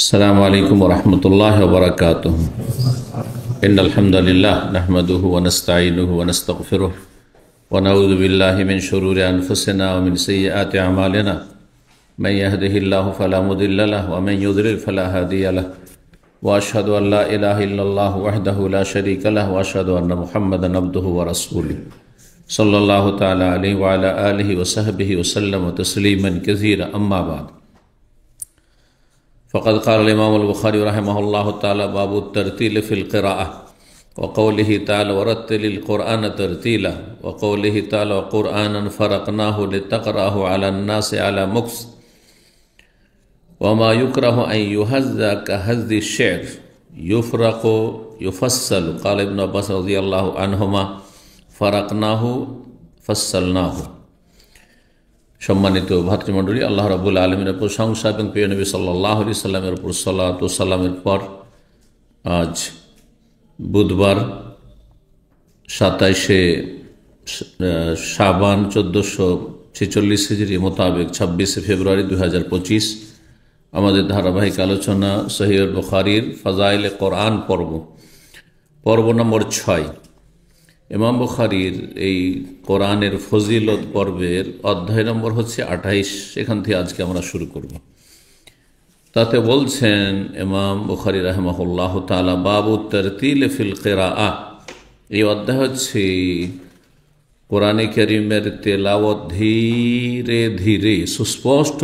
अस्सलामु अलैकुम वरहमतुल्लाहि वबरकातुहू। इन्नल हम्दुलिल्लाह नहमदुहु व नस्तईनुहु व नस्तगफिरुहु व नऊज़ु बिल्लाहि मिन शुरूरि अनफुसिना व मिन सय्यिआति अमालिना। मन यहदिहिल्लाहु फला मुदिल्ल लहु व मन युद्लिल फला हादिय लहु व अशहदु अन ला इलाहा इल्लल्लाहु वहदहु ला शरीका लहु व अशहदु अन्ना मुहम्मदन अब्दुहु व रसूलुहु सल्लल्लाहु तआला अलैहि व अला आलिहि व सहबिहि व सल्लम तस्लीमन कसीरा। अम्मा बाद फ़क़द क़ाल इमाम अल-बुख़ारी रहमहुल्लाहु तआला बाबु तरतील फ़िल क़िराअह व क़ौलिही तआला वरत्तिलिल क़ुरआन तरतीला व क़ौलिही तआला क़ुरआनन फ़रक़नाहु लितक़रअहु अलन्नासि अला मुक्स व मा युकरहु अन युहज़्ज़ा कहज़्ज़ि शि'r युफ़रक़ु युफ़स्सलु। क़ाल इब्न अब्बास रज़ियल्लाहु अन्हुमा फ़रक़नाहु फ़स्सलनाहु। सम्मानित भातृमंडলী, আল্লাহ রাব্বুল আলামিনের প্রশংসা এবং প্রিয় নবী সাল্লাল্লাহু আলাইহি সাল্লামের উপর সালাত ও সালামের পর আজ বুধবার 27শে শাবান 1446 হিজরি মোতাবেক 26শে ফেব্রুয়ারি 2025 আমাদের ধারাবাহিক আলোচনা সহিহ বুখারীর ফাজাইলে কোরআন পর্ব নম্বর 6। ইমাম বুখারীর এই কোরআনের ফজিলত পর্বের অধ্যায় নম্বর হচ্ছে 28। সেখান থেকে আজকে আমরা শুরু করব। তাতে বলছেন ইমাম বুখারী রাহিমাহুল্লাহু তাআলা বাবু তারতিল ফিল কিরাআহ। এই অধ্যায় হচ্ছে কোরআনে কারীমের তেলাওয়াত ধীরে ধীরে সুস্পষ্ট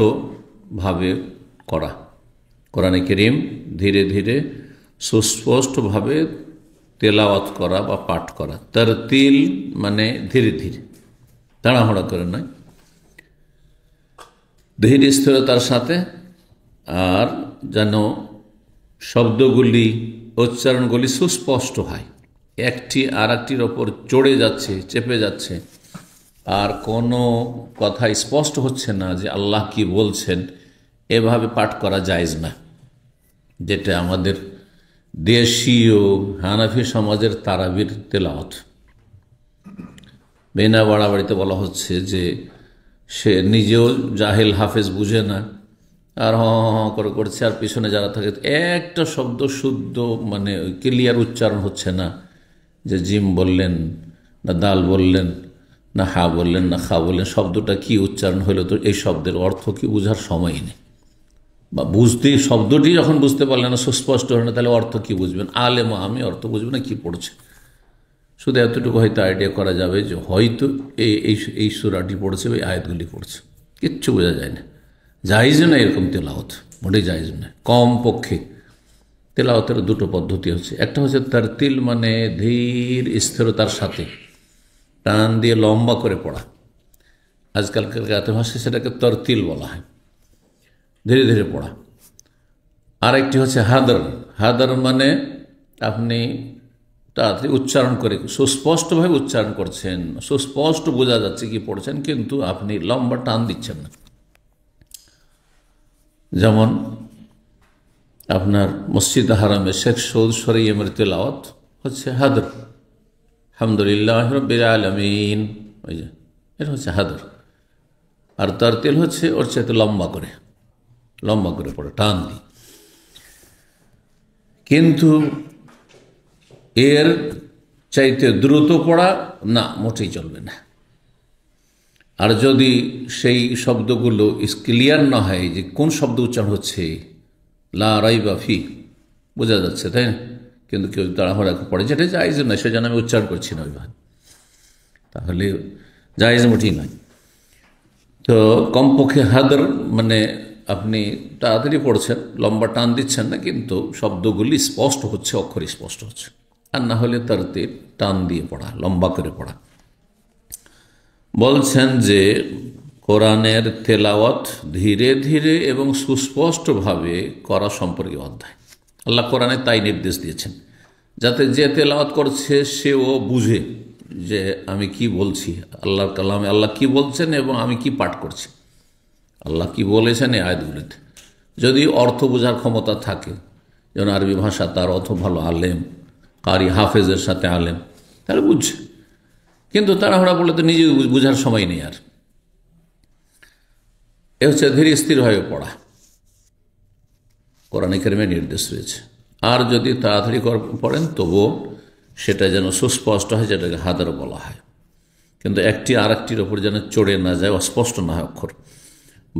ভাবে করা। কোরআনে কারীম ধীরে ধীরে সুস্পষ্ট ভাবে তেলাওয়াত করা বা পাঠ করা। তারতিল মানে ধীরে ধীরে, তাড়াহুড়া করে নয়, ধীর স্থিরতার সাথে, আর যেন শব্দগুলি উচ্চারণগুলি সুস্পষ্ট হয়, একটি আর একটির ওপর চড়ে যাচ্ছে, চেপে যাচ্ছে, আর কোনো কথা স্পষ্ট হচ্ছে না যে আল্লাহ কি বলছেন, এভাবে পাঠ করা জায়েজ না। যেটা আমাদের দেশীয় হানাফি সমাজের তারাবির তেলাওয়াত। বিনা বাড়াবাড়িতে বলা হচ্ছে যে সে নিজেও জাহেল, হাফেজ, বুঝে না, আর হ করে করছে, আর পিছনে যারা থাকে একটা শব্দ শুদ্ধ মানে ক্লিয়ার উচ্চারণ হচ্ছে না, যে জিম বললেন না দাল বললেন না হা বললেন না খা বললেন, শব্দটা কি উচ্চারণ হলো, তো এই শব্দের অর্থ কি বোঝার সময় নেই, বা বুঝতে শব্দটি যখন বুঝতে পারলেন না, সুস্পষ্ট হল না, তাহলে অর্থ কি বুঝবেন? আলেমা আমি অর্থ বুঝবেন না কি পড়ছে। শুধু এতটুকু হয়তো আইডিয়া করা যাবে যে হয়তো এই সূরাটি পড়ছে, ওই আয়াতগুলি পড়ছে, কিচ্ছু বোঝা যায় না। জায়েজ না এরকম তেলাওয়াত, মোটেই জায়েজ না। কম পক্ষে তেলাওয়াতের দুটো পদ্ধতি হচ্ছে, একটা হচ্ছে তারতিল মানে ধীর স্থিরতার সাথে টান দিয়ে লম্বা করে পড়া। আজকালকার গাতে ভাষায় সেটাকে তারতিল বলা হয়, ধীরে ধীরে পড়া। আরেকটি হচ্ছে হাদর। হাদর মানে আপনি তাড়াতাড়ি উচ্চারণ করে সুস্পষ্টভাবে উচ্চারণ করছেন, সুস্পষ্ট বোঝা যাচ্ছে কি পড়ছেন, কিন্তু আপনি লম্বা টান দিচ্ছেন না। যেমন আপনার মসজিদ হারামে শেখ সৌদ শরীয়মের তেলাওয়াত হচ্ছে হাদর, আলহামদুলিল্লাহ রাব্বিল আলামিন, ওই যে এটা হচ্ছে হাদর। আর তারতিল হচ্ছে ওর চাইতে লম্বা করে পড়ে, টান দি। কিন্তু এর চাইতে দ্রুত পড়া না, মোটেই চলবে না। আর যদি সেই শব্দগুলো ক্লিয়ার না হয় যে কোন শব্দ উচ্চারণ হচ্ছে, লা রাইবা ফি বোঝা যাচ্ছে, তাই না, কিন্তু কেউ তাড়াহুড়া পড়ে, যেটা জায়েজ নয়, সেজন্য আমি উচ্চারণ করছি না ওইভাবে, তাহলে জায়েজ মোটেই নয়। তো কমপক্ষে হাদর মানে আপনি তাড়াতাড়ি পড়ছেন, লম্বা টান দিচ্ছেন না, কিন্তু শব্দগুলি স্পষ্ট হচ্ছে, অক্ষর স্পষ্ট হচ্ছে। আর না হলে তারতিল টান দিয়ে পড়া, লম্বা করে পড়া। বলছেন যে কোরআনের তেলাওয়াত ধীরে ধীরে এবং সুস্পষ্টভাবে করা সম্পর্কে অধ্যায়। আল্লাহ কোরআনে তাই নির্দেশ দিয়েছেন, যাতে যে তেলাওয়াত করছে সেও বুঝে যে আমি কি বলছি, আল্লাহর কালামে আল্লাহ কি বলছেন এবং আমি কি পাঠ করছি, আল্লাহ কি বলেছেন এই আয়াতগুলিতে। যদি অর্থ বোঝার ক্ষমতা থাকে, যেমন আরবি ভাষা, তার অর্থ ভালো আলেম, কারি, হাফেজের সাথে আলেম, তাহলে বুঝছে। কিন্তু তাড়াহুড়া বলে তো নিজে বোঝার সময় নেই। আর এ হচ্ছে ধীরে স্থিরভাবে পড়া। কোরআনে কারিমে নির্দেশ রয়েছে। আর যদি তাড়াতাড়ি পড়েন তবুও সেটা যেন সুস্পষ্ট হয়, যেটাকে হাদার বলা হয়, কিন্তু একটি আর একটির ওপর যেন চড়ে না যায়, অস্পষ্ট না হয় অক্ষর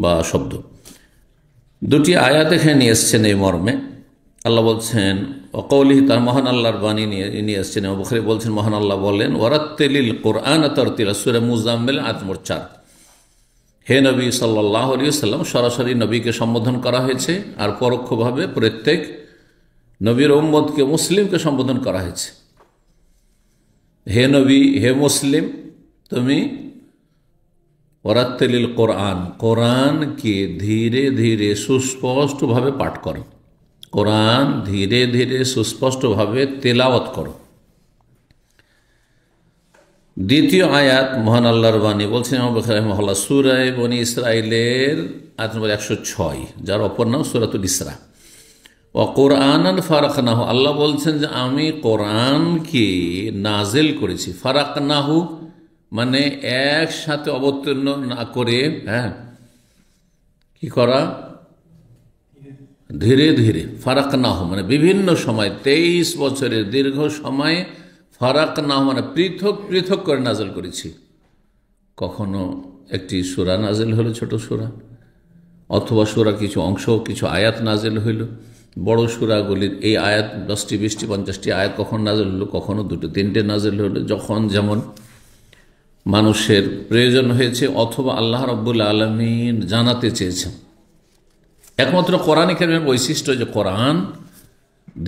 বা শব্দ। দুটি আয়াত এখানে নিয়ে এসছেন এই মর্মে। আল্লাহ বলছেন অকৌলি, তার মহান আল্লাহর বাণী নিয়ে এসছেন। বুখারী বলছেন মহান আল্লাহ বলেন ওয়ারাত্তিলিল কোরআন তারতিলা, সূরা মুজাম্মিল আয়াত নম্বর 4। হে নবী সাল্লাল্লাহু আলাইহি ওয়াসাল্লাম, সরাসরি নবীকে সম্বোধন করা হয়েছে, আর পরোক্ষভাবে প্রত্যেক নবীর উম্মতকে, মুসলিমকে সম্বোধন করা হয়েছে। হে নবী, হে মুসলিম, তুমি ওয়ারাত্তিলিল কোরআন, কোরআনকে ধীরে ধীরে সুস্পষ্টভাবে পাঠ করো, কোরআন ধীরে ধীরে সুস্পষ্টভাবে তেলাওয়াত করো। দ্বিতীয় আয়াত মহান আল্লাহর বাণী বলছেন রাহিমাহুল্লাহ, সূরা বনী ইসরাইলের আয়াত নম্বর 106, যার অপর নাম সূরাতুল ইসরা। ও কোরআনান ফারাকনাহু, আল্লাহ বলছেন যে আমি কোরআনকে নাজিল করেছি। ফারাকনাহু মানে একসাথে অবতীর্ণ না করে, কি করা, ধীরে ধীরে। ফারাকনাহু মানে বিভিন্ন সময়, 23 বছরের দীর্ঘ সময়ে ফারাকনাহু মানে পৃথক পৃথক করে নাজিল করেছি। কখনো একটি সূরা নাজিল হলো, ছোট সূরা, অথবা সূরা কিছু অংশ, কিছু আয়াত নাজিল হইল। বড় সূরাগুলির এই আয়াত 10টি 20টি 50টি আয়াত কখন নাজিল হলো, কখনো 2টো 3টে নাজিল হলো, যখন যেমন মানুষের প্রয়োজন হয়েছে, অথবা আল্লাহ রাব্বুল আলামিন জানাতে চেয়েছেন। একমাত্র কোরআনে কারিমের বৈশিষ্ট্য যে কোরআন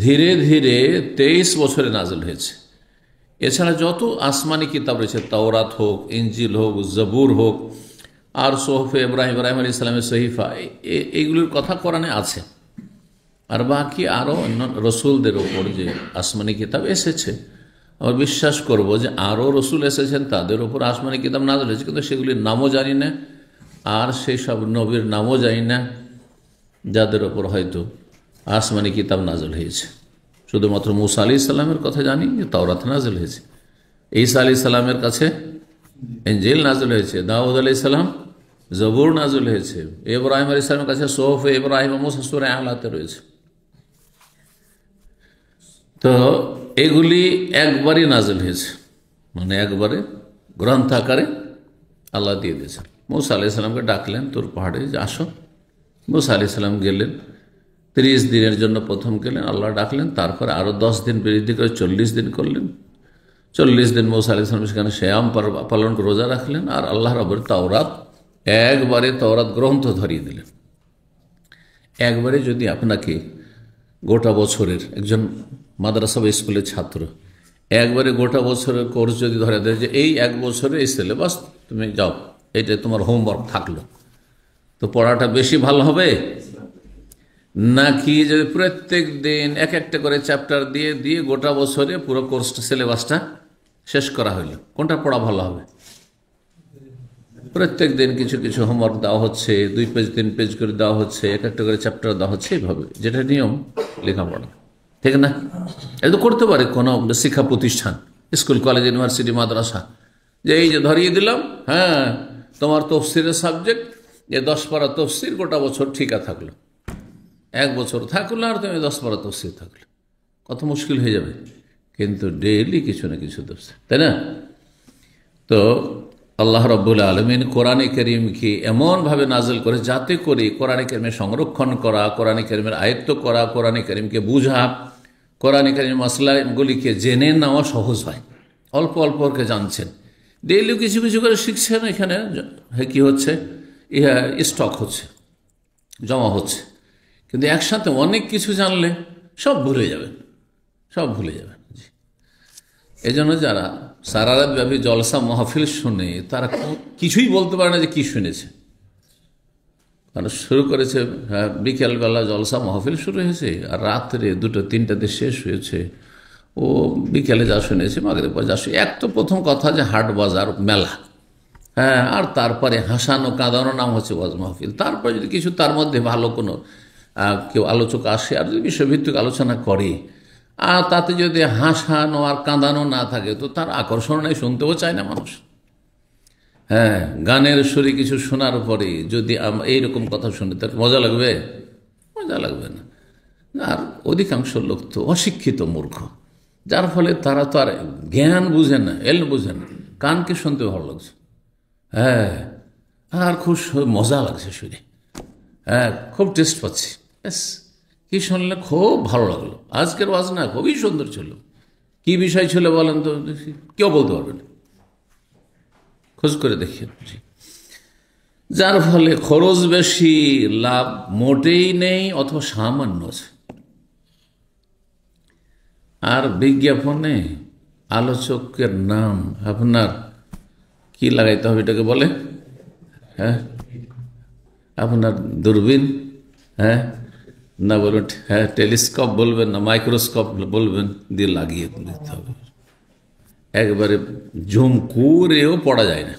ধীরে ধীরে 23 বছরে নাজিল হয়েছে। এছাড়া যত আসমানি কিতাব রয়েছে, তাওরাত হোক, ইনজিল হোক, জবুর হোক, আর সোহফে ইব্রাহিম আলাইহিস সালামের সহিফা, এইগুলোর কথা কোরআনে আছে। আর বাকি আরও অন্য রসুলদের ওপর যে আসমানি কিতাব এসেছে, আমরা বিশ্বাস করব যে আরও রসুল এসেছেন, তাদের ওপর আসমানি কিতাব নাজিল হয়েছে, কিন্তু সেগুলির নামও জানি না, আর সেই সব নবীর নামও জানি না যাদের ওপর হয়তো আসমানি কিতাব নাজিল হয়েছে। শুধুমাত্র মূসা আলাইহিস সালামের কথা জানি যে তাওরাত নাজিল হয়েছে, ঈসা আলাইহিস সালামের কাছে ইনজিল নাজিল হয়েছে, দাউদ আলাইহিস সালাম জবুর নাজিল হয়েছে, ইব্রাহিম আলাইহিস সালামের কাছে সোহফে ইব্রাহিম মুসা সূরা আলাতে রয়েছে। তো এগুলি একবারই নাজিল হয়েছে, মানে একবারে গ্রন্থ আকারে আল্লাহ দিয়ে দিয়েছেন। মূসা আলাইহিস সালামকে ডাকলেন তোর পাহাড়ে, যে আসো। মূসা আলাইহিস সালাম গেলেন, 30 দিনের জন্য প্রথম গেলেন, আল্লাহ ডাকলেন, তারপরে আরও 10 দিন বৃদ্ধি করে 40 দিন করলেন। 40 দিন মূসা আলাইহিস সালাম সেখানে সিয়াম পালন করে রোজা রাখলেন, আর আল্লাহ রাব্বুল তাওরাত, একবারে তাওরাত গ্রন্থ ধরিয়ে দিলেন। একবারে যদি আপনাকে গোটা বছরের, একজন মাদ্রাসা বা স্কুলের ছাত্র একবারে গোটা বছরের কোর্স যদি ধরে দেয় যে এই 1 বছরে এই সিলেবাস তুমি যাও, এইটা তোমার হোমওয়ার্ক থাকলো, তো পড়াটা বেশি ভালো হবে নাকি যদি প্রত্যেক দিন এক একটা করে চ্যাপ্টার দিয়ে দিয়ে গোটা বছরে পুরো কোর্সটা, সিলেবাসটা শেষ করা হইল? কোনটা পড়া ভালো হবে? প্রত্যেক দিন কিছু কিছু হোমওয়ার্ক দেওয়া হচ্ছে, 2 পেজ 3 পেজ করে দেওয়া হচ্ছে, এক একটা করে চ্যাপ্টার দেওয়া হচ্ছে, এইভাবে, যেটা নিয়ম লেখাপড়া, ঠিক না? এটা তো করতে পারে কোনো শিক্ষা প্রতিষ্ঠান, স্কুল, কলেজ, ইউনিভার্সিটি, মাদ্রাসা, যে এই যে ধরিয়ে দিলাম, হ্যাঁ তোমার তফসিরের সাবজেক্ট, যে 10 পারা তফসির গোটা বছর ঠিকা থাকলো, 1 বছর থাকলো, আর তুমি 10 পারা তফসির থাকলো, কত মুশকিল হয়ে যাবে। কিন্তু ডেইলি কিছু না কিছু তফসির, তাই না? তো আল্লাহ রাব্বুল আলামিন কোরআনে কারীমকে এমনভাবে নাজিল করে যাতে করে কোরআনে কারীমের সংরক্ষণ করা, কোরআনে কারীমের আয়ত্ত করা, কোরআনে কারীমকে বুঝা, কোরআনে কারীমের মাসলাগুলিকে জেনে নেওয়া সহজ হয়। অল্প অল্প করে জানছেন, ডেইলি কিছু কিছু করে শিখছেন, এখানে কি হচ্ছে, ইহা স্টক হচ্ছে, জমা হচ্ছে। কিন্তু একসাথে অনেক কিছু জানলে সব ভুলে যাবেন, সব ভুলে যাবেন। এই জন্য যারা সারা রাত ব্যাপী জলসা মাহফিল শুনে, তারা কিছুই বলতে পারে না যে কি শুনেছে। কারণ শুরু করেছে বিকেলবেলা জলসা মাহফিল শুরু হয়েছে, আর রাত্রে 2টা 3টাতে শেষ হয়েছে। ও বিকেলে যা শুনেছে, মাগরিব পর যা শুনে, এক তো প্রথম কথা যে হাট বাজার মেলা, হ্যাঁ, আর তারপরে হাসানো কাঁদানো নাম হচ্ছে ওয়াজ মাহফিল। তারপরে যদি কিছু তার মধ্যে ভালো কোনো কেউ আলোচক আসে আর যদি বিষয়ভিত্তিক আলোচনা করে, আর তাতে যদি হাসানো আর কাঁদানো না থাকে, তো তার আকর্ষণ নেই, শুনতেও চায় না মানুষ। হ্যাঁ, গানের সুরে কিছু শোনার পরে যদি এইরকম কথা শুনে, তার মজা লাগবে? মজা লাগবে না। আর অধিকাংশ লোক তো অশিক্ষিত মূর্খ, যার ফলে তারা তো আর জ্ঞান বুঝে না, বুঝে না, কানকে শুনতে ভালো লাগছে, হ্যাঁ, আর খুব মজা লাগছে শুনে, হ্যাঁ, খুব টেস্ট পাচ্ছি, ব্যাস, কি শুনলে খুব ভালো লাগলো। আজকের ওয়াজ না খুবই সুন্দর ছিল, কি বিষয় ছিল বলেন তো, কেউ বলতে পারবে না, খোঁজ করে দেখিয়ে। যার ফলে খরচ বেশি, লাভ মোটেই নেই অথবা সামান্য আছে। আর বিজ্ঞাপনে আলোচকের নাম আপনার কি লাগাইতে হবে এটাকে বলে, হ্যাঁ, আপনার দূরবীন, হ্যাঁ, না বলবেন, হ্যাঁ, টেলিস্কোপ বলবেন না মাইক্রোস্কোপ বলবেন, দিয়ে লাগিয়ে দিতে হবে। একবারে জুম করেও পড়া যায় না।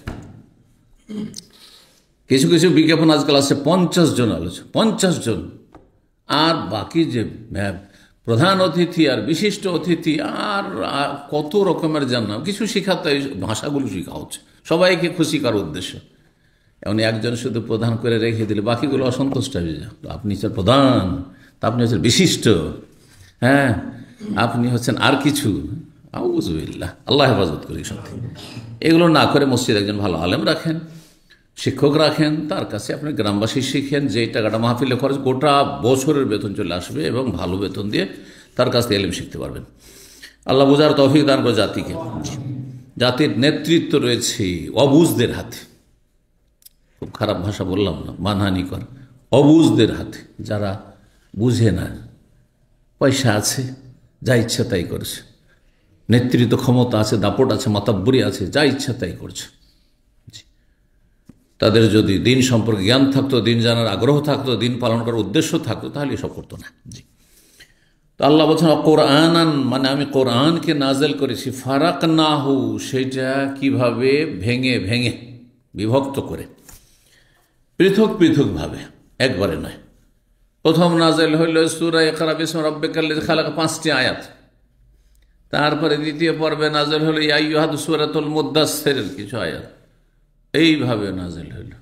কিছু কিছু বিজ্ঞাপন আজকাল আছে 50 জন আলোচক, 50 জন, আর বাকি যে প্রধান অতিথি আর বিশিষ্ট অতিথি আর কত রকমের জানা কিছু শেখাতে, ভাষাগুলো শেখা হচ্ছে সবাইকে খুশি করার উদ্দেশ্য। এমন একজন শুধু প্রধান করে রেখে দিলে বাকিগুলো অসন্তুষ্ট হয়ে যায়। আপনি হচ্ছেন প্রধান, তা আপনি হচ্ছেন বিশিষ্ট, হ্যাঁ, আপনি হচ্ছেন আর কিছু, আউযুবিল্লাহ, আল্লাহ হেফাজত করি। সত্যি এগুলো না করে মসজিদ একজন ভালো আলেম রাখেন, শিক্ষক রাখেন, তার কাছে আপনি গ্রামবাসী শিখেন, যে টাকাটা মাহফিলে খরচ গোটা বছরের বেতন চলে আসবে এবং ভালো বেতন দিয়ে তার কাছ থেকে ইলম শিখতে পারবেন। আল্লাহ বোঝার তৌফিক দান করে জাতিকে। জাতির নেতৃত্ব রয়েছে অবুঝদের হাতে, খুব খারাপ ভাষা বললাম না, মানহানিকর, অবুঝদের হাতে, যারা বুঝে না, পয়সা আছে, যা ইচ্ছা তাই করছে, নেতৃত্ব ক্ষমতা আছে, দাপট আছে, মাতাব্বরি আছে, যা ইচ্ছা তাই করছে। তাদের যদি দিন সম্পর্কে জ্ঞান থাকতো, দিন জানার আগ্রহ থাকতো, দিন পালন করার উদ্দেশ্য থাকতো, তাহলে এসব করতো না। জি, তো আল্লাহ বলছেন কোরআনান, মানে আমি কোরআনকে নাজেল করেছি, ফারাকনাহু, সেটা কিভাবে ভেঙে ভেঙে বিভক্ত করে, পৃথক পৃথক ভাবে, একবারে নয়। প্রথম নাজেল হইল সূরা ইকরা বিসমি রাব্বিকাল্লাযী খালাক, 5টি আয়াত। তারপরে দ্বিতীয় পর্বে নাজেল হলো ইয়া আইয়ুহা সূরাতুল মুদ্দাসসিরের কিছু আয়াত, এইভাবে নাজেল হইল।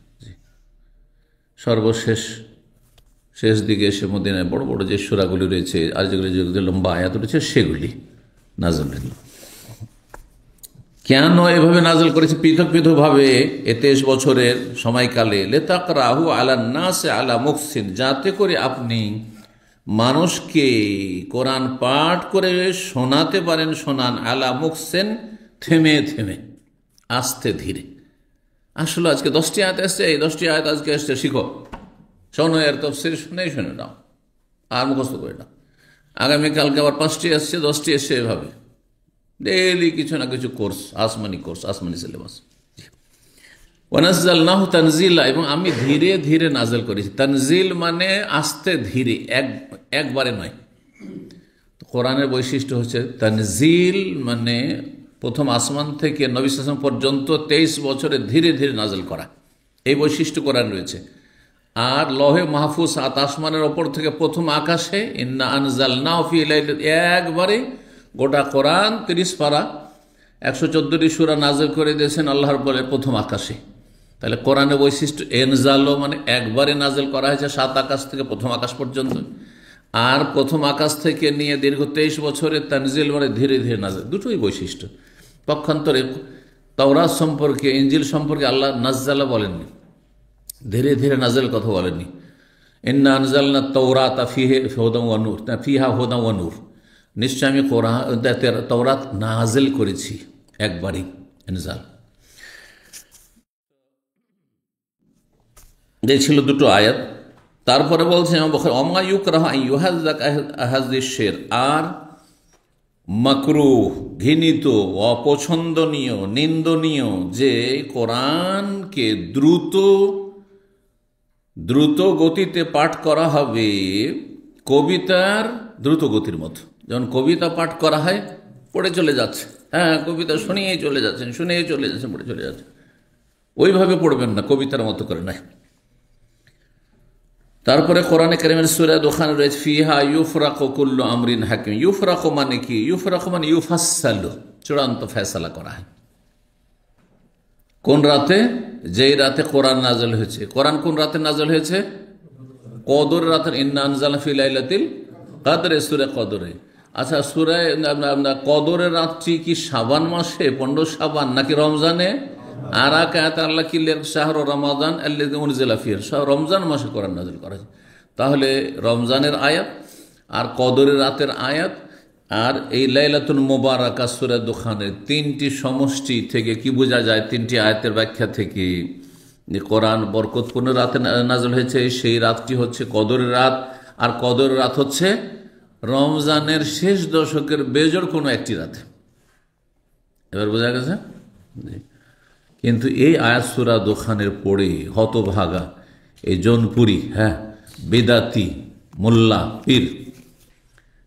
সর্বশেষ শেষ দিকে এসে মদিনায় বড় বড় যে সূরাগুলি রয়েছে আর যেগুলি লম্বা আয়াত রয়েছে সেগুলি নাজেল হইল। কেন এভাবে নাজেল করেছে পৃথক পৃথক ভাবে 23 বছরের সময়কালে? লিতাকরাহু আলান নাসি আলা মুকসিন, যাতে করে আপনি মানুষকে কোরআন পাঠ করে শোনাতে পারেন, শোনান, আলা মুকসিন, থেমে থেমে, আস্তে ধীরে। আসলে আজকে 10টি আয়াত এসছে, এই 10টি আয়াত আজকে এসছে, শিখো, শোনো, এর তফসির শুনে নাও আর মুখস্থ করে নাও। আগামীকালকে আবার 5টি এসছে, 10টি এসছে, এভাবে ডেইলি কিছু না কিছু কোর্স, আসমানি সিলেবাস। ওয়ানাজ্জালনাহু তানজিলা, এবং আমি ধীরে ধীরে নাজেল করেছি। তানজিল মানে আস্তে ধীরে, একবারে নয়। কোরআনের বৈশিষ্ট্য হচ্ছে তানজিল মানে প্রথম আসমান থেকে নবী সাল্লাল্লাহু আলাইহি ওয়াসাল্লাম পর্যন্ত 23 বছরে ধীরে ধীরে নাজেল করা, এই বৈশিষ্ট্য কোরআন রয়েছে। আর লহে মাহফুজ 7 আসমানের ওপর থেকে প্রথম আকাশে, ইন্না আনজালনাহু ফি লাইলাতিন, একবারে গোটা কোরআন 30 পারা 114টি সূরা নাজেল করে দিয়েছেন আল্লাহর বলে প্রথম আকাশে। তাহলে কোরআনের বৈশিষ্ট্য এনজালো মানে একবারে নাজেল করা হয়েছে 7 আকাশ থেকে প্রথম আকাশ পর্যন্ত, আর প্রথম আকাশ থেকে নিয়ে দীর্ঘ 23 বছরের তানজিল মানে ধীরে ধীরে নাজেল, দুটোই বৈশিষ্ট্য। পক্ষান্তরে তাওরাত সম্পর্কে, ইনজিল সম্পর্কে আল্লাহ নাজ্জালা বলেননি, ধীরে ধীরে নাজেল কথা বলেননি। ইন্না আনজালনা তাওরাতা ফিহা হুদান ওয়া নূর, ফিহা হুদান ওয়া নূর, নিশ্চয় আমি তাওরাত নাজেল করেছি একবারই, ইনজাল। যে ছিল দুটো আয়াত। তারপরে বলছে ওমা ইউকরাহু আন ইউহাজ্জাক আহাযিস শের, আর মাকরুহ, ঘৃণিত, অপছন্দনীয়, নিন্দনীয় যে কোরআনকে দ্রুত গতিতে পাঠ করা হবে, কবিতার দ্রুত গতির মতো। যেমন কবিতা পাঠ করা হয়, পড়ে চলে যাচ্ছে, হ্যাঁ, কবিতা শুনিয়েই চলে যাচ্ছেন, পড়ে চলে যাচ্ছে, ওইভাবে পড়বেন না, কবিতার মতো করে নাই। তারপরে কোরআনে কারীমের সূরা দুখানে রয়েছে ফিহা ইউফরাকু কুল্লু আমরিন হাকিম। ইউফরাকু মানে কি? ইউফরাকু মানে ইউফাসসালু, চূড়ান্ত ফয়সালা করা হয়। কোন রাতে? যেই রাতে কোরআন নাযিল হয়েছে। কোরআন কোন রাতে নাযিল হয়েছে? কদর রাতে। ইন্না আনজালনা ফি লাইলাতিল কাদরে, সূরা কদরে। আচ্ছা, সূরা কদরের রাতটি কি শাবান মাসে 15 শাবান নাকি রমজানে? আর এক আয়াত আল্লাহ কিল্লের শাহর রমাদান আল্লাযী উনজিলা ফীহি, রমজান মাসে কোরআন নাযিল করা হয়েছে। তাহলে রমজানের আয়াত আর কদরের রাতের আয়াত আর এই লাইলাতুল মুবারাকা সূরা দুখানের তিনটি সমষ্টি থেকে কি বোঝা যায়? তিনটি আয়াতের ব্যাখ্যা থেকে যে কোরআন বরকতপূর্ণ রাতে নাযিল হয়েছে, সেই রাতটি হচ্ছে কদরের রাত, আর কদরের রাত হচ্ছে রমজানের শেষ দশকের বেজোড় কোনো একটি রাতে। এবার বোঝা গেছে? কিন্তু এই আয়াত সূরা দুখানের পড়ে হতভাগা এই জৌনপুরি, বিদাতি মোল্লা পীর,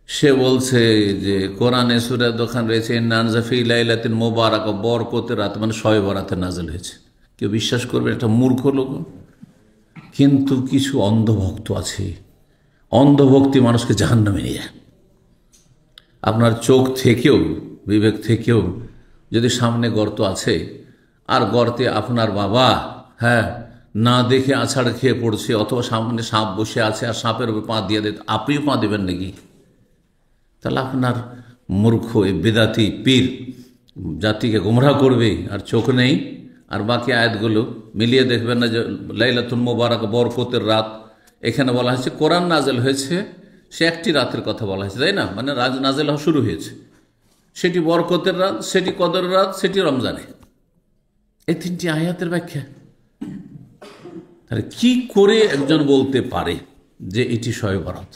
সে বলছে যে কোরআনে সূরা দুখান রয়েছে নানজাফি লাইলাতিন মুবারাকা, বরকতের রাত মানে শবে বরাতে নাযিল হয়েছে। কেউ বিশ্বাস করবে? একটা মূর্খ লোক। কিন্তু কিছু অন্ধভক্ত আছে, অন্ধভক্তি মানুষকে জাহান্নামে নিয়ে যায়। আপনার চোখ থেকেও, বিবেক থেকেও যদি সামনে গর্ত আছে আর গর্তে আপনার বাবা না দেখে আছাড় খেয়ে পড়ছে, অথবা সামনে সাপ বসে আছে আর সাপের উপর পা দিয়ে দেয়, আপনিও পা দেবেন নাকি? তাহলে আপনার মূর্খ এই বেদাতি পীর জাতিকে গোমরাহ করবে, আর চোখ নেই। আর বাকি আয়াতগুলো মিলিয়ে দেখবেন না যে লাইলাতুল মুবারাকা বরকতের রাত, এখানে বলা হয়েছে কোরআন নাযিল হয়েছে, সে একটি রাতের কথা বলা হয়েছে, তাই না? মানে নাযিল হওয়া শুরু হয়েছে, সেটি বরকতের রাত, সেটি কদরের রাত, সেটি রমজানে। এই তিনটি আয়াতের ব্যাখ্যা। তাহলে কি করে একজন বলতে পারে যে এটি শবে বরাত?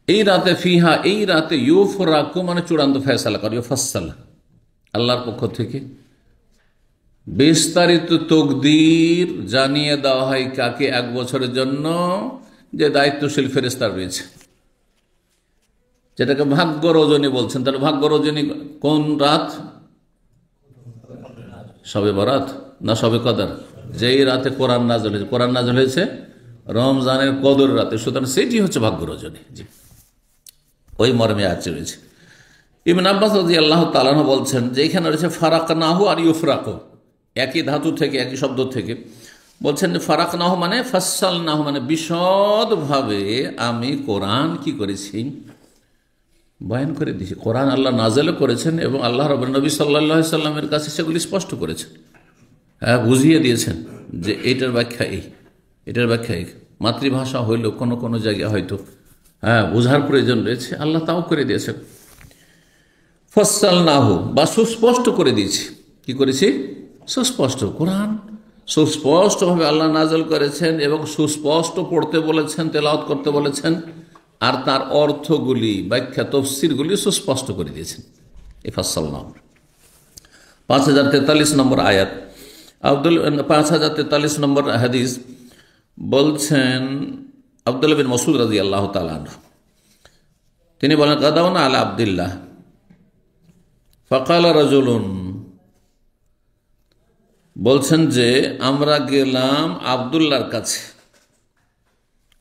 এই রাতে ফিহা, এই রাতে ইউফরাকু মানে চূড়ান্ত ফয়সালা করে, ইউফাসসালা আল্লাহর পক্ষ থেকে বিস্তারিত তকদির জানিয়ে দেওয়া হয় কাকে? 1 বছরের জন্য যে দায়িত্বশীল ফেরেশতা রয়েছে, যেটাকে ভাগ্য রজনী বলছেন। তাহলে ভাগ্য রজনী কোন রাত? শবে বরাত না শবে কদর? যেই রাতে কোরআন নাযিল হয়েছে, কোরআন নাযিল হয়েছে রমজানের কদর রাতে, সুতরাং সেটি হচ্ছে ভাগ্য রজনী। জি, ওই মর্মে আছে রয়েছে। ইবনে আব্বাস রাদিয়াল্লাহু তাআলা আনহু বলছেন যে এখানে রয়েছে ফারাকনাহু আর ইউফরাকু, একই ধাতু থেকে, একই শব্দ থেকে। বলছেন যে ফারাকনাহু মানে ফাসসালনাহু মানে বিশদভাবে আমি কোরআন কি করেছি? বয়ান করে দিয়েছি। কোরআন আল্লাহ নাযিল করেছেন এবং আল্লাহ রাব্বুল নবী সাল্লাল্লাহু আলাইহি সাল্লামের কাছে সেগুলি স্পষ্ট করেছেন, বুঝিয়ে দিয়েছেন যে এটার ব্যাখ্যা এই, এটার ব্যাখ্যা এই। মাতৃভাষা হইলেও কোনো কোনো জায়গায় হয়তো বোঝার প্রয়োজন রয়েছে, আল্লাহ তাও করে দিয়েছেন। ফাসসালনাহু বা সুস্পষ্ট করে দিয়েছি। কি করেছি? সুস্পষ্ট। কোরআন সুস্পষ্টভাবে আল্লাহ নাযিল করেছেন এবং সুস্পষ্ট পড়তে বলেছেন, তেলাওয়াত করতে বলেছেন, আর তার অর্থগুলি, ব্যাখ্যা, তফসিরগুলি সুস্পষ্ট করে দিয়েছেন। এই ফাসসালনাহু 5043 নম্বর আয়াত, 5043 নম্বর হাদিস। বলছেন আব্দুল্লাহ বিন মাসউদ রাদিয়াল্লাহু তাআলা আনহু, তিনি বলেন গাদাওনা আলা আব্দুল্লাহ ফাকালা রাজুলুন, বলছেন যে আমরা গেলাম আব্দুল্লাহর কাছে।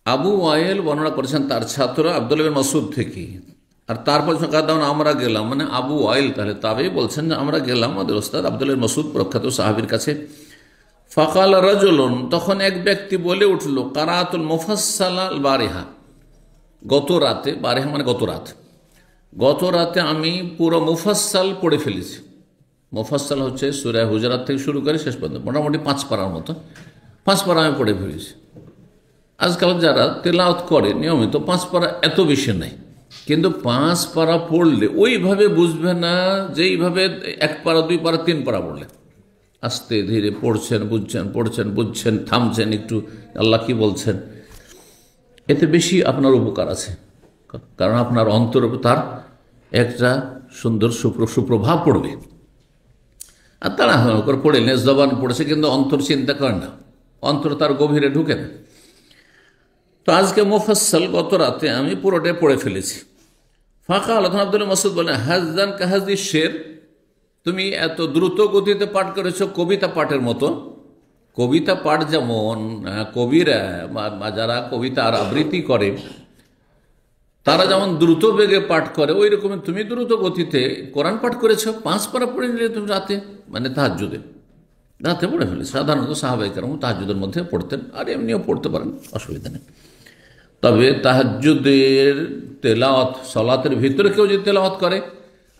আবু ওয়াইল বর্ণনা করেছেন তার ছাত্র আব্দুল্লাহ বিন মাসউদ থেকে, আর তারপর গাদাওনা আমরা গেলাম মানে আবু ওয়াইল, তাহলে তাবেই বলছেন যে আমরা গেলাম আমাদের ওস্তাদ আব্দুল্লাহ বিন মাসউদ প্রখ্যাত সাহাবীর কাছে। ফাকাল রাজুলুন, তখন এক ব্যক্তি বলে উঠল কারাতুল মুফাসসালা আল বারিহা, গত রাতে, বারিহা মানে গত রাত, গত রাতে আমি পুরো মুফাসসাল পড়ে ফেলেছি। মুফাসসাল হচ্ছে সূরা হুজুরাত থেকে শুরু করে শেষ পর্যন্ত মোটামুটি 5 পারার মতো, 5 পারা আমি পড়ে ফেলেছি। আজকাল যারা তেলাওয়াত করে নিয়মিত 5 পারা এত বেশি নাই, কিন্তু 5 পারা পড়লে ওইভাবে বুঝবে না যেইভাবে 1 পারা 2 পারা 3 পারা পড়লে। আস্তে ধীরে পড়ছেন, বুঝছেন, পড়ছেন, বুঝছেন, থামছেন একটু, আল্লাহ কি বলছেন, এতে বেশি আপনার উপকার আছে। কারণ আপনার অন্তর তার একটা সুন্দর সুপ্রভাব পড়বে। আর তারা করে পড়ে নেস জবান পড়েছে কিন্তু অন্তর চিন্তা করে না, অন্তর তার গভীরে ঢুকে না। তো আজকে মুফাসসাল গত রাতে আমি পুরোটাই পড়ে ফেলেছি। ফাঁকা আল্লাহ আব্দুল মাসউদ বলেন হাজদান কাহাজি শের, তুমি এত দ্রুত গতিতে পাঠ করেছো কবিতা পাঠের মতো। কবিতা পাঠ যেমন কবিরা বা যারা কবিতার আবৃত্তি করে তারা যেমন দ্রুত বেগে পাঠ করে, ওই রকম তুমি দ্রুত গতিতে কোরআন পাঠ করেছো। 5 পারা পড়ে নিলে তুমি রাতে, মানে তাহাজ্জুদে রাতে পড়ে ফেলেছো। সাধারণত সাহাবায়ে কেরাম তাহাজ্জুদের মধ্যে পড়তেন, আর এমনিও পড়তে পারেন, অসুবিধা নেই। তবে তাহাজ্জুদের তেলাওয়াত, সালাতের ভিতরে কেউ যদি তেলাওয়াত করে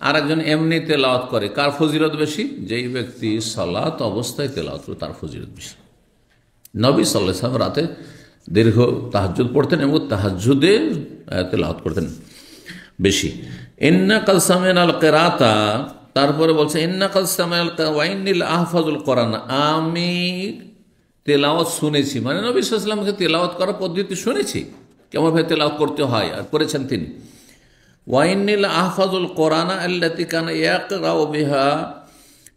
আর একজন এমনি তেলাওয়াত করে, কার ফজিলত বেশি? যেই ব্যক্তি সালাত অবস্থায় তেলাওয়াত করে তার ফজিলত বেশি। নবী সাল্লাল্লাহু আলাইহি ওয়াসাল্লাম রাতে দীর্ঘ তাহাজ্জুদ পড়তেন এবং তাহাজ্জুদে তেলাওয়াত করতেন বেশি। ইন্না কাল সামিনাল কিরাতা, তারপরে বলছে ইন্না কাল সামিনাল ওয়া ইন্নিল আহফাজুল কোরআন, আমি তেলাওয়াত শুনেছি, মানে নবী সাল্লাল্লাহু আলাইহি ওয়াসাল্লামকে তেলাওয়াত করার পদ্ধতি শুনেছি, কেমন ভাবে তেলাওয়াত করতে হয়, আর করেছেন তিনি। ওয়া ইন্নিল আহফাজুল কোরআন আল্লাতী কানা ইয়াকরাউ বিহা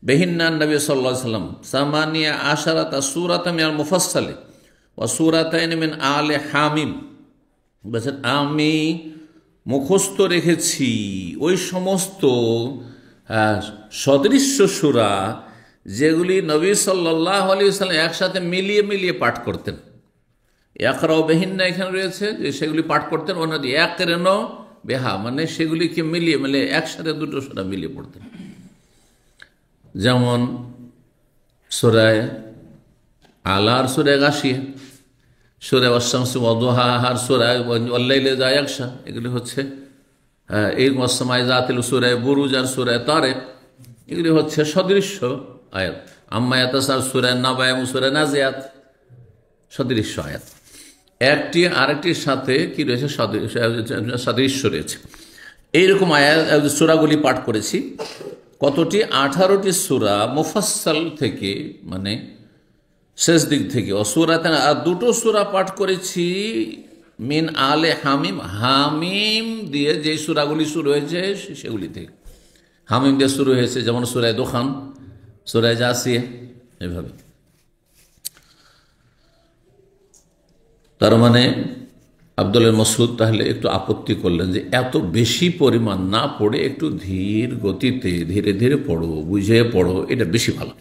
বিহিন্না নবী সাল্লাল্লাহু আলাইহি ওয়াসাল্লাম সামানিয়া আশারাতা সূরাতাম মিনাল মুফাসসাল ওয়া সূরাতাইন মিন আলে হামিম। বলেছেন আমি মুখস্থ রেখেছি ওই সমস্ত সদৃশ্য সূরা যেগুলি নবী সাল্লাল্লাহু আলাইহি ওয়াসাল্লাম একসাথে মিলিয়ে মিলিয়ে পাঠ করতেন। ইয়াকরাউ বিহিন্না এখানে রয়েছে যে সেগুলি পাঠ করতেন, অন্যদি ইয়াকরানু বিহা মানে সেগুলিকে মিলিয়ে মিলিয়ে একসাথে দুটো সূরা মিলিয়ে পড়তেন। যেমন সূরা আলা আর সূরা গাশিয়া, সূরা ওয়াশ-শামসি ওয়া দুহাহা আর সূরা ওয়াল-লাইলি ইযা ইয়াগশা, এগুলি হচ্ছে এই ওয়াস-সামাই যাতিল, সূরা বুরুজ আর সূরা তারিক, এগুলি হচ্ছে সদৃশ্য আয়াত। আম্মা ইয়াতাসার সূরা নাবা এবং সূরা নাজিয়াত সদৃশ্য আয়াত, একটি আরেকটির সাথে কি রয়েছে? সাদৃশ্য রয়েছে। এইরকম আয়াত সূরাগুলি পাঠ করেছি। কতটি? 18টি সূরা মুফাসসাল থেকে, মানে শেষ দিক থেকে, অসূরাতে, আর দুটো সূরা পাঠ করেছি মিন আলে হামিম, হামিম দিয়ে যে সূরাগুলি শুরু হয়েছে সেগুলি থেকে, হামিম দিয়ে শুরু হয়েছে, যেমন সূরা দুখান, সূরা জাসিয়া, এভাবে। তার মানে আব্দুল্লাহ মাসউদ তাহলে একটু আপত্তি করলেন যে এত বেশি পরিমাণ না পড়ে একটু ধীর গতিতে ধীরে ধীরে পড়ো, বুঝে পড়ো, এটা বেশি ভালো।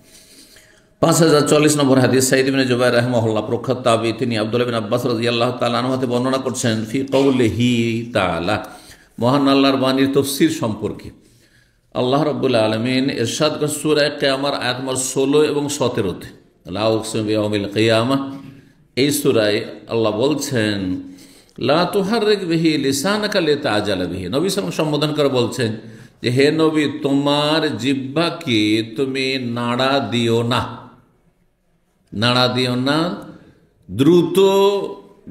5040 নম্বর হাদিস, সাঈদ ইবনে জুবাইর রাহিমাহুল্লাহ, প্রখ্যাত তাবী, তিনি আব্দুল্লাহ বিন আব্বাস রাদিয়াল্লাহু তাআলা আনহু হতে বর্ণনা করছেন ফি কওলিহি তাআলা, মহান আল্লাহর বাণীর তাফসীর সম্পর্কে। আল্লাহ রাব্বুল আলামিন ইরশাদ করেন সূরা কিয়ামার আয়াত নম্বর 16 এবং 17-তে, লা উকসিমু বিয়াউমিল কিয়ামাহ, এই সূরায় আল্লাহ বলছেন লা তুহাররিক বিহি লিসানাকা লিতাআজালা বিহি, নবী সাল্লাল্লাহু আলাইহি ওয়াসাল্লাম সম্বোধন করে বলছেন যে হে নবী, তোমার জিহ্বাকে তুমি নাড়া দিও না, নাড়া দিও না দ্রুত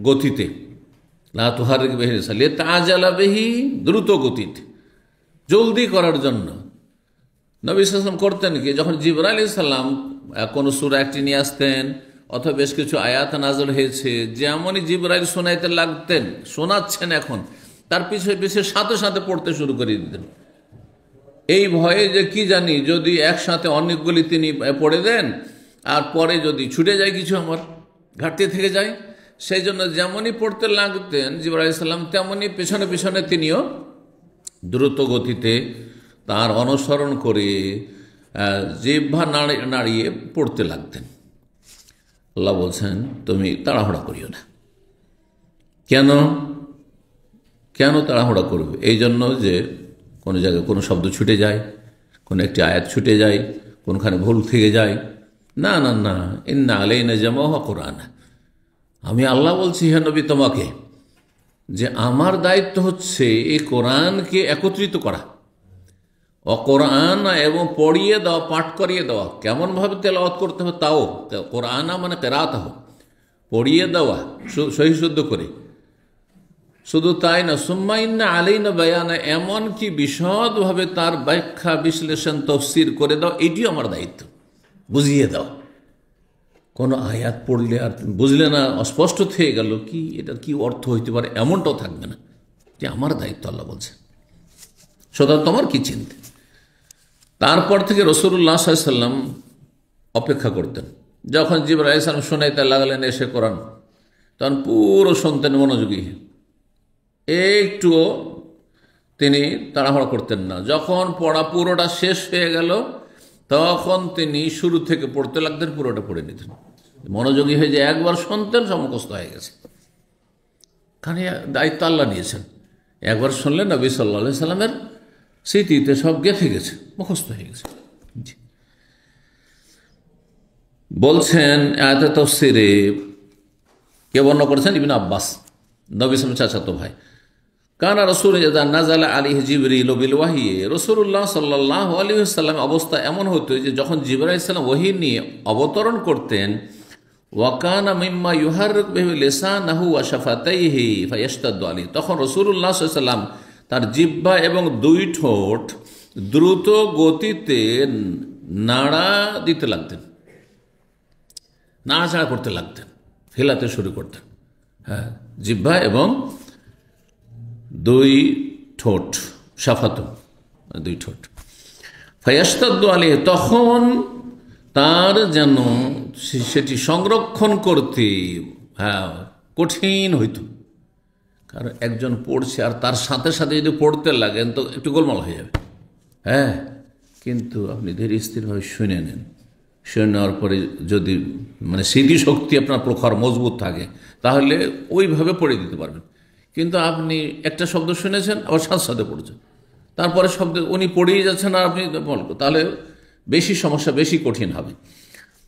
গতিতে, লা তুহাররিক বিহি লিতাআজালা বিহি, দ্রুত গতিতে, জলদি করার জন্য। নবী সাল্লাল্লাহু আলাইহি ওয়াসাল্লাম করতেন কি, যখন জিবরাইল আলাইহিস সালাম কোন সূরা একটি নিয়ে আসতেন অথবা বেশ কিছু আয়াত নাযিল হয়েছে, যেমনই জিবরাইল শোনাইতে লাগতেন, শোনাচ্ছেন এখন, তার পিছনে পিছনে সাথে সাথে পড়তে শুরু করে দিতেন, এই ভয়ে যে কি জানি যদি একসাথে অনেকগুলি তিনি পড়ে দেন আর পরে যদি ছুটে যায় কিছু, আমার ঘাটতি থেকে যায়, সেই জন্য যেমনই পড়তে লাগতেন জিবরাইল আলাইহিস সালাম, তেমনই পেছনে পেছনে তিনিও দ্রুত গতিতে তার অনুসরণ করে জিহ্বা নাড়িয়ে পড়তে লাগতেন। আল্লাহ বলছেন তুমি তাড়াহুড়া করিও না। কেন কেন তাড়াহুড়া করবে? এই জন্য যে কোনো জায়গায় কোনো শব্দ ছুটে যায়, কোনো একটি আয়াত ছুটে যায়, কোনখানে ভুল থেকে যায়, না না না, ইন্না আলাইনা জামাহু ওয়া কুরআন, আমি আল্লাহ বলছি হে নবী তোমাকে যে আমার দায়িত্ব হচ্ছে এই কোরআনকে একত্রিত করা, কোরআন এবং পড়িয়ে দেওয়া, পাঠ করিয়ে দেওয়া, কেমনভাবে তেলাওয়াত করতে হবে তাও, কোরআন মানে কেরাত হোক, পড়িয়ে দেওয়া সহি শুদ্ধ করে, শুধু তাই না, সুম্মা ইন্না আলাইনা বায়ানা, এমন কি বিশদভাবে তার ব্যাখ্যা বিশ্লেষণ তফসির করে দাও, এটিও আমার দায়িত্ব, বুঝিয়ে দাও। কোনো আয়াত পড়লে আর বুঝলে না, অস্পষ্ট থেকে গেল, কি এটার কি অর্থ হইতে পারে, এমনটাও থাকবে না, যে আমার দায়িত্ব, আল্লাহ বলছে, সুতরাং তোমার কি চিন্তা। তারপর থেকে রাসূলুল্লাহ সাল্লাল্লাহু আলাইহি ওয়াসাল্লাম অপেক্ষা করতেন, যখন জিবরাইল আলাইহিস সালাম শোনাইতে লাগলেন এসে কোরআন, তখন পুরো শুনতেন মনোযোগী, একটুও তিনি তাড়াহুড়া করতেন না। যখন পড়া পুরোটা শেষ হয়ে গেল তখন তিনি শুরু থেকে পড়তে লাগতেন, পুরোটা পড়ে নিতেন, মনোযোগী হয়ে যে একবার শুনতেন সব মুখস্থ হয়ে গেছে, কারণ দায়িত্ব আল্লাহ নিয়েছেন। একবার শুনলেন নবী সাল্লাল্লাহু আলাইহি সাল্লামের স্মৃতিতে সব গেঁথে গেছে, মুখস্থ হয়ে গেছে। বলছেন আয়াতে তাফসীরে কে বর্ণনা করেছেন? ইবনে আব্বাস নবী সাল্লাল্লাহু চাচাতো ভাই। কানা রাসূল ইযা নাযালা আলাইহি জিবরিল বিল ওয়াহী, রাসূলুল্লাহ সাল্লাল্লাহু আলাইহি ওয়াসাল্লাম অবস্থা এমন হতো যে যখন জিবরাইল আলাইহিস সালাম ওহী নিয়ে অবতরণ করতেন, ওয়া কানা মিম্মা ইউহাররিক বিহি লিসানাহু ওয়া শাফাতাইহি ফায়াশতাদ্দু আলাইহি, তখন রাসূলুল্লাহ সাল্লাল্লাহু আলাইহি ওয়াসাল্লাম তার জিহ্বা এবং দুই ঠোঁট দ্রুত গতিতে নাড়া দিতে লাগতেন, নাড়াচাড়া করতে লাগতেন, ফেলাতে শুরু করতেন। হ্যাঁ, জিহ্বা এবং দুই ঠোঁট, শাফাতু দুই ঠোঁট, ফায়াশতাদ্দু আলাইহি, তখন তার যেন সেটি সংরক্ষণ করতে কঠিন হইত। কারণ একজন পড়ছে আর তার সাথে সাথে যদি পড়তে লাগেন তো একটু গোলমাল হয়ে যাবে। হ্যাঁ, কিন্তু আপনি ধীরে স্থিরভাবে শুনে নেন, শুনে নেওয়ার পরে যদি স্মৃতিশক্তি আপনার প্রখর মজবুত থাকে তাহলে ওইভাবে পড়ে দিতে পারবেন। কিন্তু আপনি একটা শব্দ শুনেছেন আবার সাথে সাথে পড়ছেন, তারপরে শব্দ উনি পড়েই যাচ্ছেন আর আপনি বলবেন, তাহলে বেশি সমস্যা, বেশি কঠিন হবে।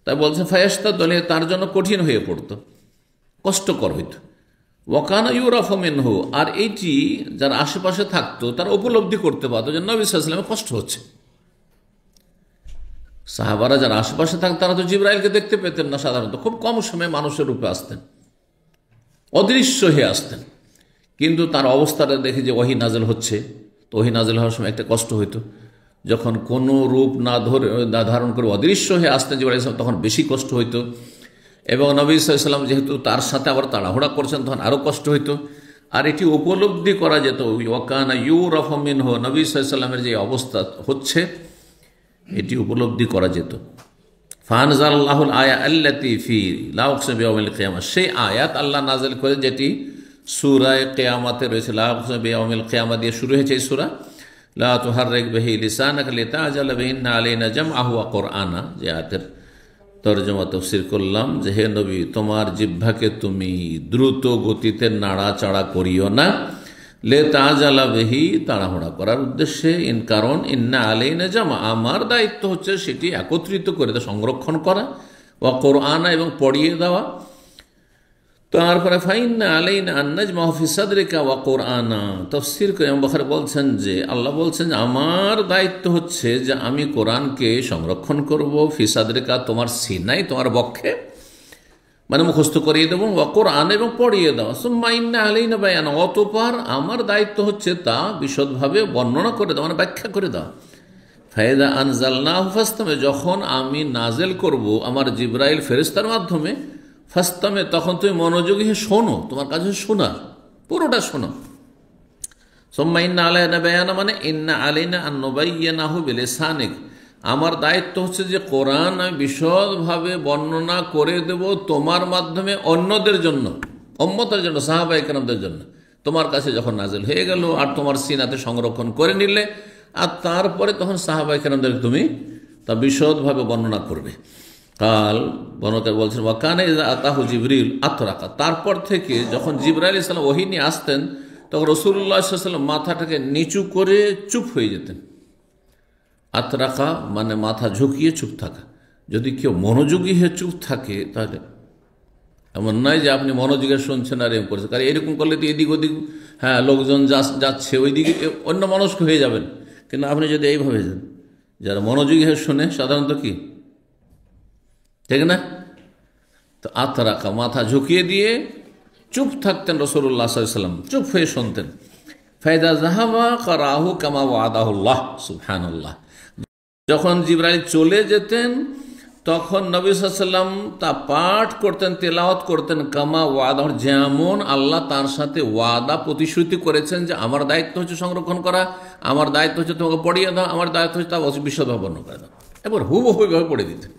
তাই বলছে ফায়াশতাদ্দু আলাইহি, তার জন্য কঠিন হয়ে পড়তো, কষ্টকর হইত। ওয়াকানা ইউরাফু মিনহু, আর এইটি যারা আশেপাশে থাকতো তারা উপলব্ধি করতে পারতো যে নবী সাল্লাল্লাহু আলাইহি ওয়াসাল্লামের কষ্ট হচ্ছে। সাহাবারা যারা আশেপাশে থাকতো তারা তো জিবরাইলকে দেখতে পেতেন না, সাধারণত খুব কম সময়ে মানুষের রূপে আসতেন, অদৃশ্য হয়ে আসতেন। কিন্তু তার অবস্থাটা দেখে যে ওহী নাযিল হচ্ছে, তো ওহী নাযিল হওয়ার সময় একটা কষ্ট হইতো। যখন কোনো রূপ না ধারণ করে অদৃশ্য হয়ে আসতেন জিবরাইল আলাইহিস সালাম, তখন বেশি কষ্ট হইতো। এবং নবী সাল্লাল্লাহু আলাইহি ওয়াসাল্লাম যেহেতু তার সাথে আবার তাড়াহুড়া করছেন, তখন আরও কষ্ট হইতো। আর এটি উপলব্ধি করা যেত, ওয়াকানা ইউরাফু মিনহু, নবী সাল্লাল্লাহু আলাইহি ওয়াসাল্লামের যে অবস্থা হচ্ছে এটি উপলব্ধি করা যেত। ফানজালাল্লাহুল আয়া আল্লাতী ফি লা উকসিমু বিয়াউমিল কিয়ামা, সেই আয়াত আল্লাহ নাযিল করে যেটি সূরা কিয়ামতে রয়েছে, লা উকসিমু বিয়াউমিল কিয়ামা দিয়ে শুরু হয়েছে এই সূরা। লা তুহাররিক বিহি লিসানাকা লিতা'জালা বিহি ইন্না আলাইনা জামআহু ওয়া কুরআনা, যে আয়াতের তরজমা তাফসীর করলাম যে হে নবী, তোমার জিহ্বাকে তুমি দ্রুত গতিতে নাড়াচাড়া করিও না, লিতা'জালা বিহি, তাড়াহুড়া করার উদ্দেশ্যে, কারণ ইন্না আলাইনা জামআ, আমার দায়িত্ব হচ্ছে সেটি একত্রিত করে সংরক্ষণ করা, ওয়া কুরআনা, এবং পড়িয়ে দেওয়া। তারপরে ফাইন্না আলাইনা আন নাজমাহু ফি সাদরিকা ওয়া কুরআনা, তাফসীর করে ইমাম বুখারী বলছেন যে আল্লাহ বলছেন যে আমার দায়িত্ব হচ্ছে যে আমি কোরআনকে সংরক্ষণ করব, ফি সাদরিকা, তোমার সিনাই, তোমার বক্ষে, মুখস্থ করিয়ে দেবো, ওয়া কুরআন, এবং পড়িয়ে দেওয়া। সুম্মা ইন্না আলাইনা বায়ানা, অতঃপর আমার দায়িত্ব হচ্ছে তা বিশদভাবে বর্ণনা করে দেওয়া, ব্যাখ্যা করে দেওয়া। ফাইদা আনজালনাহু ফাসতামি, যখন আমি নাজেল করব আমার জিবরাইল ফেরেশতার মাধ্যমে, ফাসতামে, তখন তুমি মনোযোগী হয়ে শোনো, তোমার কাছে শোনা, পুরোটা শোনো। সুম্মা ইন্না আলাইনা বায়ানা, ইন্না আলাইনা আন নুবায়্যিনাহু বিলিসানিক, আমার দায়িত্ব হচ্ছে যে কোরআন আমি বিশদভাবে বর্ণনা করে দেব তোমার মাধ্যমে অন্যদের জন্য, উম্মতের জন্য, সাহাবায়ে কেরামদের জন্য। তোমার কাছে যখন নাজিল হয়ে গেল আর তোমার সিনাতে সংরক্ষণ করে নিলে, আর তারপরে তখন সাহাবায়ে কেরামদের তুমি তা বিশদভাবে বর্ণনা করবে। কাল বর্ণনাকারী বলছেন ওয়াকানা ইযা আতাহু জিবরিল আতরাকা, তারপর থেকে যখন জিবরাইল আলাইহিস সালাম ওহী নিয়ে আসতেন তখন রাসূলুল্লাহ সাল্লাল্লাহু আলাইহি ওয়াসাল্লাম মাথাটাকে নিচু করে চুপ হয়ে যেতেন। আতরাকা মাথা ঝুঁকিয়ে চুপ থাকা। যদি কেউ মনোযোগী হয়ে চুপ থাকে তাহলে এমন নয় যে আপনি মনোযোগে শুনছেন আর এরকম করছেন, কারণ এরকম করলে তো এদিক ওদিক লোকজন যাচ্ছে ওই দিকে অন্য মনস্ক হয়ে যাবেন। কিন্তু আপনি যদি এইভাবে যান, যারা মনোযোগী হয়ে শোনে সাধারণত কি, ঠিক না, তো আতরাকা, মাথা ঝুঁকিয়ে দিয়ে চুপ থাকতেন রাসূলুল্লাহ সাল্লাল্লাহু আলাইহি ওয়াসাল্লাম, চুপ হয়ে শুনতেন। ফাইদা যাহাবা কারাহু কামা ওয়াদাহুল্লাহ, সুবহানাল্লাহ, যখন জিবরাইল চলে যেতেন তখন নবী সাল্লাল্লাহু আলাইহি ওয়াসাল্লাম তা পাঠ করতেন, তেলাওয়াত করতেন, কামা ওয়াদাহ, যেমন আল্লাহ তার সাথে ওয়াদা প্রতিশ্রুতি করেছেন যে আমার দায়িত্ব হচ্ছে সংরক্ষণ করা, আমার দায়িত্ব হচ্ছে তোমাকে পড়িয়ে দাও, আমার দায়িত্ব হচ্ছে তা বিশদভাবে বর্ণনা করে দাও, এবার হুবহুভাবে পড়ে দিতেন।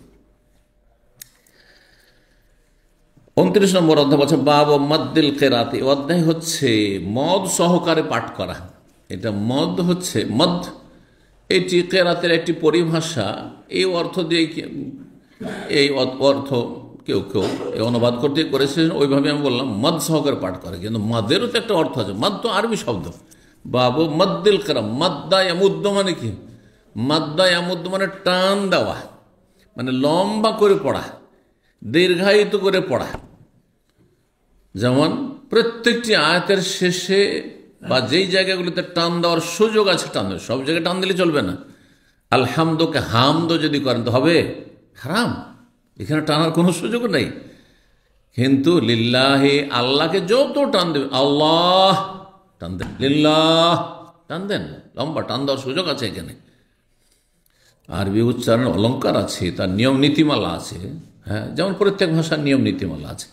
29 নম্বর অধ্যায় বলছে বাব মাদ্দিল কেরাতি, অধ্যায় হচ্ছে মদ সহকারে পাঠ করা। এটা মদ হচ্ছে মদ, এটি কেরাতের একটি পরিভাষা। এই অর্থ দিয়ে এই অর্থ কেউ কেউ এই অনুবাদ করতে করেছেন, ওইভাবে আমি বললাম মদ সহকারে পাঠ করে, কিন্তু মদেরও তো একটা অর্থ আছে। মদ তো আরবি শব্দ, বাবু মাদ্দিল কেরাম, মাদ্দা ইয়ামুদ্দ মানে কি, মাদ্দা ইয়ামুদ্দ মানে টান দেওয়া, লম্বা করে পড়া, দীর্ঘায়িত করে পড়া। যেমন প্রত্যেকটি আয়াতের শেষে বা যেই জায়গাগুলিতে টান দেওয়ার সুযোগ আছে টান দেবে, সব জায়গায় টান দিলে চলবে না। আলহামদকে হামদ যদি করেন তো হবে হারাম, এখানে টানার কোনো সুযোগ নেই। কিন্তু লিল্লাহি আল্লাহকে যত টান দেবে, আল্লাহ টান দেন, লিল্লাহ টান দেন, লম্বা টান দেওয়ার সুযোগ আছে এখানে। আরবি উচ্চারণ অলঙ্কার আছে, তার নিয়ম নীতিমালা আছে। হ্যাঁ, যেমন প্রত্যেক ভাষার নিয়ম নীতিমালা আছে।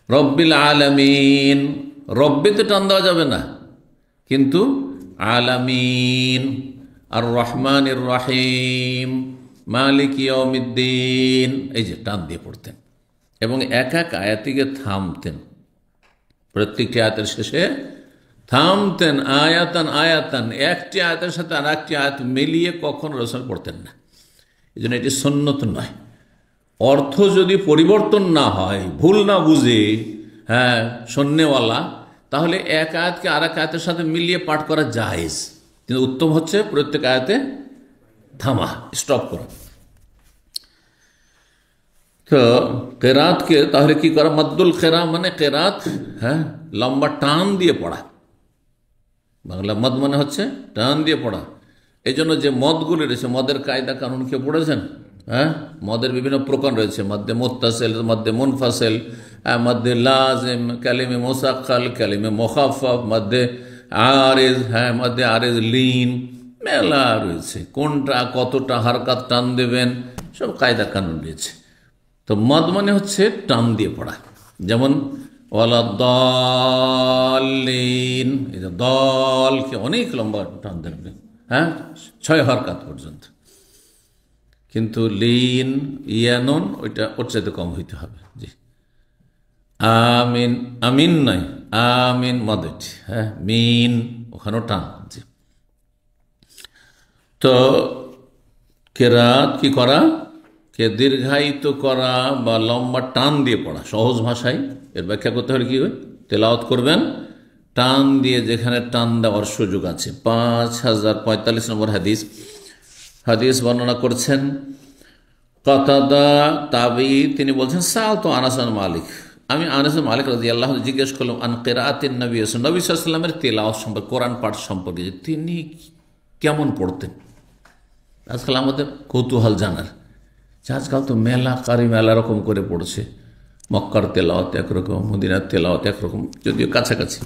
রব্বিল আলামিন, রব্বিতে টান দেওয়া যাবে না, কিন্তু আলামিন, আর রহমানির রহিম, মালিক ইয়াউমিদ্দিন, এই যে টান দিয়ে পড়তেন এবং এক এক আয়াতিকে থামতেন, প্রত্যেকটি আয়াতের শেষে থামতেন। আয়াতান আয়াতান, একটি আয়াতের সাথে আর একটি আয়াত মিলিয়ে কখনো রাসূল পড়তেন না। এই জন্য এটি সুন্নত নয়। অর্থ যদি পরিবর্তন না হয়, ভুল না বুঝে হ্যাঁ শোননেওয়ালা, তাহলে এক আয়াতকে আর এক আয়াতের সাথে মিলিয়ে পাঠ করা জায়েজ, কিন্তু উত্তম হচ্ছে প্রত্যেক আয়াতে থামা, স্টপ করা। তো কেরাতকে তাহলে কি করা? মাদ্দুল কেরা মানে কেরাত, হ্যাঁ লম্বা টান দিয়ে পড়া। বাংলা মদ মানে হচ্ছে টান দিয়ে পড়া। এই জন্য যে মদগুলি রয়েছে, মদের কায়দা কানুন কেউ পড়েছেন? হ্যাঁ, মদের বিভিন্ন প্রকার রয়েছে, মধ্যে মুত্তাসিল, মধ্যে মুনফাসিল, মধ্যে লাজিম, কালিমে মুসাক্কাল, কালিমে মুখাফফাফ, মধ্যে আরিজ, হ্যাঁ মধ্যে আরিজ লিন, মেলা রয়েছে। কোনটা কতটা হারকাত টান দেবেন সব কায়দা কানুন রয়েছে। তো মদ মানে হচ্ছে টান দিয়ে পড়া, যেমন ওয়ালাদ্দাল্লিন, এই যে দলকে অনেক লম্বা টান দেবে, হ্যাঁ 6 হরকাত পর্যন্ত। কিন্তু লিন ইয়ানুন ওইটা ওর চাইতে কম হইতে হবে। জি, আমিন, আমিন নয়, আমিন মদটি, হ্যাঁ মিন ওখানেও টান। জি, তো কেরাত কি করা? কে দীর্ঘায়িত করা বা লম্বা টান দিয়ে পড়া। সহজ ভাষায় এর ব্যাখ্যা করতে হলে কি হয়? তেলাওয়াত করবেন টান দিয়ে, যেখানে টান দেওয়ার সুযোগ আছে। 5045 নম্বর হাদিস বর্ণনা করছেন কাতাদা তাবি, তিনি বলছেন সাআলতু আনাস বিন মালিক, আমি আনাস বিন মালিক রাদিয়াল্লাহু আনহু জিজ্ঞেস করলাম আন কিরাআতিন নবী সাল্লাল্লাহু আলাইহি ওয়াসাল্লামের তেলাওয়াত সম্পর্কে, কোরআন পাঠ সম্পর্কে, যে তিনি কেমন পড়তেন। আজকাল আমাদের কৌতূহল জানার, আজকাল তো মেলা কারি মেলা রকম করে পড়ছে। মক্কার তেলাওয়াত একরকম, মদিনার তেলাওয়াত একরকম, যদিও কাছাকাছি,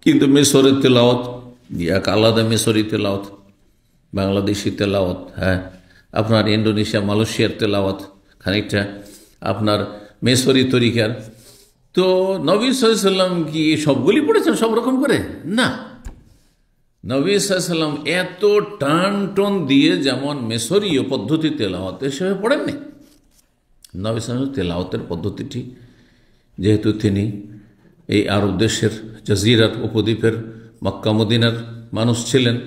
কিন্তু মিশরের তেলাওয়াত এক আলাদা, মিশরি তেলাওয়াত, বাংলাদেশি তেলাওয়াত, হ্যাঁ আপনার ইন্দোনেশিয়া মালয়েশিয়ার তেলাওয়াত খানিকটা আপনার মিশরি তরিকার। তো নবী সাল্লাল্লাহু আলাইহি ওয়াসাল্লাম কি সবগুলি পড়েছেন সব রকম করে? না, নবী সাল্লাল্লাহু আলাইহি ওয়াসাল্লাম এত টান টন দিয়ে যেমন মিশরীয় পদ্ধতি তেলাওয়াত সেভাবে পড়েননি। নবী সাল্লাল্লাহু আলাইহি ওয়াসাল্লাম তেলাওয়াতের পদ্ধতিটি, যেহেতু তিনি এই আরব দেশের জাজিরার উপদ্বীপের মক্কা মদিনার মানুষ ছিলেন,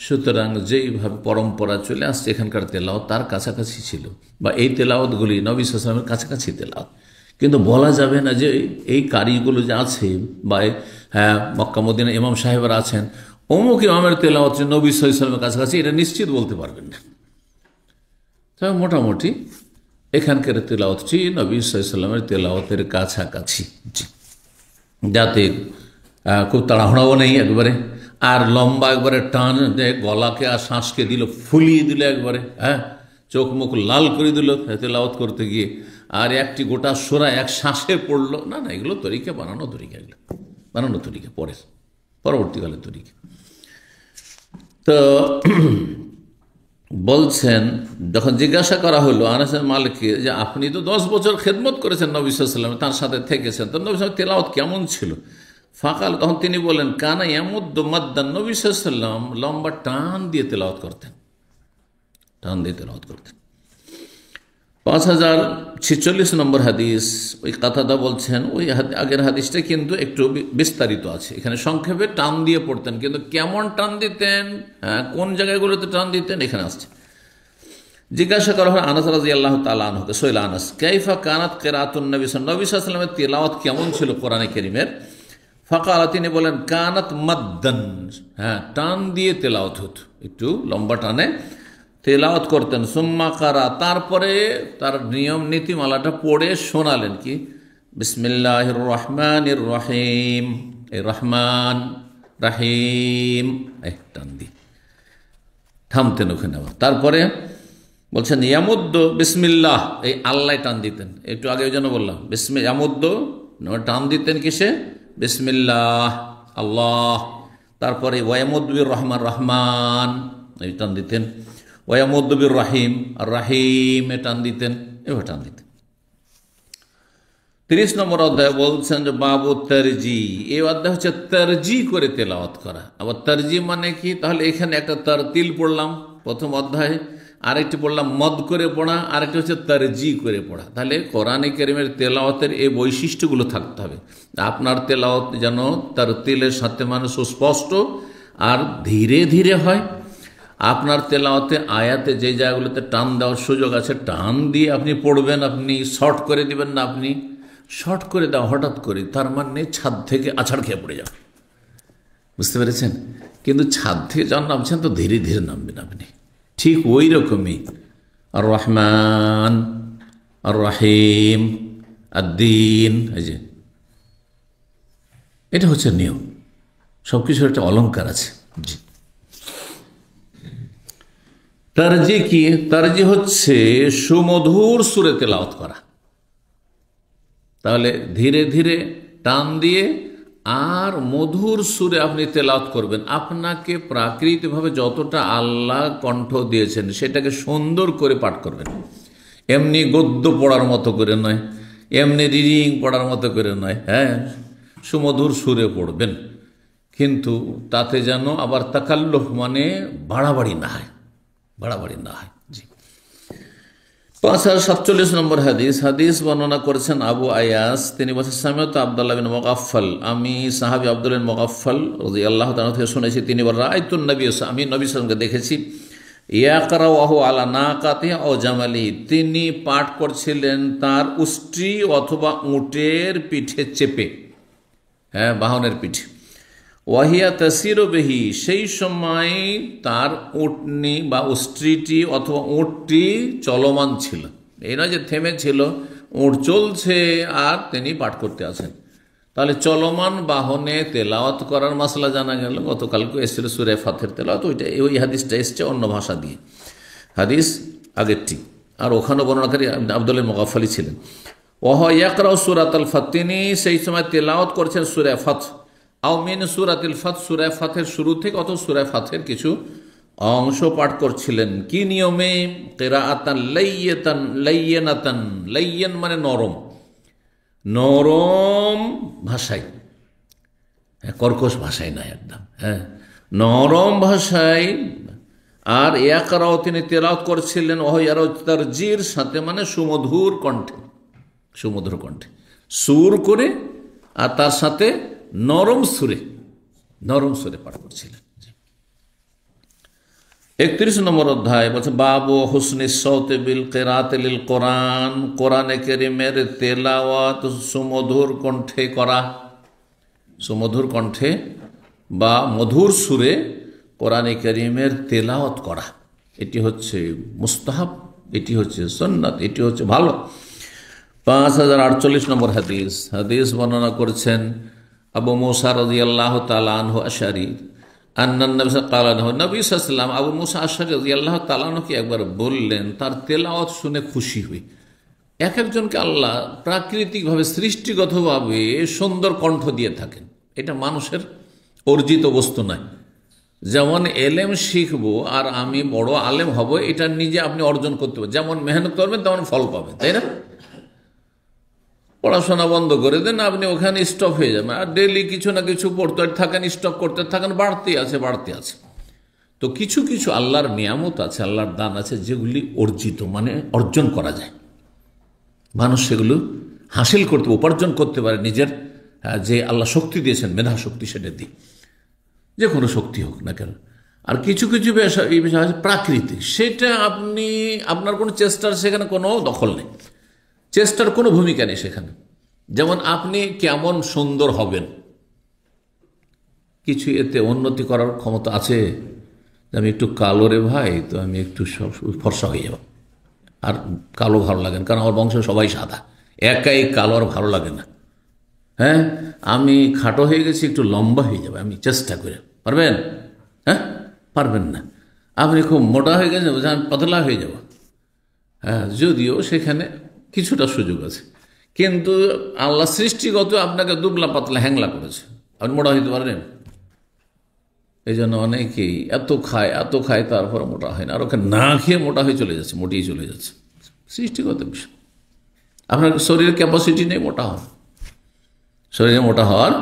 সুতরাং যেইভাবে পরম্পরা চলে আসছে এখানকার তেলাওয়াত তার কাছাকাছি ছিল, বা এই তেলাওয়াতগুলি নবী সাল্লাল্লাহু আলাইহি ওয়াসাল্লামের কাছাকাছি তেলাওয়াত। কিন্তু বলা যাবে না যে এই কারিগুলো যে আছে বা হ্যাঁ মক্কা মদিনা ইমাম সাহেবরা আছেন, অমুক ইমামের তেলাওয়াত নবী সাল্লাল্লাহু আলাইহি ওয়াসাল্লামের কাছাকাছি, এটা নিশ্চিত বলতে পারবেন না। তবে মোটামুটি এখানকার তেলাওয়াতটি নবী সাল্লাল্লাহু আলাইহি ওয়াসাল্লামের তেলাওয়াতের কাছাকাছি, যাতে খুব তাড়াহুড়াও নেই একবারে, আর লম্বা একবারে টান গলাকে আর শ্বাসকে দিল, ফুলিয়ে দিল একবারে, হ্যাঁ চোখ মুখ লাল করে দিল তেলাওয়াত করতে গিয়ে, আর একটি গোটা সূরা এক শ্বাসে পড়লো না। না, এগুলো তরিকা, বানানো তরিকা, এগুলো বানানো তরিকা, পরবর্তীকালের তরিকা। তো বলছেন, যখন জিজ্ঞাসা করা হলো আনাস বিন মালিককে যে আপনি তো 10 বছর খেদমত করেছেন নবী সাল্লাল্লাহু আলাইহি ওয়াসাল্লাম, তার সাথে থেকেছেন, তো নবী সাল্লাল্লাহু তেলাওয়াত কেমন ছিল? ফাকাল, তখন তিনি বলেন কানা ইয়ামুদ্দু মাদ্দান, নবী সাল্লাল্লাহু আলাইহি ওয়াসাল্লাম লম্বা টান দিয়ে তেলাওয়াত করতেন, টান দিয়ে তেলাওয়াত করতেন। 5046 নম্বর হাদিস, ওই কাতাদা বলছেন ওই আগের হাদিসটা কিন্তু একটু বিস্তারিত আছে, এখানে সংক্ষেপে টান দিয়ে পড়তেন, কিন্তু কেমন টান দিতেন, হ্যাঁ কোন জায়গাগুলোতে টান দিতেন এখানে আসছে। জিজ্ঞাসা করা হয় আনাস রাদিয়াল্লাহু তাআলা আনহুকে, সৈয়দ আনাস, কাইফা কানাত কিরাআতুন নবী সাল্লাল্লাহু আলাইহি ওয়াসাল্লামের তেলাওয়াত কেমন ছিল কোরআনে কারীমের? ফাকালা, তিনি বলেন কানাত মাদ্দান, হ্যাঁ টান দিয়ে তেলাওয়াত হতো, একটু লম্বা টানে তেলাওয়াত করতেন। সুম্মা কারা, তারপরে তার নিয়ম নীতিমালাটা পড়ে শোনালেন, কি বিসমিল্লাহির রহমানির রহিম, এই রহমান রাহিম টান দি থামতেন ওখানে। আবার তারপরে বলছেন ইয়ামুদ্দ বিসমিল্লাহ, এই আল্লাহ টান দিতেন, একটু আগে যেন বললাম ইয়ামুদ্দ টান দিতেন কিসে? বিসমিল্লাহ আল্লাহ। তারপরে ওয়ামুদ্দবির রহমান রহমান এই টান দিতেন, ওয়ামুদ্দবির রাহিম আর রাহিম এ টান দিতেন, এভাবে টান দিতেন। 30 নম্বর অধ্যায় বলছেন যে বাবু তারজি, এই অধ্যায় হচ্ছে তারজি করে তেলাওয়াত করা। আবার তারজি মানে কি? তাহলে এখানে একটা তারতিল পড়লাম প্রথম অধ্যায়, আরেকটি পড়লাম মদ করে পড়া, আরেকটি হচ্ছে তারজি করে পড়া। তাহলে কোরআনে কারীমের তেলাওয়াতের এই বৈশিষ্ট্যগুলো থাকতে হবে। আপনার তেলাওয়াত যেন তারতিলের সাথে মানে সুস্পষ্ট আর ধীরে ধীরে হয়। আপনার তেলাওয়াতে আয়াতে যে জায়গাগুলোতে টান দেওয়ার সুযোগ আছে টান দিয়ে আপনি পড়বেন, আপনি শর্ট করে দিবেন না। আপনি শর্ট করে দাও হঠাৎ করে, তার মানে ছাদ থেকে আছাড় খেয়ে পড়ে যান, বুঝতে পেরেছেন? কিন্তু ছাদ থেকে যখন নামছেন তো ধীরে ধীরে নামবেন আপনি, ঠিক ওই রকমই আর রহমান আর রাহিম আদ্দিন, এই যে এটা হচ্ছে নিয়ম। সব কিছুর একটা অলঙ্কার আছে। জি, তারজি কি? তারজি হচ্ছে সুমধুর সুরে তেলাওয়াত করা। তাহলে ধীরে ধীরে টান দিয়ে আর মধুর সুরে আপনি তেলাওয়াত করবেন। আপনাকে প্রাকৃতিকভাবে যতটা আল্লাহ কণ্ঠ দিয়েছেন সেটাকে সুন্দর করে পাঠ করবেন। এমনি গদ্য পড়ার মতো করে নয়, এমনি রিডিং পড়ার মতো করে নয়, হ্যাঁ, সুমধুর সুরে পড়বেন। কিন্তু তাতে যেন আবার তাকাল্লুফ মানে বাড়াবাড়ি না হয়, বাড়াবাড়ি না হয়। জি, 5047 নম্বর হাদিস। হাদিস বর্ণনা করেছেন আবু আয়াস, তিনি বলছেন সামিউতু আব্দুল্লাহ বিন মুগাফফাল, আমি সাহাবী আব্দুল্লাহ বিন মুগাফফাল রাদিয়াল্লাহু তাআলা থেকে শুনেছি, তিনি বলেন রাআইতুন নবী, আমি নবী সাল্লাল্লাহু আলাইহি ওয়াসাল্লামকে দেখেছি, ইয়াকরাউ আলা নাকাতি ও জামালি, তিনি পাঠ করছিলেন তার উষ্ট্রি অথবা উটের পিঠে চেপে, হ্যাঁ, বাহনের পিঠে। ওয়াহিয়া তাসিরু বিহি, সেই সময় তার উটনি বা উষ্ট্রিটি অথবা উটটি চলমান ছিল, এই নয় যে থেমে ছিল, উট চলছে আর তিনি পাঠ করতে আছেন। তাহলে চলমান বাহনে তেলাওয়াত করার মাসলা জানা গেল। গতকালকে এসেছিল সূরা ফাতিহার তেলাওয়াত, ওইটা ওই হাদিসটা এসছে অন্য ভাষা দিয়ে, হাদিস আগেরটি। আর ওখানে বর্ণনাকারী আব্দুল্লাহ মুগাফফালি ছিলেন। ওয়া ইয়াকরাউ সূরাতুল ফাত, তিনি সেই সময় তেলাওয়াত করছেন সূরা ফাত, আও মিন সূরাতিল ফাত, সূরা ফাতের শুরু থেকে অথবা সূরা ফাতের কিছু অংশ পাঠ করছিলেন। কি নিয়মে? কিরাআতান লাইয়াতান লাইয়ানাতান, লাইয়ান মানে নরম, নরম ভাষায়, কর্কশ ভাষায় না একদম, হ্যাঁ, নরম ভাষায়। আর ইয়াকরাও, তিনি তেলাওয়াত করছিলেন ওয়াহিয়া তারজির সাথে মানে সুমধুর কণ্ঠে, সুমধুর কণ্ঠে সুর করে আর তার সাথে নরম সুরে, নরম সুরে পাঠ করছিলেন। 31 নম্বর অধ্যায় বলছে বাবু হুসনি সওতে বিল কিরাআতি লিল কোরআন, কোরআনে কারীমের তেলাওয়াত সুমধুর কণ্ঠে করা, সুমধুর কণ্ঠে বা মধুর সুরে কোরআনে কারীমের তেলাওয়াত করা, এটি হচ্ছে মুস্তাহাব, এটি হচ্ছে সুন্নাত, এটি হচ্ছে ভালো। 5048 নম্বর হাদিস। হাদিস বর্ণনা করেছেন আবু মুসা রাদিয়াল্লাহু তাআলা আনহু আশআরী, আন্নান নবী সাল্লাল্লাহু আলাইহি ওয়াসাল্লাম, আবু মুসা আশআরী রাদিয়াল্লাহু তাআলা আনহুকে একবার বললেন তার তেলাওয়াত শুনে খুশি হই। এক একজনকে আল্লাহ প্রাকৃতিকভাবে সৃষ্টিগতভাবে সুন্দর কণ্ঠ দিয়ে থাকেন, এটা মানুষের অর্জিত বস্তু নয়। যেমন এলেম শিখবো আর আমি বড় আলেম হব, এটা নিজে আপনি অর্জন করতে পারেন, যেমন মেহনত করবেন তেমন ফল পাবেন, তাই না? পড়াশোনা বন্ধ করে দেন, আপনি ওখানে স্টপ হয়ে যাবেন, আর ডেইলি কিছু না কিছু পড়তে থাকেন, স্টপ করতে থাকেন, বাড়তে আছে বাড়তে আছে। তো কিছু কিছু আল্লাহর নিয়ামত আছে, আল্লাহর দান আছে, যেগুলি অর্জিত মানে অর্জন করা যায়, মানুষ সেগুলো হাসিল করতে উপার্জন করতে পারে নিজের যে আল্লাহ শক্তি দিয়েছেন, মেধা শক্তি, সেটা দিয়ে, যে কোনো শক্তি হোক না কেন। আর কিছু কিছু এই বিষয় আছে প্রাকৃতিক, সেটা আপনি আপনার কোনো চেষ্টার সেখানে কোনো দখল নেই, চেষ্টার কোনো ভূমিকা নেই সেখানে। যেমন আপনি কেমন সুন্দর হবেন, কিছু এতে উন্নতি করার ক্ষমতা আছে? আমি একটু কালো রে ভাই, তো আমি একটু ফর্সা হয়ে যাব, আর কালো ভালো লাগেন, কারণ আমার বংশ সবাই সাদা, একাই কালো আর ভালো লাগে না। হ্যাঁ, আমি খাটো হয়ে গেছি, একটু লম্বা হয়ে যাবে, আমি চেষ্টা করে, পারবেন? হ্যাঁ, পারবেন না। আপনি খুব মোটা হয়ে গেছেন, আমি পাতলা হয়ে যাব। হ্যাঁ, যদিও সেখানে কিছুটা সুযোগ আছে, কিন্তু আল্লাহ সৃষ্টিগত আপনাকে দুবলা পাতলা হ্যাংলা করেছে, আপনি মোটা হইতে পারেন। এই জন্য অনেকেই এত খায় তারপরে মোটা হয় না, আর ওকে না খেয়ে মোটা হয়ে চলে যাচ্ছে, মোটিয়ে চলে যাচ্ছে। সৃষ্টিগত বিষয়, আপনার শরীরের ক্যাপাসিটি নেই মোটা হওয়ার, শরীরে মোটা হওয়ার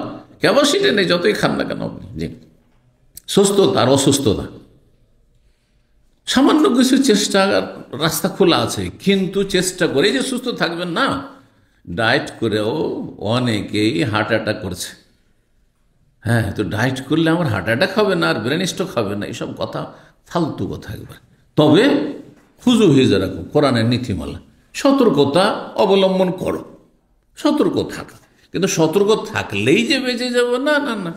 ক্যাপাসিটি নেই, যতই খান না কেন আপনি। জি, সুস্থতা আর অসুস্থতা, সামান্য কিছু চেষ্টা, রাস্তা খোলা আছে, কিন্তু চেষ্টা করে যে সুস্থ থাকবেন না, ডায়েট করেও অনেকেই হার্ট অ্যাটাক করছে। হ্যাঁ, তো ডায়েট করলে আমার হার্ট অ্যাটাক হবে না আর ব্রেন স্ট্রোক হবে না, এইসব কথা ফালতু কথা একবার। তবে হুজু হিজা রাখো, কোরআনের নীতিমালা, সতর্কতা অবলম্বন করো, সতর্ক থাকা। কিন্তু সতর্ক থাকলেই যে বেঁচে যাবো, না না না।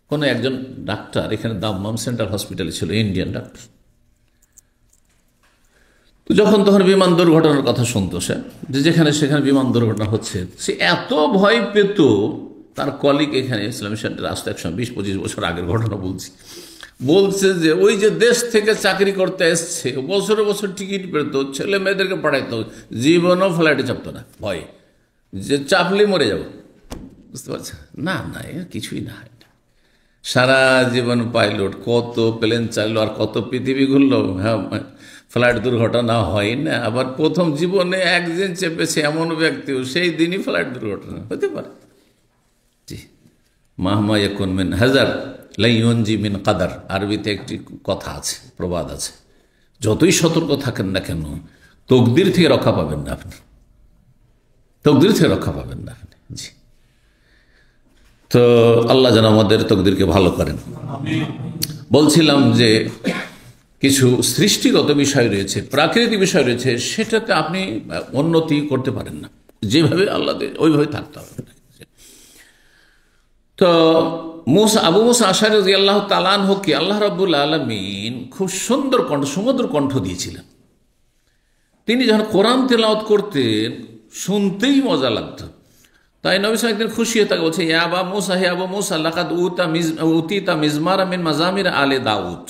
কোনো একজন ডাক্তার এখানে দাম্মাম সেন্ট্রাল হসপিটালে ছিল, ইন্ডিয়ান ডাক্তার। তো যখন তখন বিমান দুর্ঘটনার কথা শুনতো সে, যে যেখানে সেখানে বিমান দুর্ঘটনা হচ্ছে, সে এত ভয় পেত। তার কলিগ এখানে ইসলামী সেন্টারে আসতো একসময়, 20-25 বছর আগের ঘটনা বলছে যে ওই যে দেশ থেকে চাকরি করতে এসছে, বছরে বছর টিকিট পেত, ছেলে মেয়েদেরকে পাঠাইতো, জীবনও ফ্লাইটে চাপতো না, ভয়ে যে চাপলে মরে যাব। বুঝতে পারছেন? না না, কিছুই না। সারা জীবন পাইলট, কত প্লেন চাইলো আর কত পৃথিবী ঘুরলো, হ্যাঁ, ফ্লাইট দুর্ঘটনা হয় না। আবার প্রথম জীবনে একদিন চেপেছে এমন ব্যক্তিও সেই দিনই ফ্লাইট দুর্ঘটনা হতে পারে। জি, মাহমা ইয়াকুন মিন হাজার লা ইউনজি মিন কাদার, আরবিতে একটি কথা আছে, প্রবাদ আছে, যতই সতর্ক থাকেন না কেন তকদির থেকে রক্ষা পাবেন না আপনি, তকদির থেকে রক্ষা পাবেন না আপনি। জি, তো আল্লাহ যেন আমাদের তকদিরকে ভালো করেন। বলছিলাম যে কিছু সৃষ্টিগত বিষয় রয়েছে, প্রাকৃতিক বিষয় রয়েছে, সেটাতে আপনি উন্নতি করতে পারেন না, যেভাবে আল্লাহ ওইভাবে থাকতে হবে। তো আবু মুসা আশআরী রাদিয়াল্লাহু তাআলা আনহুকে আল্লাহ রাব্বুল আলামিন খুব সুন্দর কণ্ঠ, সুমধুর কণ্ঠ দিয়েছিলেন। তিনি যখন কোরআন তেলাওয়াত করতেন, শুনতেই মজা লাগতো। তাই নবী সাল্লাল্লাহু আলাইহি ওয়াসাল্লাম খুশি হয়ে তাকে বলছে, ইয়া আবা মুসা, হে আবু মুসা, লাকাদ উতিতা মিজমারা মিন মাজামির আলে দাউদ,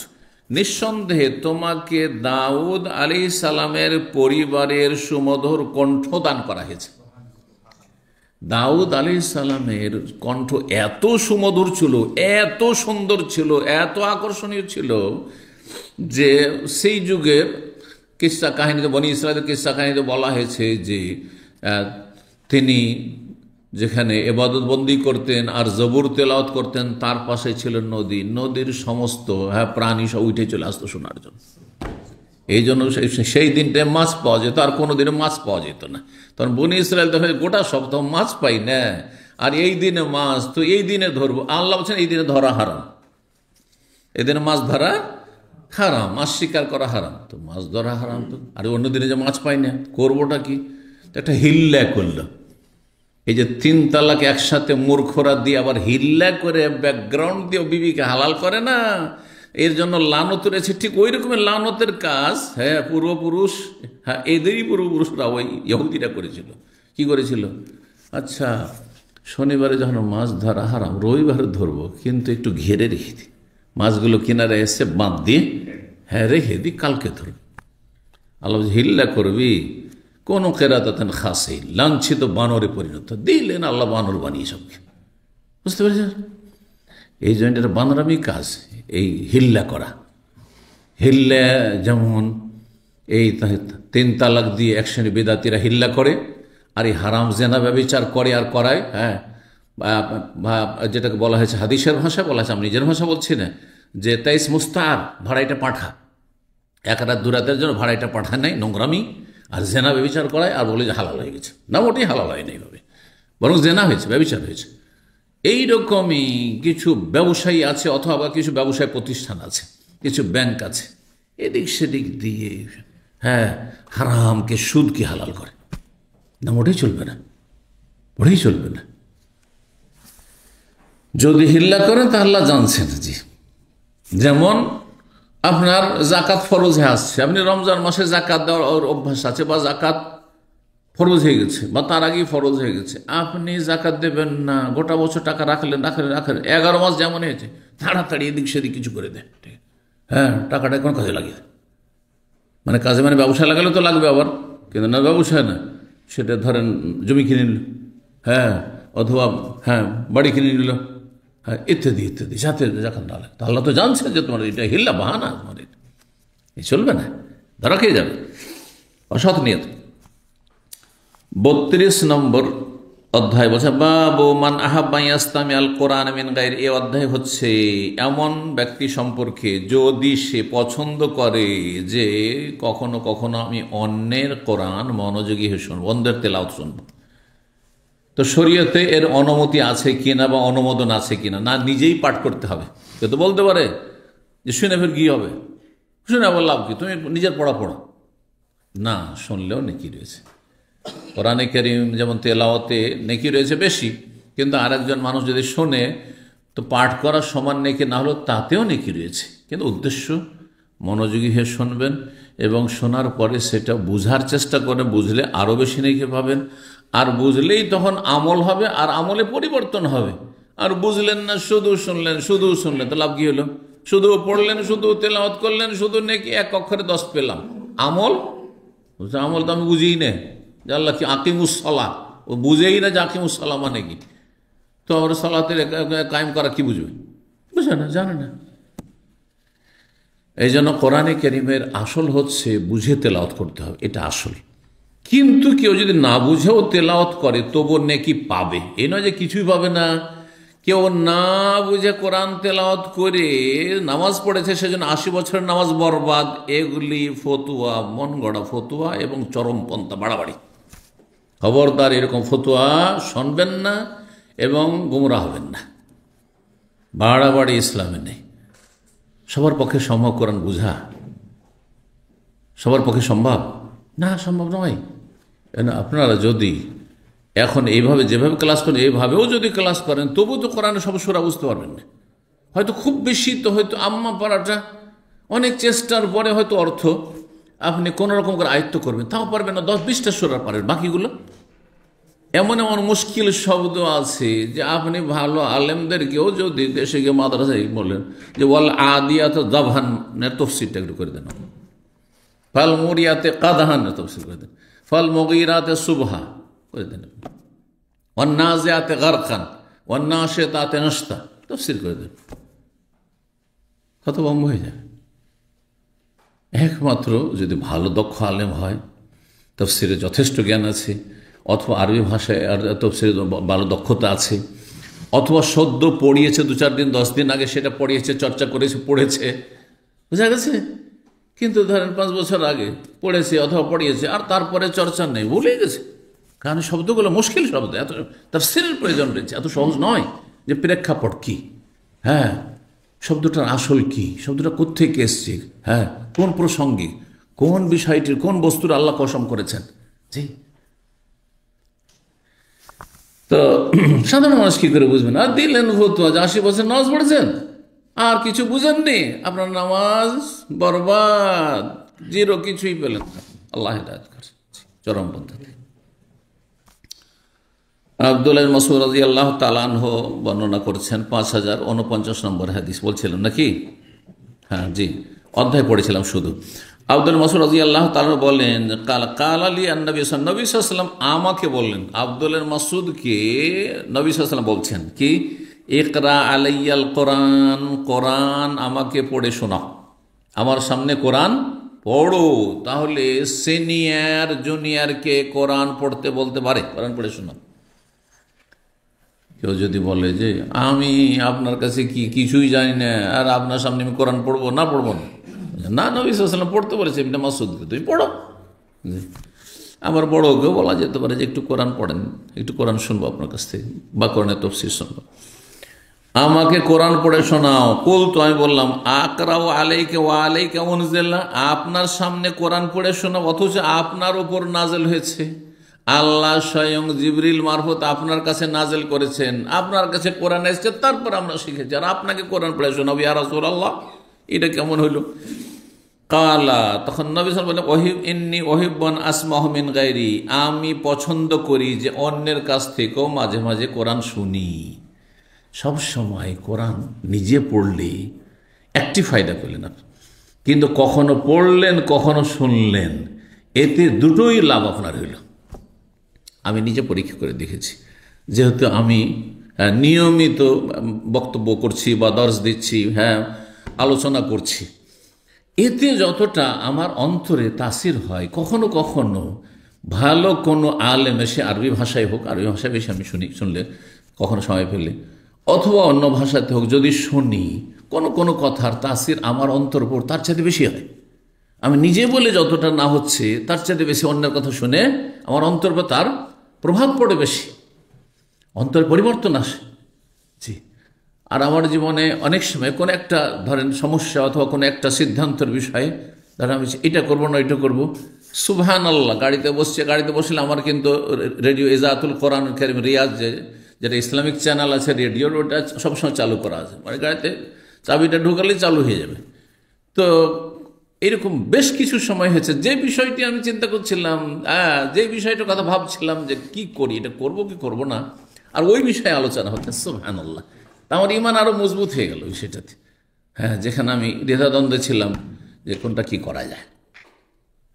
নিঃসন্দেহে তোমাকে দাউদ আলাইহিস সালামের পরিবারের সুমধুর কণ্ঠ দান করা হয়েছে। দাউদ আলাইহিস সালামের কণ্ঠ এত সুমধুর ছিল, এত সুন্দর ছিল, এত আকর্ষণীয় ছিল যে সেই যুগের কিস্সা কাহিনীতে, বনি ইসরাইলের কিস্সা কাহিনীতে বলা হয়েছে যে তিনি যেখানে ইবাদত বন্দি করতেন আর জবুর তেলাওয়াত করতেন, তার পাশে ছিল নদী, নদীর সমস্ত প্রাণী সব উঠে চলে আসতো শোনার জন্য। এই জন্য সেই দিনটায় মাছ পাওয়া যেত, আর কোনো দিনে মাছ পাওয়া যেত না। তখন বনি ইসরায়েল তো গোটা সপ্তাহ মাছ পাই না, আর এই দিনে মাছ, তো এই দিনে ধরবো। আল্লাহ বলছেন এই দিনে ধরা হারাম, এই দিনে মাছ ধরা হারাম, মাছ শিকার করা হারাম, তো মাছ ধরা হারাম। তো আর অন্য দিনে যে মাছ পাই না, করবোটা কি? একটা হিল্লা করলো। এই যে 3 তালাক একসাথে মূর্খরা দিয়ে আবার হিল্লা করে ব্যাকগ্রাউন্ড দিয়ে বিবিকে হালাল করে না, এর জন্য লানত রয়েছে। ঠিক ওই রকমের লানতের কাজ, হ্যাঁ, পূর্বপুরুষ, হ্যাঁ, এদেরই পূর্বপুরুষরা ওই ইহুদিরা করেছিল। কি করেছিল? আচ্ছা, শনিবারে যখন মাছ ধরা হারাম, রবিবারে ধরবো, কিন্তু একটু ঘেরে রেখে দিই, মাছগুলো কিনারে এসে বাঁধ দিয়ে, হ্যাঁ, রেখে দিই, কালকে ধরবো। আল্লাহ হিল্লা করবি, কোনো কেরাতাতেন খাসে, লাঞ্ছিত বানরে পরিণত, দিলেন আল্লাহ বানর বানিয়ে সবকে। বুঝতে পেরেছেন? এই জন্য এটা বানরামি কাজ, এই হিল্লা করা। হিল্লা যেমন এই 3 তালাক দিয়ে এক শ্রেণী বেদাতিরা হিল্লা করে, আর এই হারাম জেনা ব্যভিচার করে আর করায়। হ্যাঁ, যেটাকে বলা হয়েছে, হাদিসের ভাষা বলা হয়েছে, আমি নিজের ভাষা বলছি না, যে 23 মুস্তার, ভাড়াইটা পাঠা, 1 রাত 2 রাতের জন্য ভাড়াইটা পাঠা নেই, নোংরামি। আর জেনা ব্যভিচার করায় আর বলে যে হালাল হয়ে গেছে, না, মোটেই হালাল হয় না এইভাবে, বরং জেনা হয়েছে, ব্যভিচার হয়েছে। এইরকমই কিছু ব্যবসায়ী আছে, অথবা কিছু ব্যবসায় প্রতিষ্ঠান আছে, কিছু ব্যাংক আছে, এদিক সেদিক দিয়ে, হ্যাঁ, হারামকে, সুদকে হালাল করে, না, মোটেই চলবে না, মোটেই চলবে না। যদি হিল্লা করেন তা আল্লাহ জানছেন। জি, যেমন আপনার জাকাত ফরজে আসছে, আপনি রমজান মাসে জাকাত দেওয়ার অভ্যাস আছে, বা জাকাত ফরজ হয়ে গেছে বা তার আগেই ফরজ হয়ে গেছে, আপনি জাকাত দেবেন না, গোটা বছর টাকা রাখলেন রাখলেন রাখলেন, 11 মাস যেমন হয়েছে তাড়াতাড়ি এদিক সেদিক কিছু করে দেন, ঠিক, হ্যাঁ, টাকাটা কোনো কাজে লাগিয়ে দেন। মানে কাজে মানে ব্যবসায় লাগালে তো লাগবে আবার, কিন্তু না ব্যবসায় না, সেটা ধরেন জমি কিনে নিল, হ্যাঁ, অথবা হ্যাঁ বাড়ি কিনে নিল, হ্যাঁ, ইত্যাদি ইত্যাদি, যাতে জাকাত না লাগে। আল্লাহ তো জানছে যে তোমার এটা হিল্লা বাহানা, তোমার এটা এই চলবে না, ধরা খেয়ে যাবে, অসৎ নিয়ত। 32 নম্বর অধ্যায় বলছে বাবু মান আহাব্বা ইয়াস্তামি আল কোরআন মিন গায়র। এই অধ্যায় হচ্ছে এমন ব্যক্তি সম্পর্কে যদি সে পছন্দ করে যে কখনো কখনো আমি অন্যের কোরআন মনোযোগী হয়ে শুনবো, অন্যের তেলাওয়াত শুনবো। তো শরীয়তে এর অনুমতি আছে কিনা বা অনুমোদন আছে কিনা, না নিজেই পাঠ করতে হবে? কেউ তো বলতে পারে যে শুনে ফের কি হবে, শুনে আবার লাভ কি, তুমি নিজের পড়া পড়ো না, শুনলেও নেকি রয়েছে। কোরআনে কারীম যেমন তেলাওয়াতে নেকি রয়েছে বেশি, কিন্তু আরেকজন মানুষ যদি শোনে তো পাঠ করার সমান নেকি না হলেও তাতেও নেকি রয়েছে। কিন্তু উদ্দেশ্য মনোযোগী হয়ে শুনবেন এবং শোনার পরে সেটা বুঝার চেষ্টা করে, বুঝলে আরও বেশি নেকি পাবেন। আর বুঝলেই তখন আমল হবে, আর আমলে পরিবর্তন হবে। আর বুঝলেন না, শুধু শুনলেন তো লাভ কি হলো? শুধু পড়লেন, শুধু তেলাওয়াত করলেন, শুধু নেকি 1 অক্ষরে 10 পেলাম, আমল তো আমি বুঝিই না যে আল্লাহ কি আকিমুসসালাহ, ও বুঝেই না যে আকিমুসসালাহ মানে কি। তো আবার সালাতের কায়েম করা কি বুঝবে? বুঝে না, জানে না। এই জন্য কোরআনে কারীমের আসল হচ্ছে বুঝে তেলাওয়াত করতে হবে, এটা আসল। কিন্তু কেউ যদি না বুঝেও তেলাওয়াত করে তবু নেকি পাবে, এই নয় যে কিছুই পাবে না। কেউ না বুঝে কোরআন তেলাওয়াত করে নামাজ পড়েছে, সেজন্য 80 বছরের নামাজ বরবাদ। এগুলি ফতুয়া, মন গড়া ফতুয়া এবং চরমপন্থা, বাড়াবাড়ি। খবরদার এরকম ফতুয়া শুনবেন না এবং গুমরাহ হবেন না। বাড়াবাড়ি ইসলামে নেই। সবার পক্ষে সম্ভব কোরআন বুঝা? সবার পক্ষে সম্ভব না, সম্ভব নয়। আপনারা যদি এখন এইভাবে যেভাবে ক্লাস করেন এইভাবেও যদি ক্লাস করেন তবু তো কোরআনের সব সূরা বুঝতে পারবেন না। হয়তো খুব বেশি তো হয়তো আম্মা পারাটা অনেক চেষ্টার পরে হয়তো অর্থ আপনি কোনো রকম করে আয়ত্ত করবেন, তাও পারবেন না। 10-20টা সূরা পারেন, বাকিগুলো এমন এমন মুশকিল শব্দ আছে যে আপনি ভালো আলেমদেরকেও যদি দেশে গিয়ে মাদ্রাসায় বললেন যে ওয়াল আদিয়াত দাবহানের তফসিরটা একটু করে দেন, ফাল মুরিয়াতে কাদহানের তফসির করে দেন, ফাল মুগীরাতে সুবহা করে দেন, ওয়ান নাজিয়াতে গারকান ওয়ান নাশিতাতে নাশতা তফসির করে দেন, কত বম্ব হয়ে যায়। একমাত্র যদি ভালো দক্ষ আলেম হয়, তফসিরে যথেষ্ট জ্ঞান আছে, অথবা আরবি ভাষায় তফসিরে ভালো দক্ষতা আছে, অথবা সদ্য পড়িয়েছে 2-4 দিন 10 দিন আগে সেটা পড়িয়েছে, চর্চা করেছে, পড়েছে, বুঝা গেছে। কিন্তু ধরেন 5 বছর আগে পড়েছে অথবা পড়িয়েছে আর তারপরে চর্চা নেই, ভুলে গেছে। কারণ শব্দগুলো মুশকিল শব্দ, এত তাফসীরের প্রয়োজন রয়েছে, এত সহজ নয় যে প্রেক্ষাপট কি, হ্যাঁ, শব্দটার আসল কি, শব্দটা কোত্থেকে এসছে, হ্যাঁ, কোন প্রসঙ্গে, কোন বিষয়টির, কোন বস্তুর আল্লাহ কসম করেছেন। জি, তো সাধারণ মানুষ কি করে বুঝবেন? আর দিলেন ফতুয়া যে 80 বছর নামাজ পড়েছেন আর কিছু বুঝেননি, আপনার নামাজ বরবাদ, জিরো, কিছুই পেলেন না। আল্লাহ হিদায়াত করেন চরম পদ্ধতি। আব্দুল্লাহ মাসউদ রাদিয়াল্লাহু তাআলা আনহু বর্ণনা করছেন 5049 নম্বর হাদিস, বলছিলাম নাকি? হ্যাঁ, জি, অধ্যায় পড়েছিলাম শুধু। আব্দুল মাসউদ রাদিয়াল্লাহু তাআলা বলেন কাল আলী নবী সাল্লাল্লাহু আলাইহি ওয়াসাল্লাম আমাকে বললেন, আব্দুল মাসউদকে নবী সাল্লাল্লাহু আলাইহি ওয়াসাল্লাম বলছেন কি, ইকরা আলাইয়াল কোরআন, কোরআন আমাকে পড়ে শোনাও, আমার সামনে কোরআন পড়ো। তাহলে সিনিয়র জুনিয়রকে কোরআন পড়তে বলতে পারে, কোরআন পড়ে শোনাও। কেউ যদি বলে যে আমি আপনার কাছে কিছুই জানি না আর আপনার সামনে আমি কোরআন পড়বো না, পড়বো না, না, নবী সাল্লাল্লাহু আলাইহি ওয়াসাল্লাম পড়তে বলেছে, ইবনে মাসউদকে তুমি পড়ো। আবার বড়কেও বলা যেতে পারে যে একটু কোরআন পড়েন, একটু কোরআন শুনবো আপনার কাছ থেকে, বা কোরআনের তাফসীর শুনবো, আমাকে কোরআন পড়ে শোনাও। কুলতু, আমি বললাম, আকরাউ আলাইকা ওয়া আলাইকা উনজিলা, আপনার সামনে কোরআন পড়ে শোনাও অথচ আপনার উপর নাজেল হয়েছে, আল্লাহ স্বয়ং জিবরিল মারফত আপনার কাছে নাজেল করেছেন, আপনার কাছে কোরআন এসেছে, তারপর আমরা শিখেছি, আর আপনাকে কোরআন পড়ে শোনাবো, ইয়া রাসূলুল্লাহ, এটা কেমন হইল? কালা, তখন নবী সাল্লাল্লাহু আলাইহি ওয়াসাল্লাম বলেন, ইন্নী ওহিব্বুন আসমাহু মিন গায়রি, আমি পছন্দ করি যে অন্যের কাছ থেকেও মাঝে মাঝে কোরআন শুনি। সব সময় কোরআন নিজে পড়লে একটি ফায়দা পেলেন আপনি, কিন্তু কখনো পড়লেন কখনো শুনলেন, এতে দুটোই লাভ আপনার হইল। আমি নিজে পরীক্ষা করে দেখেছি, যেহেতু আমি নিয়মিত বক্তব্য করছি বা দর্শ দিচ্ছি, আলোচনা করছি, এতে যতটা আমার অন্তরে তাসির হয়, কখনো কখনো ভালো কোনো আলেম এসে আরবি ভাষায় হোক, আরবি ভাষায় বেশি আমি শুনলে কখনো সময় পেলে, অথবা অন্য ভাষাতে হোক, যদি শুনি কোনো কোনো কথার তাসির আমার অন্তর উপর তার চাইতে বেশি হয়। আমি নিজে বলে যতটা না হচ্ছে, তার চাইতে বেশি অন্যের কথা শুনে আমার অন্তর উপর তার প্রভাব পড়ে বেশি, অন্তর পরিবর্তন আসে। জি। আর আমার জীবনে অনেক সময় কোনো একটা ধরেন সমস্যা অথবা কোনো একটা সিদ্ধান্তের বিষয়ে, ধরেন আমি এটা করবো না এটা করবো, সুবহানাল্লাহ, গাড়িতে বসলে আমার কিন্তু রেডিও ইজাতুল কোরআন কারীম রিয়াজ, যেটা ইসলামিক চ্যানেল আছে রেডিওর, ওটা সবসময় চালু করা আছে, মানে গাড়িতে চাবিটা ঢুকালেই চালু হয়ে যাবে। তো এরকম বেশ কিছু সময় হয়েছে, যে বিষয়টি আমি চিন্তা করছিলাম, যে বিষয়টার কথা ভাবছিলাম যে কি করি, এটা করব কি করব না, আর ওই বিষয়ে আলোচনা হচ্ছে, সুবহানাল্লাহ, আমার ঈমান আরো মজবুত হয়ে গেল বিষয়টাতে। যেখানে আমি দ্বিধাদ্বন্দ্বে ছিলাম যে কোনটা কি করা যায়,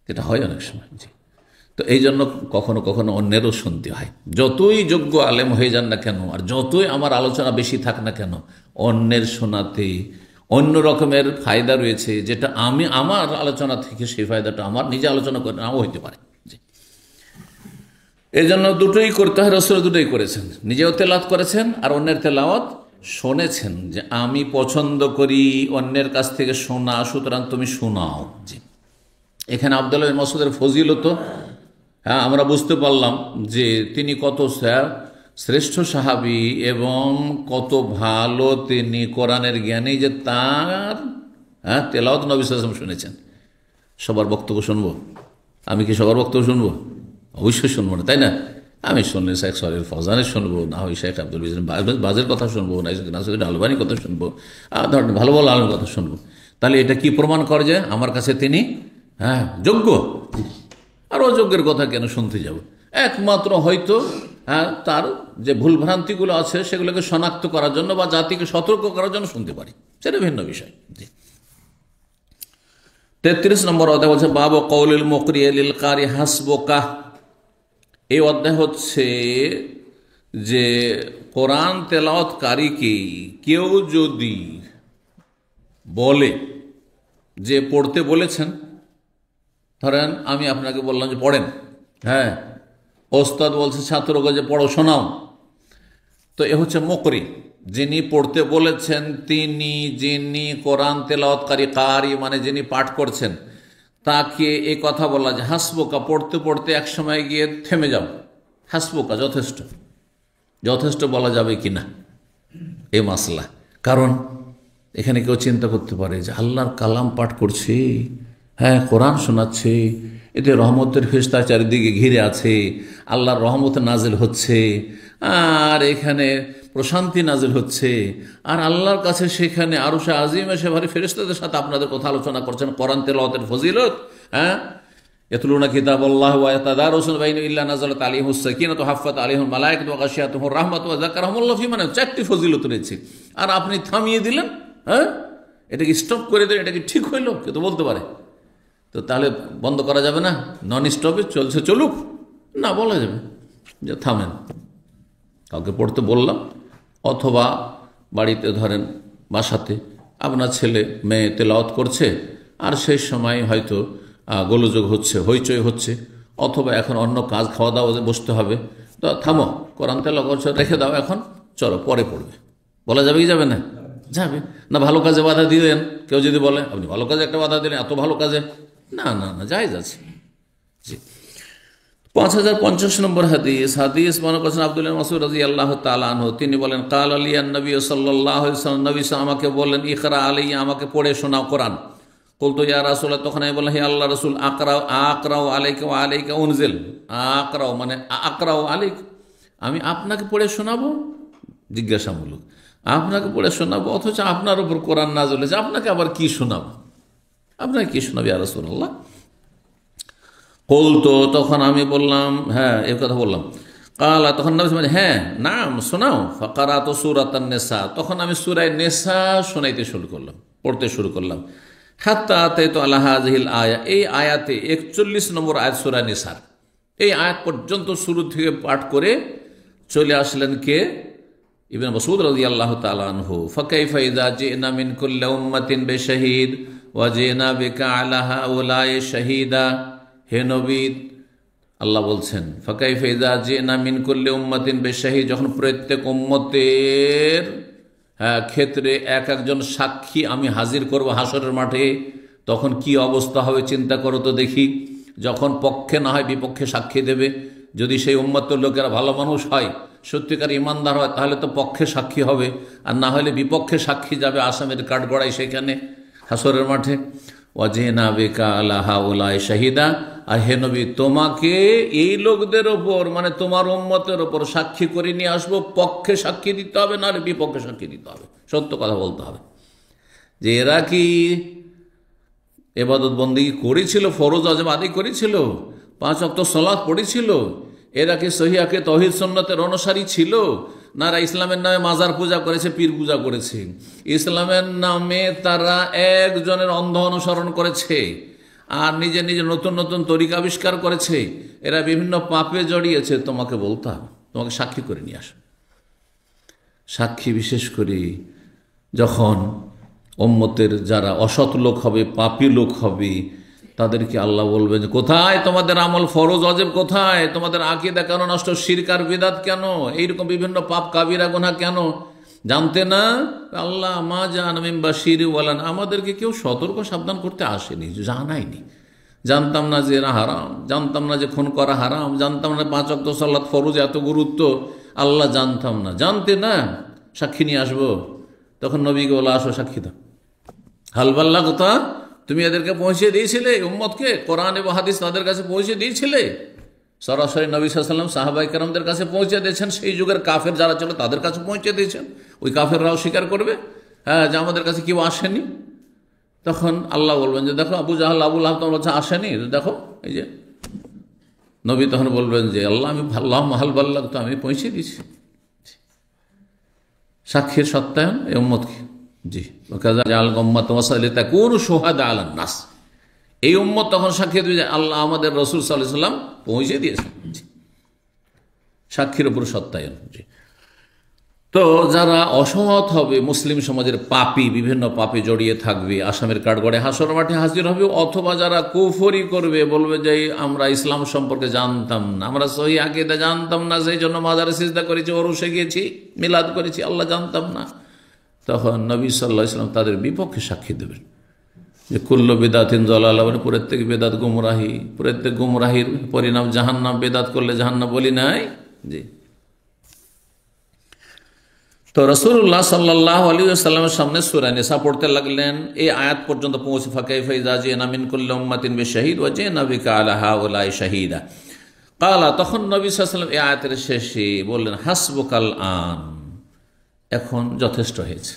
এটা হয় অনেক সময়। জি। তো এই জন্য কখনো কখনো অন্যেরও শুনতে হয়, যতই যোগ্য আলেম হয়ে যান না কেন, আর যতই আমার আলোচনা বেশি থাক না কেন, অন্যের শোনাতে অন্য রকমের ফায়দা রয়েছে, যেটা আমি আমার আলোচনা থেকে সেই ফায়দাটা আমার নিজে আলোচনা করে নাও হইতে পারে। এই জন্য দুটোই করতে হয়, রাসূল দুটোই করেছেন, নিজেও তেলাওয়াত করেছেন আর অন্যের তেলাওয়াত শুনেছেন, যে আমি পছন্দ করি অন্যের কাছ থেকে শোনা, সুতরাং তুমি শোনাও। জি। এখানে আব্দুল্লাহ বিন মাসউদের ফজিলত আমরা বুঝতে পারলাম যে তিনি কত শ্রেষ্ঠ সাহাবী এবং কত ভালো তিনি কোরআনের জ্ঞানী, যে তার তেলাওয়াত নবী সাল্লাল্লাহু আলাইহি ওয়াসাল্লাম শুনেছেন। সবার বক্তব্য শুনবো? আমি কি সবার বক্তব্য শুনবো? অবশ্যই শুনবো না, তাই না? আমি শুনলে শেখ সালেহ ফৌজানের শুনবো, না হয় শেখ আব্দুল বাজের কথা শুনবো, নাসিরুদ্দিন আলবানীর কথা শুনবো, ধরেন ভালো ভালো আলেমের কথা শুনবো। তাহলে এটা কি প্রমাণ করে যে আমার কাছে তিনি যোগ্য, আর অযোগ্যের কথা কেন শুনতে যাব? একমাত্র হয়তো তার যে ভুলভ্রান্তিগুলো আছে সেগুলোকে শনাক্ত করার জন্য বা জাতিকে সতর্ক করার জন্য শুনতে পারি, সেটা ভিন্ন বিষয়। 33 নম্বর অধ্যায় বলছে, বাবু কওলিল মুকরি লিল কারি হাসবুকা। এই অধ্যায় হচ্ছে যে কোরআন তেলাওয়াতকারীকে কেউ যদি বলে যে পড়তে বলেছেন, ধরেন আমি আপনাকে বললাম যে পড়েন, ওস্তাদ বলছে ছাত্রকে যে পড়ো, শোনাও, তো এ হচ্ছে মুকরি, যিনি পড়তে বলেছেন, যিনি কোরআন তেলাওয়াতকারী, কারি মানে যিনি পাঠ করছেন, তাকে এই কথা বলা যে হাসবুকা, পড়তে পড়তে এক সময় গিয়ে থেমে যাও, হাসবুকা যথেষ্ট বলা যাবে কিনা, এই মাসলা। কারণ এখানে কেউ চিন্তা করতে পারে যে আল্লাহর কালাম পাঠ করছে, কোরআন শোনাচ্ছে, এতে রহমতের ফেরেশতা চারিদিকে ঘিরে আছে, আল্লাহর রহমত নাজিল হচ্ছে, আর এখানে প্রশান্তি নাজিল হচ্ছে, আর আল্লাহর কাছে সেখানে আরশে আজিম এসে ভারী ফেরেশতাদের সাথে আপনাদের কথা আলোচনা করছেন কোরআন তেলাওয়াতের ফজিলত। ইয়াতলুনা কিতাবাল্লাহ ওয়া ইয়াতাদারাসুনা বাইনাহুম ইল্লা নাযালাত আলাইহিmus সাকিনাতু ওয়া হাফফাত আলাইহিমুল মালায়েকাতু ওয়া গাশিয়াতুহুর রাহমাতু ওয়া যাকারাহুমুল্লাহ ফি মান, চারটি ফজিলত রয়েছে, আর আপনি থামিয়ে দিলেন। এটাকে স্টপ করে দিলেন, এটা কি ঠিক হইল? কেউ তো বলতে পারে। তো তাহলে বন্ধ করা যাবে না, নন স্টপে চলছে চলুক? না, বলা যাবে যে থামেন, কাউকে পড়তে বললাম, অথবা বাড়িতে ধরেন বাসাতে আপনার ছেলে মেয়ে তেলাওয়াত করছে, আর সেই সময় হয়তো গোলযোগ হচ্ছে, হইচই হচ্ছে, অথবা এখন অন্য কাজ, খাওয়া দাওয়া বসতে হবে, তো থামো, কোরআন তেলাওয়াত করছো, রেখে দাও, এখন চলো পরে পড়বে, বলা যাবে কি যাবে না? যাবে না। ভালো কাজে বাধা দিলেন, কেউ যদি বলে আপনি ভালো কাজে একটা বাধা দিলেন, এত ভালো কাজে, না, জায়েজ আছে। জি। 5050 নম্বর হাদিস মনে করছেন আব্দুল্লাহ বিন মাসউদ রাদিয়াল্লাহু তাআলা আনহু, তিনি বলেন, কাল আলিয়ান নবী সাল্লাল্লাহু আলাইহি ওয়াসাল্লাম, নবী আমাকে বললেন, ইকরা আলাইয়া, আমাকে পড়ে শোনাও কোরআন। বলতো ইয়া রাসূলুল্লাহ, তখন আমি বললাম, হে আল্লাহ রাসূল, আকরাউ আলাইকা ওয়া আলাইকা উনজিল। আকরাউ মানে আকরাউ আলাইক, আমি আপনাকে পড়ে শোনাবো, জিজ্ঞাসামূলক, আপনাকে পড়ে শোনাবো, অথচ আপনার উপর কোরআন নাযিল হয়েছে, আপনাকে আবার কি শোনাবো? আপনাকে কি শোনাবি ইয়া রাসূলুল্লাহ? কুলতু, তখন আমি বললাম, হ্যাঁ এই কথা বললাম। কালা, তখন নবী বলেন, হ্যাঁ নাম শোনাও। ফাকারাতু সূরাতান নিসা, তখন আমি সূরা নিসা শোনাইতে শুরু করলাম, পড়তে শুরু করলাম। হাত্তা আতাইতু আলা হাযিহিল আয়া, এই আয়াতে 41 নম্বর আয়াত সূরা নিসার, এই আয়াত পর্যন্ত শুরু থেকে পাঠ করে চলে আসলেন কে? ইবনে মাসউদ রাদিয়াল্লাহু তাআলা আনহু। ফাকাইফা ইযা জিনা মিন কুল্লি উম্মাতিন বিশাহিদ ওয়া জিনা বিকা আলা হাউলাই শাহিদা। হে নবী, আল্লাহ বলছেন, ফাকাইফা ইযা জিনা মিন কুল্লি উম্মাতিন বিশাহিদ, যখন প্রত্যেক উম্মতের ক্ষেত্রে এক একজন সাক্ষী আমি হাজির করব হাসরের মাঠে, তখন কি অবস্থা হবে চিন্তা করো তো দেখি। যখন পক্ষে না হয় বিপক্ষে সাক্ষী দেবে, যদি সেই উম্মতের লোকেরা ভালো মানুষ হয়, সত্যিকার ইমানদার হয়, তাহলে তো পক্ষে সাক্ষী হবে, আর না হলে বিপক্ষে সাক্ষী যাবে আসামের কাঠগড়ায় সেখানে হাসরের মাঠে। ওয়াজিনা বিকা আলা হাউলাই শাহিদা, আর হে নবী, তোমাকে এই লোকদের ওপর, মানে তোমার উম্মতের ওপর সাক্ষী করে নিয়ে আসবো, পক্ষে সাক্ষী দিতে হবে, নাহলে বিপক্ষে সাক্ষী দিতে হবে, সত্য কথা বলতে হবে যে এরা কি ইবাদত বন্দেগী করেছিল, ফরজ আযাম আদায় করেছিল, 5 ওয়াক্ত সালাত পড়েছিল, এরা কি সহিহ তাওহীদ সুন্নাতের অনুসারী ছিল, না এরা ইসলামের নামে মাজার পূজা করেছে, পীর পূজা করেছে, ইসলামের নামে তারা একজনের অন্ধ অনুসরণ করেছে, আর নিজে নিজে নতুন নতুন তরিকা আবিষ্কার করেছে, এরা বিভিন্ন পাপে জড়িয়েছে, তোমাকে বলতে হবে, তোমাকে সাক্ষী করে নিয়ে আসো। সাক্ষী বিশেষ করে যখন উম্মতের যারা অসৎ লোক হবে, পাপী লোক হবে, তাদেরকে আল্লাহ বলবেন যে কোথায় তোমাদের আমল ফরজ ওয়াজিব, কোথায় তোমাদের আকীদা কেন নষ্ট, শিরক আর বিদআত কেন, এইরকম বিভিন্ন পাপ কাবিরা গুনাহ কেন জানতে না? আল্লাহ মা জানা মিন বাশির ওয়ালান, আমাদেরকে কেউ সতর্ক সাবধান করতে আসেনি, জানায়নি। জানতাম না যে এরা হারাম, জানতাম না যে খুন করা হারাম, জানতাম না 5 ওয়াক্ত সালাত ফরজ এত গুরুত্ব, আল্লাহ জানতাম না, জানতে না সাক্ষী নিয়ে আসবো। তখন নবীকে বলা, আসো সাক্ষী দাও। হালবাল্লা কথা, তুমি এদেরকে পৌঁছে দিয়েছিলে, উম্মতকে কোরআন এবং হাদিস তাদের কাছে পৌঁছে দিয়েছিলে, সরাসরি নবী সাল্লাল্লাহু আলাইহি ওয়াসাল্লাম সাহাবায়ে কেরামদের কাছে পৌঁছে দিয়েছেন, সেই যুগের কাফের যারা ছিল তাদের কাছে পৌঁছে দিয়েছেন। ওই কাফেররাও স্বীকার করবে যে আমাদের কাছে কেউ আসেনি। তখন আল্লাহ বলবেন যে দেখো আবু জাহল আবু লাহাব তোমার কাছে আসেনি, দেখো এই যে নবী তখন বলবেন যে আল্লাহ আমি হালবাল্লাহ তো আমি পৌঁছে দিয়েছি। সাক্ষীর সত্যায়ন এই উম্মতকে, জি কোন সোহাদা আলান নাস, এই উম্মত তখন সাক্ষী দেবে যে আল্লাহ আমাদের রসুল সাল্লাল্লাহু আলাইহি ওয়াসাল্লাম পৌঁছে দিয়েছেন। সাক্ষীর উপর সত্যায়ন। জি, তো যারা অসৎ হবে, মুসলিম সমাজের পাপী, বিভিন্ন পাপে জড়িয়ে থাকবে, আসামের কাঠগড়ায় হাসর মাঠে হাজির হবে, অথবা যারা কুফরি করবে, বলবে যে আমরা ইসলাম সম্পর্কে জানতাম না, আমরা সহিহ আকীদা জানতাম না, সেই জন্য মাজারে সিজদা করেছি, ওরসে গিয়েছি, মিলাদ করেছি, আল্লাহ জানতাম না, তখন নবী সাল্লাল্লাহু আলাইহি ওয়াসাল্লাম তাদের বিপক্ষে সাক্ষী দেবেন যে কুল্লু বিদআতিন যালালা, প্রত্যেক বেদাত গুমরাহি, প্রত্যেক গুমরাহির পরিণাম জাহান্নাম, বেদাত করলে জাহান্নাম বলি নাই। জি, তো রাসূলুল্লাহ সাল্লাল্লাহু আলাইহি ওয়াসাল্লামের সামনে সূরা নিসা পড়তে লাগলেন, এই আয়াত পর্যন্ত পৌঁছে ফাকাইফা ইযা জিনা মিন কুল্লি উম্মাতিন বিশাহিদ ওয়া জিনা বিকা আলা হাউলাই শাহিদা। ক্বালা, তখন নবী সাল্লাল্লাহু আলাইহি ওয়াসাল্লাম এই আয়াতের শেষে বললেন হাসবুকাল আন, এখন যথেষ্ট হয়েছে।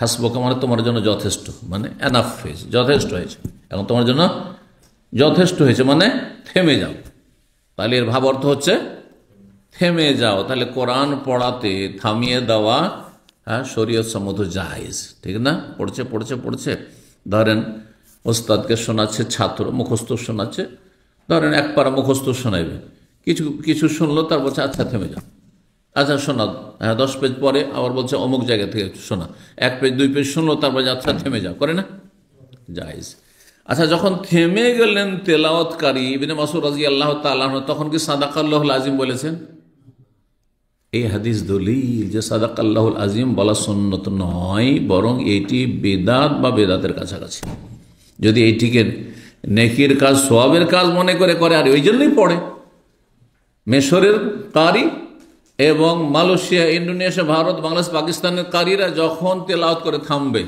হাসবুকা মানে তোমার জন্য যথেষ্ট, মানে এনাফ হয়েছে, যথেষ্ট হয়েছে, এখন তোমার জন্য যথেষ্ট হয়েছে, মানে থেমে যাও। তাহলে এর ভাব অর্থ হচ্ছে থেমে যাও। তাহলে কোরআন পড়াতে থামিয়ে দেওয়া শরীয়ত সম্মত জায়েজ, ঠিক না? পড়ছে পড়ছে পড়ছে, ধরেন ওস্তাদকে শোনাচ্ছে, ছাত্র মুখস্থ শোনাচ্ছে, ধরেন এক পারা মুখস্থ শোনাইবে, কিছু কিছু শুনলো, তার বলছে আচ্ছা থেমে যাও, আচ্ছা শোনা, 10 পেজ পরে আবার বলছে অমুক জায়গা থেকে শোনা, 1 পেজ 2 পেজ শুনলো, তারপর আচ্ছা থেমে যাও, করে না? জায়েজ। আচ্ছা, যখন থেমে গেলেন তেলাওয়াতকারী ইবনে মাসউদ রাদিয়াল্লাহু তাআলা আনহু, তখন কি সাদাকাল্লাহুল আযীম বলেছেন? এই হাদিস দলিল যে সাদাকাল্লাহুল আযীম বলা সুন্নত নয়, বরং এটি বেদাত বা বেদাতের কাছাকাছি। যদি এইটিকে নেকির কাজ, সওয়াবের কাজ মনে করে করে, আর ওই জন্যই পড়ে। মিশরের কারি এবং মালয়েশিয়া, ইন্দোনেশিয়া, ভারত, বাংলাদেশ, পাকিস্তানের কারীরা যখন তেলাওয়াত করে থামবে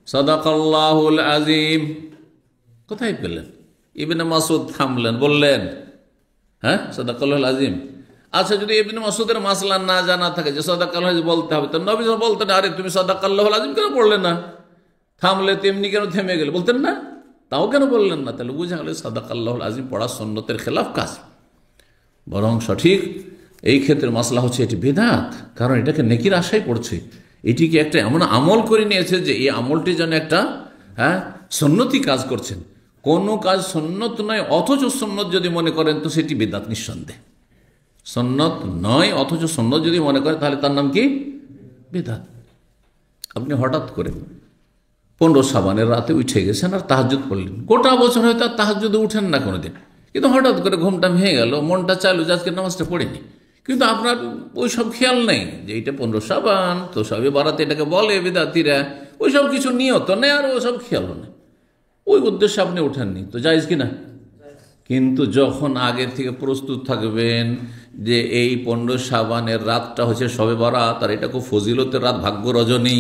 সাদাকাল্লাহুল আযীম, কোথায় পেলেন? ইবনে মাসউদ থামলেন, বললেন হ্যাঁ সাদাকাল্লাহুল আযীম। আচ্ছা, যদি ইবনে মাসউদের মাসলা না জানা থাকে যে সাদাকাল্লাহুল আযীম বলতে হবে, তো নবী বলতেন আরে তুমি সাদাকাল্লাহুল আযীম কেন পড়লে না? থামলে তেমনি কেন থেমে গেলে বলতেন না, তাও কেন বললেন না? তাহলে বুঝা গেল সাদাকাল্লাহুল আযীম পড়া সুন্নতের খেলাফ কাজ। বরং সঠিক এই ক্ষেত্রে মাসলা হচ্ছে এটি বিদআত, কারণ এটাকে নেকির আশায় পড়ছে, এটিকে একটা এমন আমল করে নিয়েছে যে এই আমলটি যেন একটা সুন্নতি কাজ করছেন। কোনো কাজ সুন্নত নয় অথচ সুন্নত যদি মনে করেন তো সেটি বিদআত নিঃসন্দেহে। সুন্নত নয় অথচ সুন্নত যদি মনে করেন তাহলে তার নাম কি? বিদআত। আপনি হঠাৎ করে 15 শাবানের রাতে উঠে গেছেন আর তাহাজ্জুদ পড়লেন, গোটা বছর হয়তো আর তাহাজ্জুদে উঠেন না কোনোদিন, কিন্তু হঠাৎ করে ঘুমটা ভেঙে গেল, মনটা চাইলো যে আজকে নামাজটা পড়িনি, কিন্তু আপনার ওই সব খেয়াল নেই যে এইটা 15 শাবান, তো সবে বারাতে এটাকে বলে বিদআতিরা, ওই সব কিছু নিয়ত নেই আর ওসব খেয়াল নেই, ওই উদ্দেশ্যে আপনি ওঠেননি, তো জায়েজ কি না? কিন্তু যখন আগে থেকে প্রস্তুত থাকবেন যে এই 15 শাবানের রাতটা হচ্ছে শবে বরাত, আর এটা খুব ফজিলতের রাত, ভাগ্য রজনী,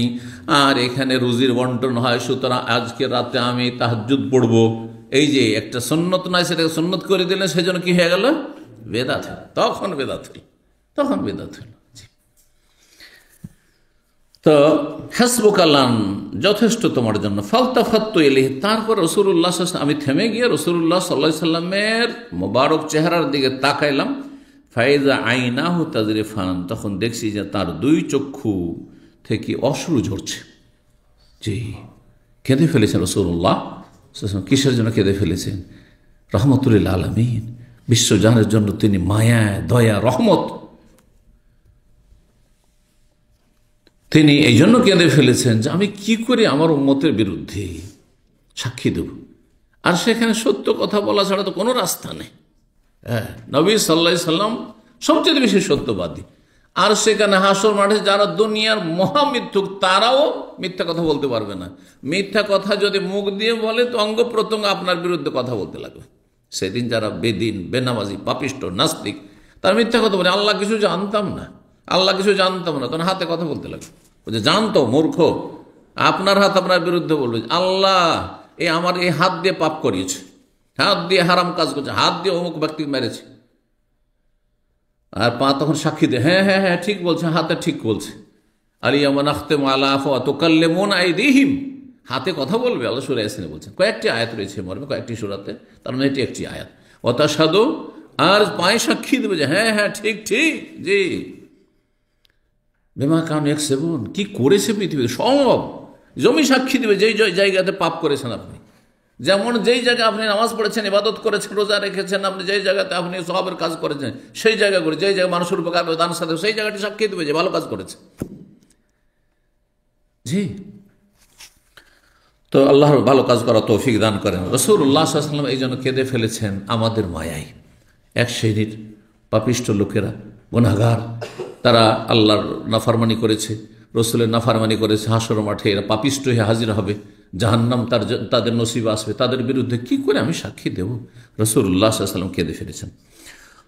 আর এখানে রুজির বন্টন হয়, সুতরাং আজকে রাতে আমি তাহাজ্জুদ পড়ব, এই যে একটা সুন্নত নয় সেটাকে সুন্নত করে দিলেন, সেজন্য কি হয়ে গেল? বেদাত হল। তখন বেদাত হল, তখন বেদাত হল। তো হাসবুকাল্লান, যথেষ্ট তোমার জন্য, ফালতাফাত্তু ইলাইহি, তারপর রাসূলুল্লাহ সাল্লাল্লাহু আলাইহি ওয়াসাল্লাম, আমি থেমে গিয়ে রাসূলুল্লাহ সাল্লাল্লাহু আলাইহি সাল্লামের মোবারক চেহারার দিকে তাকাইলাম। ফাইজা আইনাহু তাজরিফান, তখন দেখছি যে তার 2 চক্ষু থেকে অশ্রু ঝরছে। জি, কেঁদে ফেলেছেন রাসূলুল্লাহ সাল্লাল্লাহু আলাইহি ওয়াসাল্লাম। কিসের জন্য কেঁদে ফেলেছেন? রাহমাতুল লিল আলামিন, বিশ্বজাহানের জন্য তিনি মায়া, দয়া, রহমত, তিনি এই জন্য কেঁদে ফেলেছেন যে আমি কি করে আমার উম্মতের বিরুদ্ধে সাক্ষী দেব, আর সেখানে সত্য কথা বলা ছাড়া তো কোনো রাস্তা নেই। নবী সাল্লাল্লাহু আলাইহি সাল্লাম সবচেয়ে বেশি সত্যবাদী, আর সেখানে হাসর মাঠে যারা দুনিয়ার মহামিথ্যুক তারাও মিথ্যা কথা বলতে পারবে না। মিথ্যা কথা যদি মুখ দিয়ে বলে তো অঙ্গ প্রত্যঙ্গ আপনার বিরুদ্ধে কথা বলতে লাগবে। সেদিন যারা বেদিন, বেনামাজি, পাপিষ্ট, নাস্তিক, তার মিথ্যা কথা বলে আল্লাহ কিছু জানতাম না, আল্লাহ কিছু জানতাম না, তখন হাতে কথা বলতে লাগবে, যে জানতো মূর্খ, আপনার হাত আপনার বিরুদ্ধে বলবে আল্লাহ এই আমার এই হাত দিয়ে পাপ করিয়েছে, হাত দিয়ে হারাম কাজ করছে, হাত দিয়ে অমুক ব্যক্তি মেরেছে, আর পা তখন সাক্ষী দেয়, হ্যাঁ হ্যাঁ হ্যাঁ ঠিক বলছে, হাতে ঠিক বলছে। আলিয়ামা নাখতিমু আলা আফওয়াহিহিম ওয়া তুকাল্লিমুনা আইদিহিম, হাতে কথা বলবে। আল্লাহ সূরা ইয়াসিনে বলছেন, কয়েকটি আয়াত রয়েছে মর্মে, কয়েকটি সূরাতে, তার মধ্যে এটি একটি আয়াত। ওয়া তাশহাদু, আর পায়ে সাক্ষী দেবে যে হ্যাঁ হ্যাঁ ঠিক ঠিক, জি, বিমা কানু ইয়াকসিবুন, কি করেছে পৃথিবীতে সব। জমি সাক্ষী দেবে যেই জায়গাতে পাপ করেছেন আপনি, যেমন যেই জায়গায় আপনি নামাজ পড়েছেন, ইবাদত করেছেন, রোজা রেখেছেন, আপনি যেই জায়গাতে আপনি সওয়াবের কাজ করেছেন, সেই জায়গা করে যেই জায়গায় মানুষের উপকার দান সাথে, সেই জায়গাটি সাক্ষী দেবে যে ভালো কাজ করেছে। জি, তো আল্লাহর ভালো কাজ করা তৌফিক দান করেন। রাসূলুল্লাহ সাল্লাল্লাহু আলাইহি ওয়াসাল্লাম এই জন্য কেঁদে ফেলেছেন আমাদের মায়ায়। এক শ্রেণীর পাপিষ্ট লোকেরা, গুনাহগার, তারা আল্লাহর নাফরমানি করেছে, রসুলের নাফরমানি করেছে, হাসর মাঠে এরা পাপিষ্ট হয়ে হাজির হবে, জাহান্নাম তাদের নসিবে আসবে, তাদের বিরুদ্ধে কি করে আমি সাক্ষী দেব? রাসূলুল্লাহ সাল্লাল্লাহু আলাইহি ওয়াসাল্লাম কেঁদে ফেলেছেন।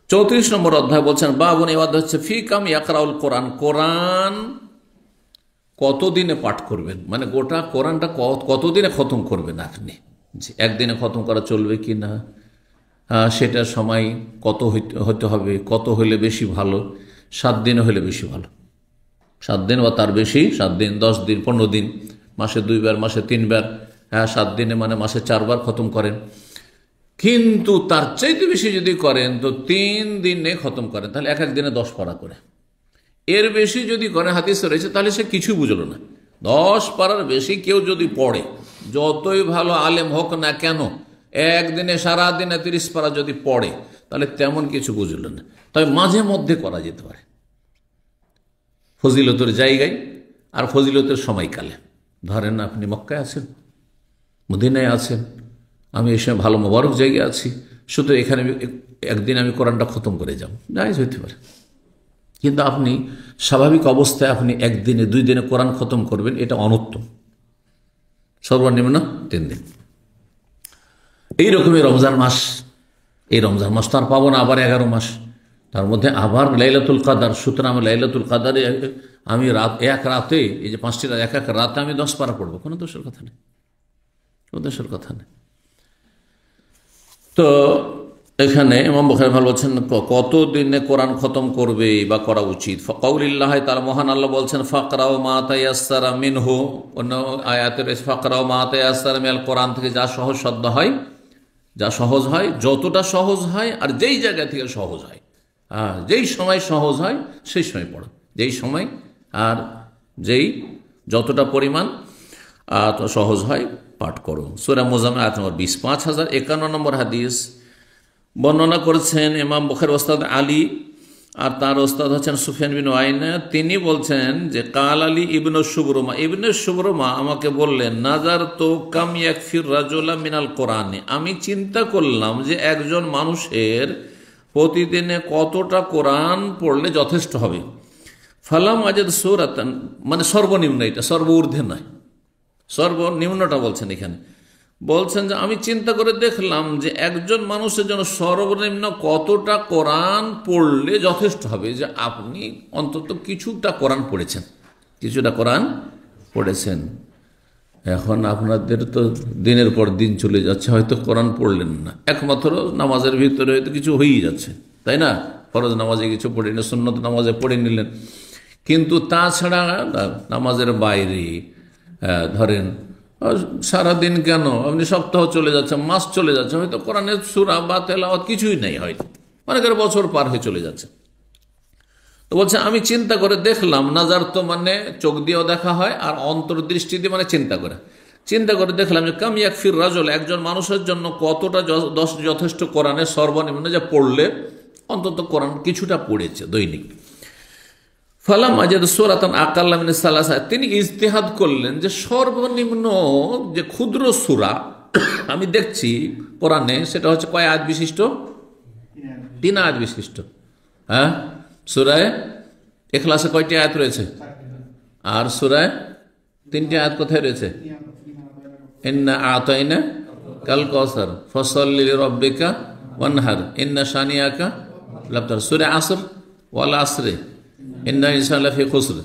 34 নম্বর অধ্যায় বলছেন, বাবুন, এই অধ্যায় হচ্ছে ফি কাম ইয়াকরাউল কোরআন, কোরআন কতদিনে পাঠ করবেন, মানে গোটা কোরআনটা কতদিনে খতম করবেন আপনি। একদিনে খতম করা চলবে কি না, সেটা সময় কত হতে হবে, কত হলে বেশি ভালো? 7 দিনে হলে বেশি ভালো, 7 দিন বা তার বেশি, 7 দিন, 10 দিন, 15 দিন, মাসে 2 বার, মাসে 3 বার, 7 দিনে মানে মাসে 4 বার খতম করেন। কিন্তু তার চাইতে বেশি যদি করেন তো 3 দিনে খতম করেন, তাহলে এক দিনে 10 পারা করে। এর বেশি যদি করেন, হাদিসে রয়েছে, তাহলে সে কিছু বুঝলো না। 10 পারার বেশি কেউ যদি পড়ে, যতই ভালো আলেম হোক না কেন, একদিনে সারাদিনে 30 পারা যদি পড়ে, তাহলে তেমন কিছু বুঝলো না। তবে মাঝে মধ্যে করা যেতে পারে, ফজিলতের জায়গায় আর ফজিলতের সময়কালে। ধরেন আপনি মক্কায় আছেন, মদিনায় আছেন, আমি এই সময় ভালো মোবারক জায়গায় আছি, শুধু এখানে একদিন আমি কোরআনটা খতম করে যাব, জায়েজ হইতে পারে। কিন্তু আপনি স্বাভাবিক অবস্থায় আপনি একদিনে 2 দিনে কোরআন খতম করবেন, এটা অনুত্তম। সর্বনিম্ন 3 দিন। এইরকমই রমজান মাস, এই রমজান মাস তো আর পাবো না, আবার 11 মাস, তার মধ্যে আবার লাইলাতুল কাদার। সুতরাং আমি লাইলাতুল কাদারে আমি এক রাতে, এই যে 5টি রাত, এক রাতে আমি 10 পারা পড়বো, কোনো দোষের কথা নেই, কোনো দোষের কথা নেই। তো এখানে ইমাম বুখারী ভালো বলছেন কত দিনে কোরআন খতম করবে বা করা উচিত। কাউলিল্লাহ, তার মহান আল্লাহ বলছেন ফাকরাও মা তায়াসসারা মিনহু, অন্য আয়াতে রয়েছে ফাকরাও মা তায়াসসারা মিনাল কোরআন, থেকে যা সহজ সাধ্য হয়, যা সহজ হয়, যতটা সহজ হয় আর যেই জায়গা থেকে সহজ হয়, যেই সময় সহজ হয় সেই সময় পড়ো, যেই সময় আর যেই যতটা পরিমাণ সহজ হয় পাঠ করো। সূরা মুজাম্মিল আয়াত নম্বর 20। 5051 নম্বর হাদিস বর্ণনা করেছেন ইমাম বুখারী ওস্তাদ আলী, আর তার ওস্তাদ হচ্ছেন সুফিয়ান বিন ওয়াইনা। তিনি বলছেন যে কাল আলী ইবনে শুবরমা আমাকে বললেন, নাজার তো কাম ইয়াকফির রাজুলা মিনাল কোরআনে, আমি চিন্তা করলাম যে একজন মানুষের প্রতিদিনে কতটা কোরআন পড়লে যথেষ্ট হবে। ফালাম আজাদ সূরাতান, মানে সর্বনিম্ন, এটা সর্বঊর্ধ্বে নয়, সর্বনিম্নটা বলছেন এখানে। বলছেন যে আমি চিন্তা করে দেখলাম যে একজন মানুষের জন্য সর্বনিম্ন কতটা কোরআন পড়লে যথেষ্ট হবে, যে আপনি অন্তত কিছুটা কোরআন পড়েছেন। এখন আপনাদের তো দিনের পর দিন চলে যাচ্ছে, হয়তো কোরআন পড়লেন না, একমাত্র নামাজের ভিতরে হয়তো কিছু হয়েই যাচ্ছে, তাই না? ফরজ নামাজে কিছু পড়ে নিলেন, সুন্নত নামাজে পড়ে নিলেন, কিন্তু তাছাড়া নামাজের বাইরে ধরেন সারাদিন কেন, আপনি সপ্তাহ চলে যাচ্ছে, মাস চলে যাচ্ছে, হয়তো কোরআনের সূরা বা তেলাওয়াত কিছুই নেই, হয়তো অনেকের বছর পার হয়ে চলে যাচ্ছে। তো বলছে আমি চিন্তা করে দেখলাম, নাজার তো মানে চোখ দিয়েও দেখা হয়, আর অন্তর্দৃষ্টি দিয়ে মানে চিন্তা করে দেখলাম যে কাম ইয়াকফির রাজুল, একজন মানুষের জন্য কতটা যথেষ্ট কোরআনের সর্বনিম্ন যা পড়লে অন্তত কোরআন কিছুটা পড়েছে দৈনিক। ফালাম আজাদ সূরাতান আকাল্লা মিন সালাসা, তিনি ইজতিহাদ করলেন যে সর্বনিম্ন যে ক্ষুদ্র সূরা আমি দেখছি কোরআনে, সেটা হচ্ছে কয় আয়াত বিশিষ্ট? 3 আয়াত বিশিষ্ট। হ্যাঁ, সূরায়ে ইখলাসে কয়টি আয়াত রয়েছে? আর সূরায়ে 3টি আয়াত কোথায় রয়েছে? ইন্না আতাইনা কাল কাউসার ফাসাল্লি লিরাব্বিকা ওয়ানহার ইন্না শানিয়াকা লাবতার। সূরা আসর, ওয়াল আসরে ইন্না ইনসানা লাফি খুসর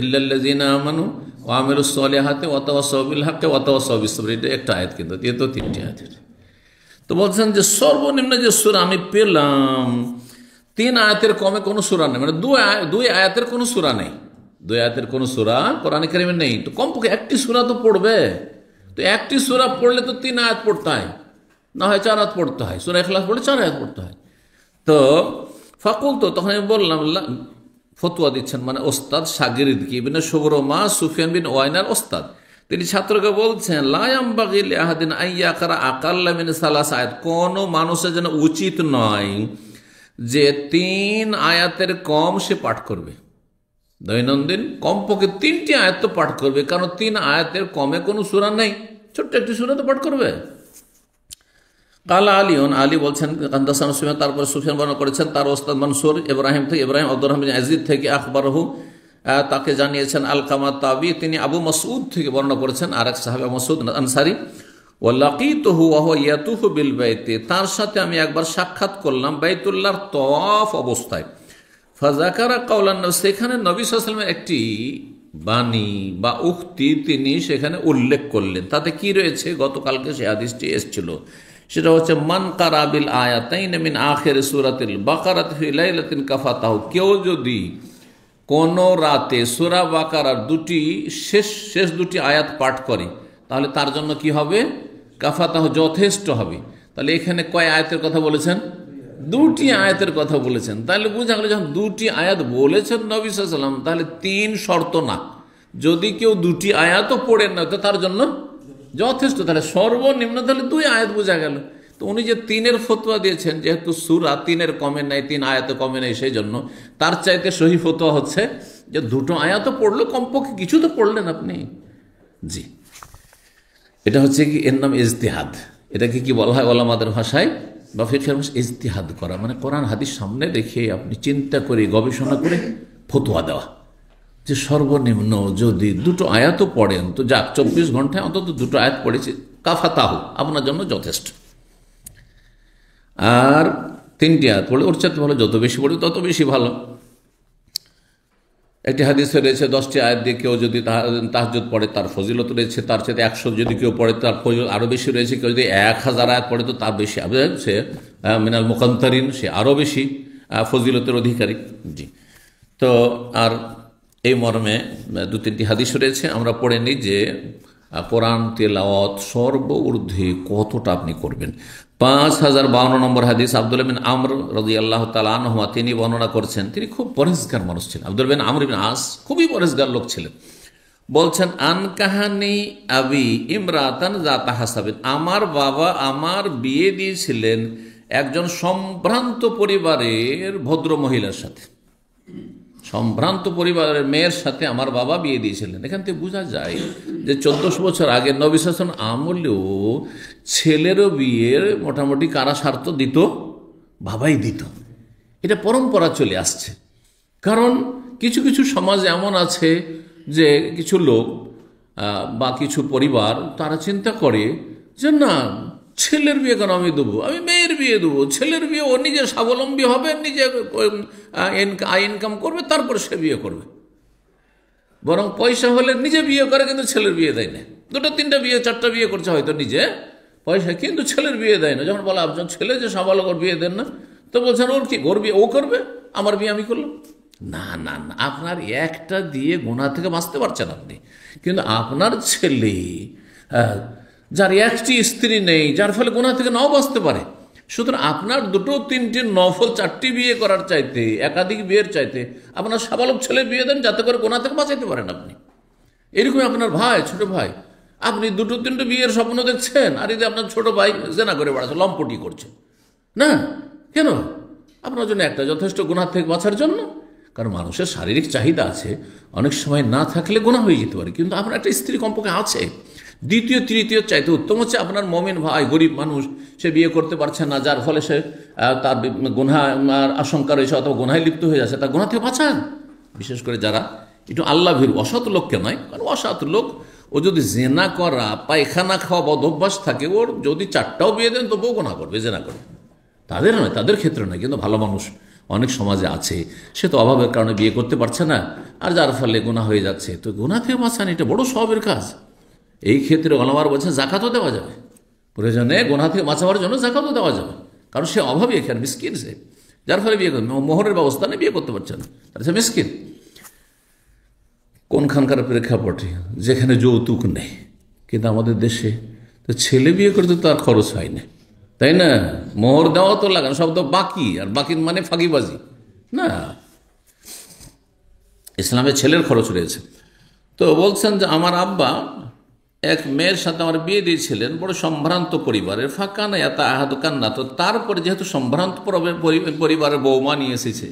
ইল্লাল্লাযিনা আমানু ওয়া আমিলুস সলিহাতি ওয়া তাওয়াসাউ বিল হাক্কি ওয়া তাওয়াসাউ বিস সাবর। এটা একটা আয়াত, কিন্তু এ তো 3টি আয়াত। তো বলছেন যে সর্বনিম্ন যে সূরা আমি পেলাম 3 আয়াতের কমে কোনো সূরা নেই, মানে 2 আয়াতের কোনো সূরা নেই, 2 আয়াতের কোনো সূরা কোরআনে কারিমে নেই। তো কমপক্ষে একটি সূরা তো পড়বে, তো একটি সূরা পড়লে তো 3 আয়াত পড়তে হয়, না হয় 4 আয়াত পড়তে হয়। সূরা ইখলাস পড়লে 4 আয়াত পড়তে হয়। তো ফাকুল, তো তখন আমি বললাম, ফতোয়া দিচ্ছেন মানে ওস্তাদ শাগিরিদকে, ইবনে শুবরমা সুফিয়ান বিন ওয়াইনার ওস্তাদ, তিনি ছাত্রকে বলছেন লা ইয়ামবাগি লিআহাদিন আন ইয়াকরা আকাল্লা মিন সালাস আয়াত, কোন মানুষের জন্য উচিত নয় যে 3 আয়াতের কম সে পাঠ করবে, দৈনন্দিন কমপক্ষে 3টি আয়াত তো পাঠ করবে, কারণ 3 আয়াতের কমে কোনো সূরা নেই, ছোট্ট একটি সূরা তো পাঠ করবে। কালা আলিউন, আলী বলছেন কান্দাসান সুফিয়ান, তারপর সুফিয়ান বর্ণনা করেছেন তার ওস্তাদ মানসুর ইব্রাহিম আব্দুর রহমান ইয়াজিদ থেকে আখবরহু, তাকে জানিয়েছেন আলকামা তাবি, তিনি আবু মাসউদ থেকে বর্ণনা করেছেন, আরেক সাহাবী মাসউদ আনসারী, ওয়া লাকিতুহু ওয়া হুয়া ইয়াতুফু বিল বাইতি, তার সাথে আমি একবার সাক্ষাৎ করলাম বাইতুল্লাহর তওয়াফ অবস্থায়। ফাযাকারা কাওলান নবী, সেখানে নবী সাল্লাল্লাহু আলাইহি ওয়াসাল্লামের একটি বাণী বা উক্তি তিনি সেখানে উল্লেখ করলেন। তাতে কি রয়েছে? গতকালকে সে হাদিসটি এসেছিল, সেটা হচ্ছে মান কারা বিল আয়াতাইন মিন আখির সূরাতিল বাকারাত ফি লাইলাতিন কাফাতাহু, কেউ যদি কোন রাতে সূরা বাকারার শেষ দুটি আয়াত পাঠ করে, তাহলে তার জন্য কি হবে? কাফাতাহু, যথেষ্ট হবে। তাহলে এখানে কয় আয়াতের কথা বলেছেন? 2টি আয়াতের কথা বলেছেন। তাহলে বোঝা গেল যখন 2টি আয়াত বলেছেন নবী সাল্লাল্লাহু আলাইহি ওয়াসাল্লাম, তাহলে 3 শর্ত না, যদি কেউ 2টি আয়াতও পড়েন না তো তার জন্য যথেষ্ট। তাহলে সর্বনিম্ন তাহলে 2 আয়াত বোঝা গেল। তো উনি যে 3-এর ফতোয়া দিয়েছেন, যেহেতু সূরা 3-এর কমে নাই, 3 আয়াতে কমে নাই, সেই জন্য তার চাইতে সহি ফতোয়া হচ্ছে যে 2টো আয়াতও পড়লো, কমপক্ষে কিছু তো পড়লেন আপনি। জি, এটা হচ্ছে কি, এর নাম ইজতিহাদ। এটাকে কি বলা হয় ওলামাদের ভাষায় বা ফিকহের ভাষায়? ইজতিহাদ করা, মানে কোরআন হাদিস সামনে রেখে আপনি চিন্তা করে গবেষণা করে ফতোয়া দেওয়া যে সর্বনিম্ন যদি 2টো আয়াতও পড়েন তো যাক, 24 ঘন্টায় অন্তত 2টো আয়াত পড়েছে, কাফাতাহু, আপনার জন্য যথেষ্ট। আর 3টি আয়াত পড়লে ওর চাইতে ভালো, যত বেশি পড়বে তত বেশি ভালো। একটি হাদিসে রয়েছে 10টি আয়াত দিয়ে কেউ যদি তাহাজ্জুদ পড়ে তার ফজিলত রয়েছে, তার চাইতে 100 যদি কেউ পড়ে তার ফজিলত আরও বেশি রয়েছে, কেউ যদি 1000 আয়াত পড়ে তো তার বেশি, সে মিনাল মুকান্তারিন, সে আরও বেশি ফজিলতের অধিকারী। জি, তো আর এই মর্মে 2-3টি হাদিস রয়েছে, আমরা পড়ে নিই যে কোরআন তেলাওয়াত সর্ব ঊর্ধ্বে কতটা আপনি করবেন। 5052 নম্বর হাদিস, আব্দুল্লাহ বিন আমর রাদিয়াল্লাহু তাআলা আনহু তিনি বর্ণনা করছেন, তিনি খুব পরহেজগার মানুষ ছিলেন। আব্দুল্লাহ বিন আমর বিন আস খুবই পরহেজগার লোক ছিলেন। বলছেন, আন কাহানি আবি ইমরাতান যাতা হাসাবিন, আমার বাবা আমার বিয়ে দিয়েছিলেন একজন সম্ভ্রান্ত পরিবারের ভদ্র মহিলার সাথে। সম্ভ্রান্ত পরিবারের মেয়ের সাথে আমার বাবা বিয়ে দিয়েছিলেন। এখান থেকে বোঝা যায় যে 1400 বছর আগে নবী সাল্লাল্লাহু আলাইহি ওয়াসাল্লাম আমলেও ছেলেরও বিয়ের মোটামুটি কারা স্বার্থ দিত, বাবাই দিত। এটা পরম্পরা চলে আসছে। কারণ কিছু কিছু সমাজ এমন আছে যে কিছু লোক বা কিছু পরিবার তারা চিন্তা করে যে না, ছেলের বিয়ে কেন আমি দেবো, আমি মেয়ের বিয়ে দেবো। ছেলের বিয়ে ও নিজে স্বাবলম্বী হবে, নিজে ইনকাম করবে, তারপর সে বিয়ে করবে। বরং পয়সা হলে নিজে বিয়ে করে, কিন্তু ছেলের বিয়ে দেয় না। 2-3টা বিয়ে 4টা বিয়ে করছে হয়তো নিজে পয়সা, কিন্তু ছেলের বিয়ে দেয় না। যখন বলা আপনার ছেলে যে সাবালক, ওর বিয়ে দেন না, তো বলছেন ওর কি, ওর বিয়ে ও করবে, আমার বিয়ে আমি করলাম। না না না, আপনার একটা দিয়ে গুনাহ থেকে বাঁচতে পারছেন আপনি, কিন্তু আপনার ছেলে যার একটি স্ত্রী নেই, যার ফলে গুনাহ থেকে নাও বাঁচতে পারে, সুতরাং আপনার 2-3টি নফল 4টি বিয়ে করার চাইতে, একাধিক বিয়ের চাইতে আপনার সাবালক ছেলে বিয়ে দেন, যাতে করে গুনাহ থেকে বাঁচাইতে পারেন আপনি। এরকমই আপনার ভাই, ছোট ভাই, আপনি 2-3টে বিয়ের স্বপ্ন দেখছেন, আর এই যে আপনার ছোট ভাই জেনা করে বেড়াচ্ছে, লম্পটি করছে, না কেন? আপনার জন্য একটা যথেষ্ট গুনাহ থেকে বাঁচার জন্য। কারণ মানুষের শারীরিক চাহিদা আছে, অনেক সময় না থাকলে গুনাহ হয়ে যেতে পারে, কিন্তু আপনার একটা স্ত্রী কমপক্ষে আছে। দ্বিতীয় তৃতীয় চাইতে উত্তম হচ্ছে আপনার মুমিন ভাই, গরিব মানুষ, সে বিয়ে করতে পারছে না, যার ফলে সে তার গুনাহ আশঙ্কা রয়েছে অথবা গুনাহে লিপ্ত হয়ে যাচ্ছে, তার গুনাহ থেকে বাঁচান। বিশেষ করে যারা একটু আল্লাহ ভীরু, অসৎ লোককে নয়, কারণ অসৎ লোক ও যদি জেনা করা, পায়খানা খাওয়া বদ অভ্যাস থাকে, ওর যদি 4টাও বিয়ে দেন তবুও গুনাহ করবে, জেনা করবে। তাদের নয়, তাদের ক্ষেত্রে নয়, কিন্তু ভালো মানুষ অনেক সমাজে আছে, সে তো অভাবের কারণে বিয়ে করতে পারছে না, আর যার ফলে গুনাহ হয়ে যাচ্ছে। তো গুনাহ থেকে বাঁচান, এটা বড় সওয়াবের কাজ। এই ক্ষেত্রে ওলামারা বলছেন জাকাতও দেওয়া যাবে, প্রয়োজনে গুনাহ থেকে বাঁচাবার জন্য জাকাতও দেওয়া যাবে, কারণ সে অভাবী, এখানে মিসকিন সে, যার ফলে বিয়ে করবে, মোহরের ব্যবস্থা নেই, বিয়ে করতে পারছে না, তার সে মিসকিন। কোনখানকার প্রেক্ষাপটে যেখানে যৌতুক নেই, কিন্তু আমাদের দেশে তো ছেলে বিয়ে করতে তো আর খরচ হয় না, তাই না? মোহর দেওয়া তো লাগে না, সব তো বাকি, আর বাকি মানে ফাঁকিবাজি না, ইসলামে ছেলের খরচ রয়েছে। তো বলছেন যে আমার আব্বা এক মেয়ের সাথে আমার বিয়ে দিয়েছিলেন, বড় সম্ভ্রান্ত পরিবারের, ফাঁকা না এত আহাদ কান্না। তো তারপরে যেহেতু সম্ভ্রান্ত পরিবারের বৌমা নিয়ে এসেছে,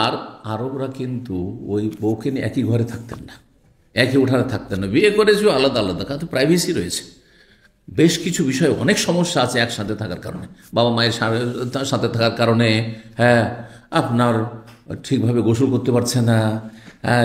আর আরবরা কিন্তু ওই বউকে নিয়ে একই ঘরে থাকতেন না, একই উঠানে থাকতেন না, বিয়ে করেছে আলাদা আলাদা, কারণ প্রাইভেসি রয়েছে। বেশ কিছু বিষয়ে অনেক সমস্যা আছে একসাথে থাকার কারণে, বাবা মায়ের সাথে থাকার কারণে। হ্যাঁ, আপনার ঠিকভাবে গোসল করতে পারছে না,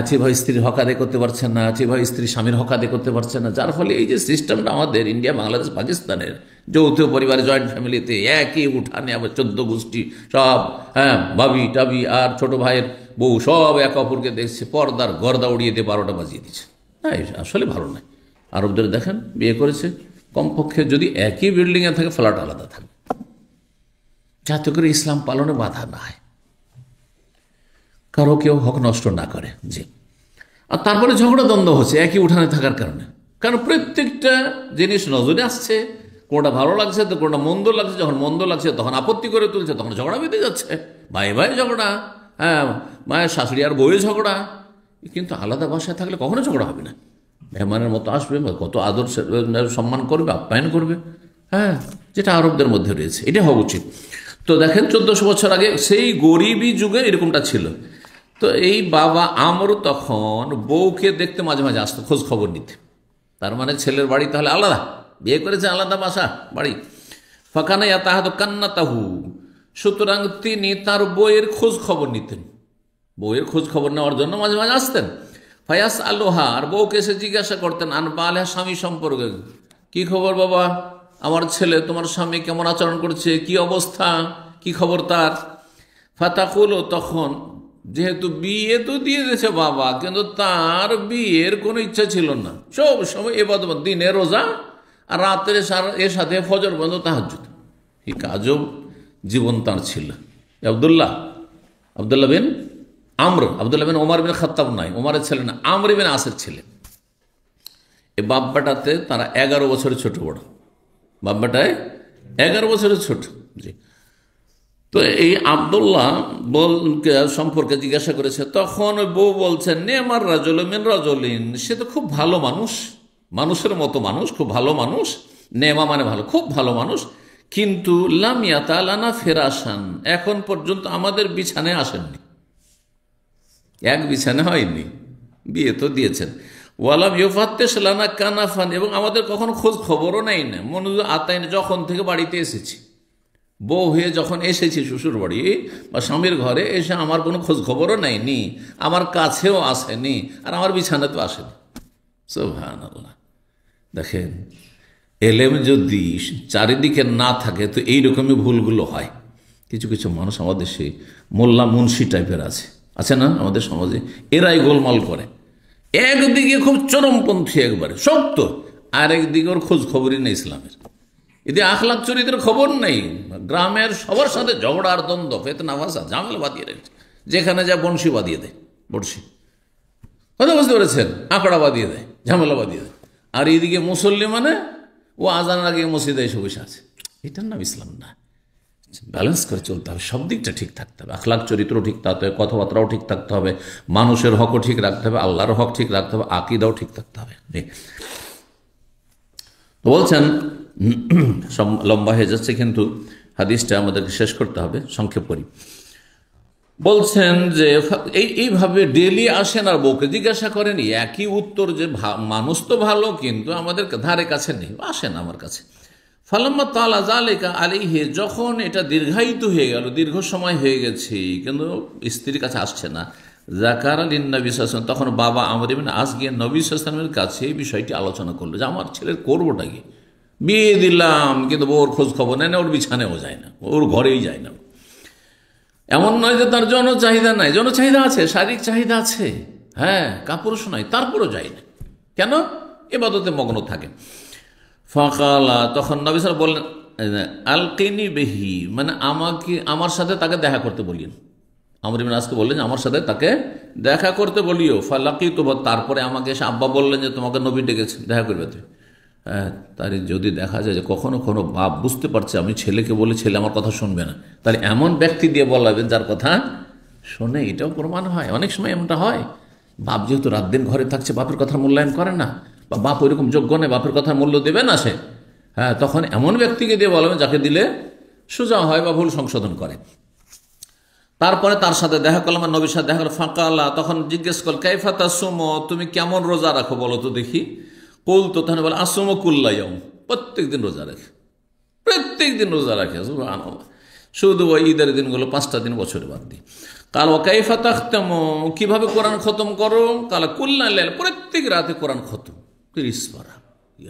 ঠিকভাবে স্ত্রীর হক আদায় করতে পারছে না, ঠিকভাবে স্ত্রী স্বামীর হক আদায় করতে পারছে না, যার ফলে এই যে সিস্টেমটা আমাদের ইন্ডিয়া, বাংলাদেশ, পাকিস্তানের যৌথ পরিবারে, জয়েন্ট ফ্যামিলিতে একই উঠানে আবার 14 গোষ্ঠী সব, হ্যাঁ, ভাবি টাবি আর ছোট ভাইয়ের বউ সব এক অপরকে দেখছে, পর্দার গর্দা উড়িয়ে দিয়ে 12টা বাজিয়ে দিচ্ছে। হ্যাঁ, আসলে ভালো নয়। আরবদের দেখেন বিয়ে করেছে, কমপক্ষে যদি একই বিল্ডিংয়ে থাকে, ফ্ল্যাট আলাদা থাকবে, যাতে করে ইসলাম পালনে বাধা না হয়, কারো কেউ হক নষ্ট না করে। জি, আর তারপরে ঝগড়া দ্বন্দ্ব হচ্ছে একই উঠানে থাকার কারণে, কারণ প্রত্যেকটা জিনিস নজরে আসছে, কোনটা ভালো লাগছে তো কোনটা মন্দ লাগছে, যখন মন্দ লাগছে তখন আপত্তি করে তুলছে, তখন ঝগড়া বেঁধে যাচ্ছে, ভাই ভাই ঝগড়া, হ্যাঁ, মায়ের শাশুড়ি আর বউয়ের ঝগড়া। কিন্তু আলাদা বাসায় থাকলে কখনো ঝগড়া হবে না, মেহমানের মতো আসবে, কত আদর সম্মান করবে, আপ্যায়ন করবে, হ্যাঁ, যেটা আরবদের মধ্যে রয়েছে, এটা হওয়া উচিত। তো দেখেন 1400 বছর আগে সেই গরিবী যুগে এরকমটা ছিল। তো এই বাবা আমর তখন বউকে দেখতে মাঝে মাঝে আসতো, খোঁজ খবর নিতে। তার মানে ছেলের বাড়ি তাহলে আলাদা, বিয়ে করেছে আলাদা বাসা বাড়ি। ফাঁকানা তাহাদ কান্না তাহু, সুতরাং তিনি তার বইয়ের খোঁজ খবর নিতেন, বউয়ের খোঁজ খবর নেওয়ার জন্য মাঝে মাঝে আসতেন। ফায়াস আলোহা, আর বউকে এসে জিজ্ঞাসা করতেন, আনবালেহা, স্বামী সম্পর্কে, কি খবর বাবা, আমার ছেলে, তোমার স্বামী কেমন আচরণ করছে, কি অবস্থা, কি খবর তার। ফাতাকুল, তখন যেহেতু বিয়ে তো দিয়ে দিয়েছে বাবা, কিন্তু তার বিয়ের কোনো ইচ্ছা ছিল না। সব সময় এবাদত, দিনে রোজা আর রাতের এর সাথে ফজর বন্ধ তাহাজ্জুদ। এই কাজও জীবন তার ছিল। আব্দুল্লাহ বিন আমর, আব্দুল্লাহ বিন ওমর বিন খাত্তাব নয়, ওমরের ছেলে না, আমর বিন আসের ছেলে। এই বাব্বাটাতে তারা 11 বছরের ছোট বড়, বাব্বাটায় 11 বছরের ছোট। জি। তো এই আব্দুল্লাহ সম্পর্কে জিজ্ঞাসা করেছে, তখন ওই বউ বলছেন নেমার রাজুল মিন রাজুলিন, সে তো খুব ভালো মানুষ, মানুষের মতো মানুষ, খুব ভালো মানুষ। নেমা মানে ভালো, খুব ভালো মানুষ, কিন্তু লাম ইয়াতালানা ফেরাসান, এখন পর্যন্ত আমাদের বিছানায় আসেননি, এক বিছানা হয়নি, বিয়ে তো দিয়েছেন। ওয়ালাম ইউফাত্তেশ লানা কানাফান, এবং আমাদের কখনো খোঁজ খবরও নেই না, মনোযোগ আতাইন, যখন থেকে বাড়িতে এসেছি, বউ হয়ে যখন এসেছি শ্বশুর বাড়ি বা স্বামীর ঘরে এসে আমার কোনো খোঁজ খবরও নেয়নি, আমার কাছেও আসেনি, আর আমার বিছানাতেও আসেনি। সুবহানাল্লাহ। দেখেন, এলেম যদি চারিদিকে না থাকে তো এইরকমই ভুলগুলো হয়। কিছু কিছু মানুষ আমাদের দেশে মোল্লা মুন্সি টাইপের আছে না আমাদের সমাজে, এরাই গোলমাল করে। একদিকে খুব চরমপন্থী একবারে শক্ত, আর একদিকে ওর খোঁজ খবরই নেই ইসলামের, এতে আখলাক চরিত্রের খবর নেই, গ্রামের সবার সাথে ঝগড়া আর দ্বন্দ্ব, ফেতনা ফাসাদ ঝামেলা বাঁধিয়ে রেখেছে, যেখানে যা বংশী বাঁধিয়ে দেয়, বড়শি, কথা বুঝতে পেরেছেন, আঁকড়া বাঁধিয়ে দেয়, ঝামেলা বাঁধিয়ে দেয়। আর এইদিকে মুসল্লি মানে ও আজানের আগে মসজিদে এসে বসে আছে, এটার নাম ইসলাম না। ব্যালেন্স করে চলতে হবে, সব দিকটা ঠিক থাকতে হবে, আখলাক চরিত্র ঠিক থাকতে হবে, কথাবার্তাও ঠিক থাকতে হবে, মানুষের হকও ঠিক রাখতে হবে, আল্লাহর হক ঠিক রাখতে হবে, আকীদাও ঠিক থাকতে হবে। তো বলছেন, সব লম্বা হয়ে যাচ্ছে, কিন্তু হাদিসটা আমাদেরকে শেষ করতে হবে, সংক্ষেপ করি। বলছেন যে এইভাবে ডেলি আসেন আর বউকে জিজ্ঞাসা করেন, একই উত্তর যে মানুষ তো ভালো, কিন্তু আমাদের ধারে কাছে নেই, আসেন আমার কাছে। ফালাম্মা তালা যালিকা আলাইহি, যখন এটা দীর্ঘায়িত হয়ে গেল, দীর্ঘ সময় হয়ে গেছে, কিন্তু স্ত্রীর কাছে আসছে না, যাকারা লিন নবী সাল্লাল্লাহু আলাইহি ওয়াসাল্লাম, তখন বাবা আমর ইবনে আস গিয়ে নবী সাল্লাল্লাহু আলাইহি ওয়াসাল্লামের কাছে এই বিষয়টি আলোচনা করলো যে আমার ছেলের করবোটা কি, বিয়ে দিলাম কিন্তু ওর খোঁজ খবর নেয় না, ওর বিছানেও যায় না, ওর ঘরেই যায় না। এমন নয় যে তার যৌন চাহিদা নাই, যৌন চাহিদা আছে, শারীরিক চাহিদা আছে, হ্যাঁ, কাপুরুষ নাই, তারপরও যায় না, কেন? ইবাদতে মগ্ন থাকে। ফাকালা, তখন নবী সাল্লাল্লাহু আলাইহি ওয়াসাল্লাম বললেন আলকিনি বিহি, মানে আমাকে, আমার সাথে তাকে দেখা করতে বলিয়েন। আমর ইবনে আসকে বললেন আমার সাথে তাকে দেখা করতে বলিও। ফালাকিতু, তারপরে আমাকে এসে আব্বা বললেন যে তোমাকে নবী ডেকেছেন, দেখা করবে তুমি। হ্যাঁ, তার যদি দেখা যায় যে কখনো কোনো বাপ বুঝতে পারছে আমি ছেলেকে বলে ছেলে আমার কথা শুনবে না, তাহলে এমন ব্যক্তি দিয়ে বলাবেন যার কথা শোনে, এটাও প্রমাণ হয়। অনেক সময় এমনটা হয়, বাপ যেহেতু রাত দিন ঘরে থাকছে, বাপের কথা মূল্যায়ন করে না, বা বাপ ওইরকম যোগ্য নেই, বাপের কথা মূল্য দেবে না সে, হ্যাঁ, তখন এমন ব্যক্তিকে দিয়ে বলাবেন যাকে দিলে সোজা হয় বা ভুল সংশোধন করে। তারপরে তার সাথে দেখা করলাম, নবীর সাথে দেখা করলাম। ফাঁকাল্লা, তখন জিজ্ঞেস করল কাইফা তাসুমু, তুমি কেমন রোজা রাখো বলো তো দেখি। কুল, তো তখন বলে আসুমু কুল্লা ইয়াউম, প্রত্যেক দিন রোজা রাখে, প্রত্যেক দিন রোজা রাখে, সুবহানাল্লাহ। শুধু ওই ঈদের দিনগুলো 5টা দিন বছরে বাদ দিই। কাল ওয়া কাইফা তাখতামু, কিভাবে কোরআন খতম করো? কাল কুল্লা লাইলা, প্রত্যেক রাতে কোরআন খতম। 30 পারা,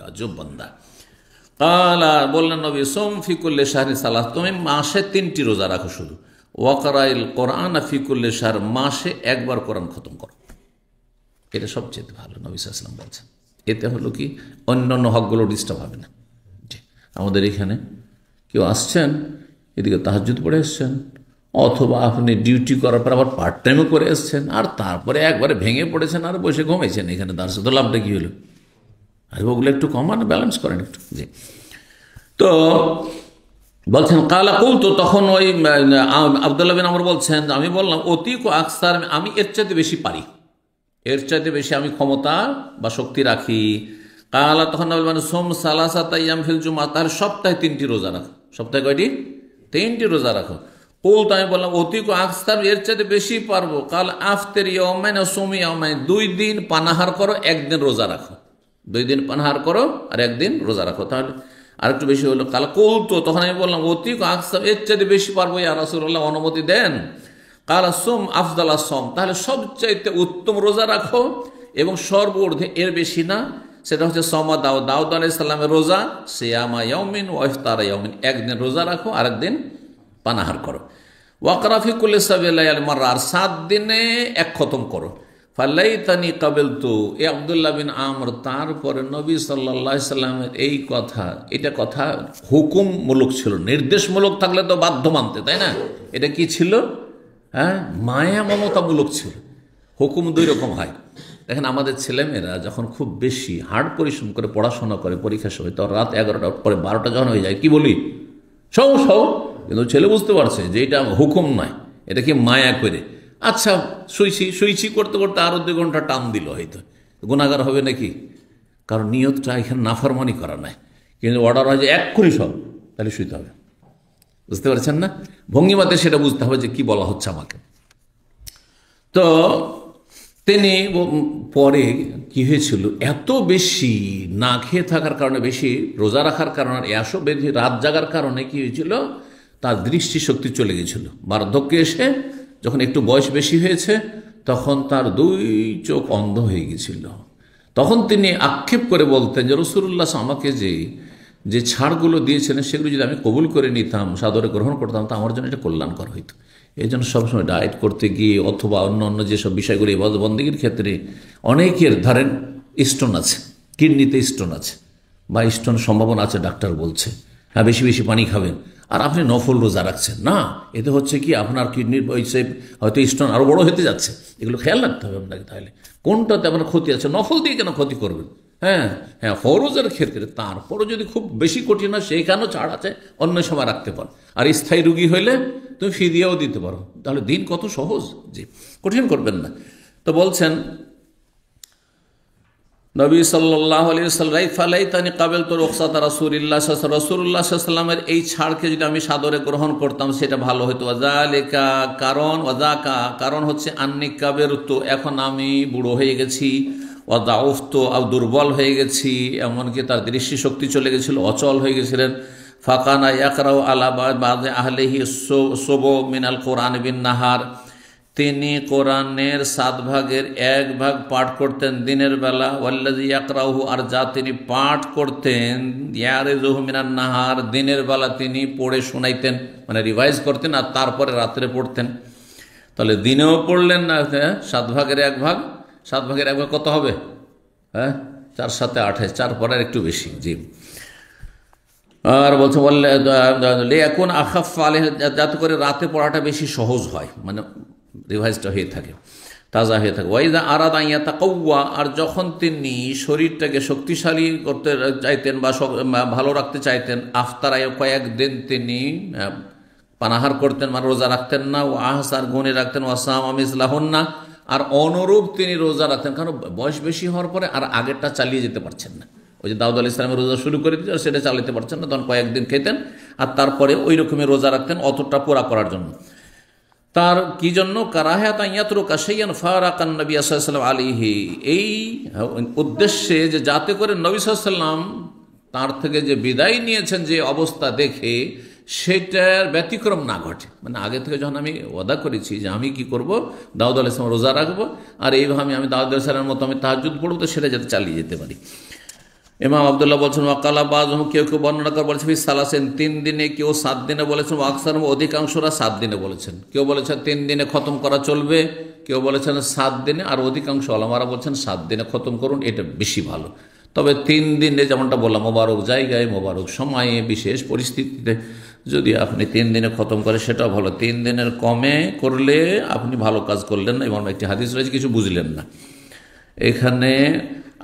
আজব বান্দা। কালা, বললেন নবী সোম ফি কুল্লি শাহরি সালাত, তুমি মাসে 3টি রোজা রাখো শুধু। ওয়াকরাইল কোরআন ফি কুল্লি শাহর, মাসে একবার কোরআন খতম করো, এটা সবচেয়ে ভালো, নবী সাল্লাল্লাহু আলাইহি ওয়াসাল্লাম বলছেন। এতে হলো কি, অন্যান্য হকগুলো ডিস্টার্ব হবে না। আমাদের এখানে কেউ আসছেন, এদিকে তাহাজ্জুদ পড়ে এসছেন, অথবা আপনি ডিউটি করার পর আবার পার্ট টাইমও করে এসছেন, আর তারপরে একবারে ভেঙে পড়েছেন আর বসে ঘুমাইছেন এখানে, তার সাথে লাভটা কি হলো? আর ওগুলো একটু কমান, ব্যালেন্স করেন একটু। জি, তো বলছেন কালা কুল, তো তখন ওই আব্দুল্লাহ বিন আমর বলছেন আমি বললাম অতি আকসার, আমি এর চাইতে বেশি পারি, এর চাইতে বেশি আমি ক্ষমতা বা শক্তি রাখি। কালা, তখন মানে সোম সালাসাত আইয়াম ফিল জুমা, তার সপ্তাহে 3টি রোজা রাখো। সপ্তাহে কয়টি? 3টি রোজা রাখো। কুল, তো আমি বললাম অতি আকসার, এর চাইতে বেশি পারবো। কাল আফতের ইয়াউমাইন ওয়া সুমি ইয়াউমাইন, 2 দিন পানাহার করো, 1 দিন রোজা রাখো। 2 দিন পানাহার করো আর 1 দিন রোজা রাখো, তাহলে আর একটু বেশি হলো। কাল কুল, তো তখন আমি বললাম অতি আকসার, এর চাইতে বেশি পারবো ইয়া রাসূলুল্লাহ, অনুমতি দেন। কালা সোম আফদাল সোম, তাহলে সবচাইতে উত্তম রোজা রাখো এবং সর্বর্ধে, এর বেশি না, সেটা হচ্ছে সমা দাউদ, দাউদ আলাইহিস সালামের রোজা, সিয়ামা ইয়াউমিন ওয়া ইফতারা ইয়াউমিন, 1 দিন রোজা রাখো আর 1 দিন পানাহার করো। ওয়াকরাফি কুল্লি সাবিলাইল মাররা, আর 7 দিনে এক খতম করো। ফালাইতানি কাবিলতু, এ আব্দুল্লাহ বিন আমর, তারপরে নবী সাল্লাল্লাহু আলাইহি সাল্লামের এই কথা, এটা কথা হুকুমমূলক ছিল। নির্দেশমূলক থাকলে তো বাধ্য মানতে, তাই না? এটা কি ছিল? হ্যাঁ, মায়া মমতামূলক ছিল। হুকুম দুই রকম হয়। দেখেন, আমাদের ছেলেমেয়েরা যখন খুব বেশি হার্ড পরিশ্রম করে পড়াশোনা করে পরীক্ষার সময়, তখন রাত 11টার পরে 12টা যখন হয়ে যায়, কি বলি? সব সব। কিন্তু ছেলে বুঝতে পারছে যে এটা হুকুম নয়, এটা কি মায়া করে। আচ্ছা, শুইছি করতে করতে আরো 2 ঘন্টা টান দিল, হয়তো গুনাহগার হবে নাকি? কারণ নিয়তটা এখানে নাফরমানি করা নাই, কিন্তু অর্ডার হয় যে এক্ষুনি সব, তাহলে শুইতে হবে। বুঝতে পারছেন না? ভঙ্গিমাতে সেটা বুঝতে হবে যে কি বলা হচ্ছে আমাকে। তো তিনি পরে কি হয়েছিল, এত বেশি না খেয়ে থাকার কারণে, বেশি রোজা রাখার কারণে, এসব বেশি রাত জাগার কারণে কি হয়েছিল, তার দৃষ্টিশক্তি চলে গেছিল। বার্ধক্যে এসে যখন একটু বয়স বেশি হয়েছে, তখন তার 2 চোখ অন্ধ হয়ে গেছিল। তখন তিনি আক্ষেপ করে বলতেন যে রাসূলুল্লাহ আমাকে যে ছাড়গুলো দিয়েছিলেন, সেগুলো যদি আমি কবুল করে নিতাম, সাদরে গ্রহণ করতাম, তা আমার জন্য এটা কল্যাণকর হইতো। এই জন্য সবসময় ডায়েট করতে গিয়ে অথবা অন্য যেসব বিষয়গুলো ইবাদত বন্দেগীর ক্ষেত্রে অনেকের ধরেন স্টোন আছে, কিডনিতে স্টোন আছে বা স্টোন সম্ভাবনা আছে, ডাক্তার বলছে হ্যাঁ বেশি বেশি পানি খাবেন, আর আপনি নফল রোজা রাখছেন না, এতে হচ্ছে কি আপনার কিডনির হয়তো স্টোন আরও বড় হতে যাচ্ছে। এগুলো খেয়াল রাখতে হবে আপনাকে। তাহলে কোনটাতে আপনার ক্ষতি আছে? নফল দিয়ে কেন ক্ষতি করবেন? হ্যাঁ, ফরজের ক্ষেত্রে তারপরও যদি খুব বেশি কঠিন হয়, সেইখানেও ছাড় আছে, অন্য সময় রাখতে পারো। আর স্থায়ী রুগী হইলে তুমি ফিদিয়াও দিতে পারো। তাহলে দিন কত সহজ, জি, কঠিন করবেন না। তো বলছেন নবী সাল্লাল্লাহু আলাইহি ওয়াসাল্লাম, ফালাইতানি কাবিলতু রুখসাত রাসূলিল্লাহ রাসূলুল্লাহ সাল্লাল্লাহু আলাইহি ওয়াসাল্লামের এই ছাড়কে যদি আমি সাদরে গ্রহণ করতাম, সেটা ভালো হতো। ওয়াযালিকা, কারণ হচ্ছে আন্নী কাবিরতু, এখন আমি বুড়ো হয়ে গেছি, ওয়াদাউফতু, দুর্বল হয়ে গেছি, এমনকি তার দৃষ্টিশক্তি চলে গেছিল, অচল হয়ে গেছিলেন। ফাকানা ইয়াকরাউ আলা বাযি আহলিহি সুবু মিনাল কোরআন বিন নাহার, তিনি কোরআনের 7 ভাগের 1 ভাগ পাঠ করতেন দিনের বেলা। ওয়াল্লাযী ইয়াকরাহু, আর যা তিনি পাঠ করতেন, ইয়ারিযুহু মিনান নাহার, দিনের বেলা তিনি পড়ে শোনাইতেন, মানে রিভাইজ করতেন, আর তারপরে রাত্রে পড়তেন। তাহলে দিনেও পড়লেন না, 7 ভাগের 1 ভাগ, 7 ভাগের 1 ভাগ কত হবে? হ্যাঁ, 4 × 7 = 28, 4 পড়ার একটু বেশি, জি। আর বলছে বললে এখন আখাফ আলাইহি, যাতে করে রাতে পড়াটা বেশি সহজ হয়, মানে রিভাইজটা হয়ে থাকে, তাজা হয়ে থাকে। ওয়াইদা আরাদা আন ইয়াতাকাওয়া, আর যখন তিনি শরীরটাকে শক্তিশালী করতে চাইতেন বা ভালো রাখতে চাইতেন, আফতার কয়েকদিন তিনি পানাহার করতেন, মানে রোজা রাখতেন না। ও আহসার গুণে রাখতেন, ওয়াসাম মিসলাহুন্না, আর অনুরূপ তিনি রোজা রাখতেন। কারণ বয়স বেশি হওয়ার পরে আর আগেরটা চালিয়ে যেতে পারছেন না। ওই যে দাউদ আলাইহিস সালামের রোজা শুরু করে দিতে, সেটা চালাতে পারছেন না, তখন কয়েকদিন খেতেন, আর তারপরে ওই রকমের রোজা রাখতেন, অতটা পুরা করার জন্য। তার কি জন্য? কারাহাত ইয়াতরুকা শাইআন ফারাকান নবী সাল্লাল্লাহু আলাইহি ওয়াসাল্লাম আলাইহি, এই উদ্দেশ্যে যে যাতে করে নবী সাল্লাল্লাহু আলাইহি ওয়াসাল্লাম তার থেকে যে বিদায় নিয়েছেন, যে অবস্থা দেখে সেটার ব্যতিক্রম না ঘটে। মানে আগে থেকে যখন আমি ওয়াদা করেছি যে আমি কি করব, দাউদ আলাইহিস সালাম রোজা রাখবো, আর এইভাবে আমি দাউদ আলাইহিস সালামের মতো আমি তাহাজ্জুদ পড়ব, তো সেটা যাতে চালিয়ে যেতে পারি। ইমাম আব্দুল্লাহ বলছেন, ওয়াকালা বাযহুম, কেউ বর্ণনা করে বলেছেন সালাসেন, 3 দিনে, কেউ 7 দিনে বলেছেন, আকসার, অধিকাংশরা 7 দিনে বলেছেন। কেউ বলেছেন 3 দিনে খতম করা চলবে, কেউ বলেছেন 7 দিনে, আর অধিকাংশ ওলামারা বলছেন 7 দিনে খতম করুন, এটা বেশি ভালো। তবে 3 দিনে, যেমনটা বললাম, মোবারক জায়গায়, মোবারক সময়ে, বিশেষ পরিস্থিতিতে যদি আপনি 3 দিনে খতম করে, সেটাও ভালো। 3 দিনের কমে করলে আপনি ভালো কাজ করলেন না, এমন একটি হাদিস রয়েছে, কিছু বুঝলেন না। এখানে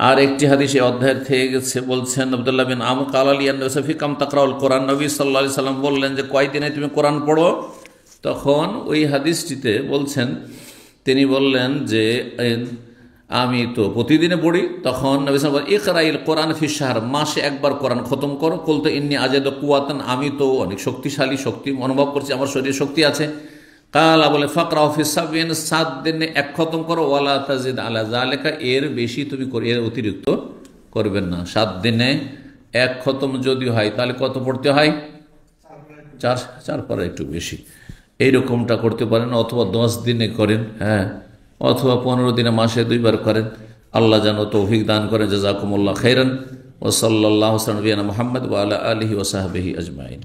আর একটি হাদিসে অধ্যায় থেকে গেছে, বলছেন আব্দুল্লাহ বিন আমর ক্বালা লি আন-নবী কাম তাকরাউল কোরআন, নবী সাল্লাল্লাহু আলাইহি সাল্লাম বললেন যে কয়দিনে তুমি কোরআন পড়ো? তখন ওই হাদিসটিতে বলছেন, তিনি বললেন যে আমি তো প্রতিদিনে পড়ি। তখন নবী সাল্লাল্লাহু আলাইহি ওয়াসাল্লাম, ইকরাইল কোরআন ফি শাহর, মাসে একবার কোরআন খতম করো। কুলতু ইন্নী আজাদু কুওয়াতান, আমি তো অনেক শক্তিশালী, শক্তি অনুভব করছি, আমার শরীরে শক্তি আছে। কালা, বলে ফাকরাউ ফি সাবিন, 7 দিনে 1 খতম করো। ওয়ালা তাজিদ আলা যালিকা, এর বেশি তুমি এর অতিরিক্ত করবেন না। 7 দিনে 1 খতম যদি হয়, তাহলে কত পড়তে হয়? 4 পরে একটু বেশি, এইরকমটা করতে পারেন। অথবা 10 দিনে করেন, হ্যাঁ, অথবা 15 দিনে, মাসে 2 বার করেন। আল্লাহ যেন তৌফিক দান করেন। জাযাকুমুল্লাহ খাইরান। ওয়া সাল্লাল্লাহু আলা নবিয়িনা মুহাম্মদ ওয়া আলা আলিহি ওয়া সাহবিহি আজমাইন।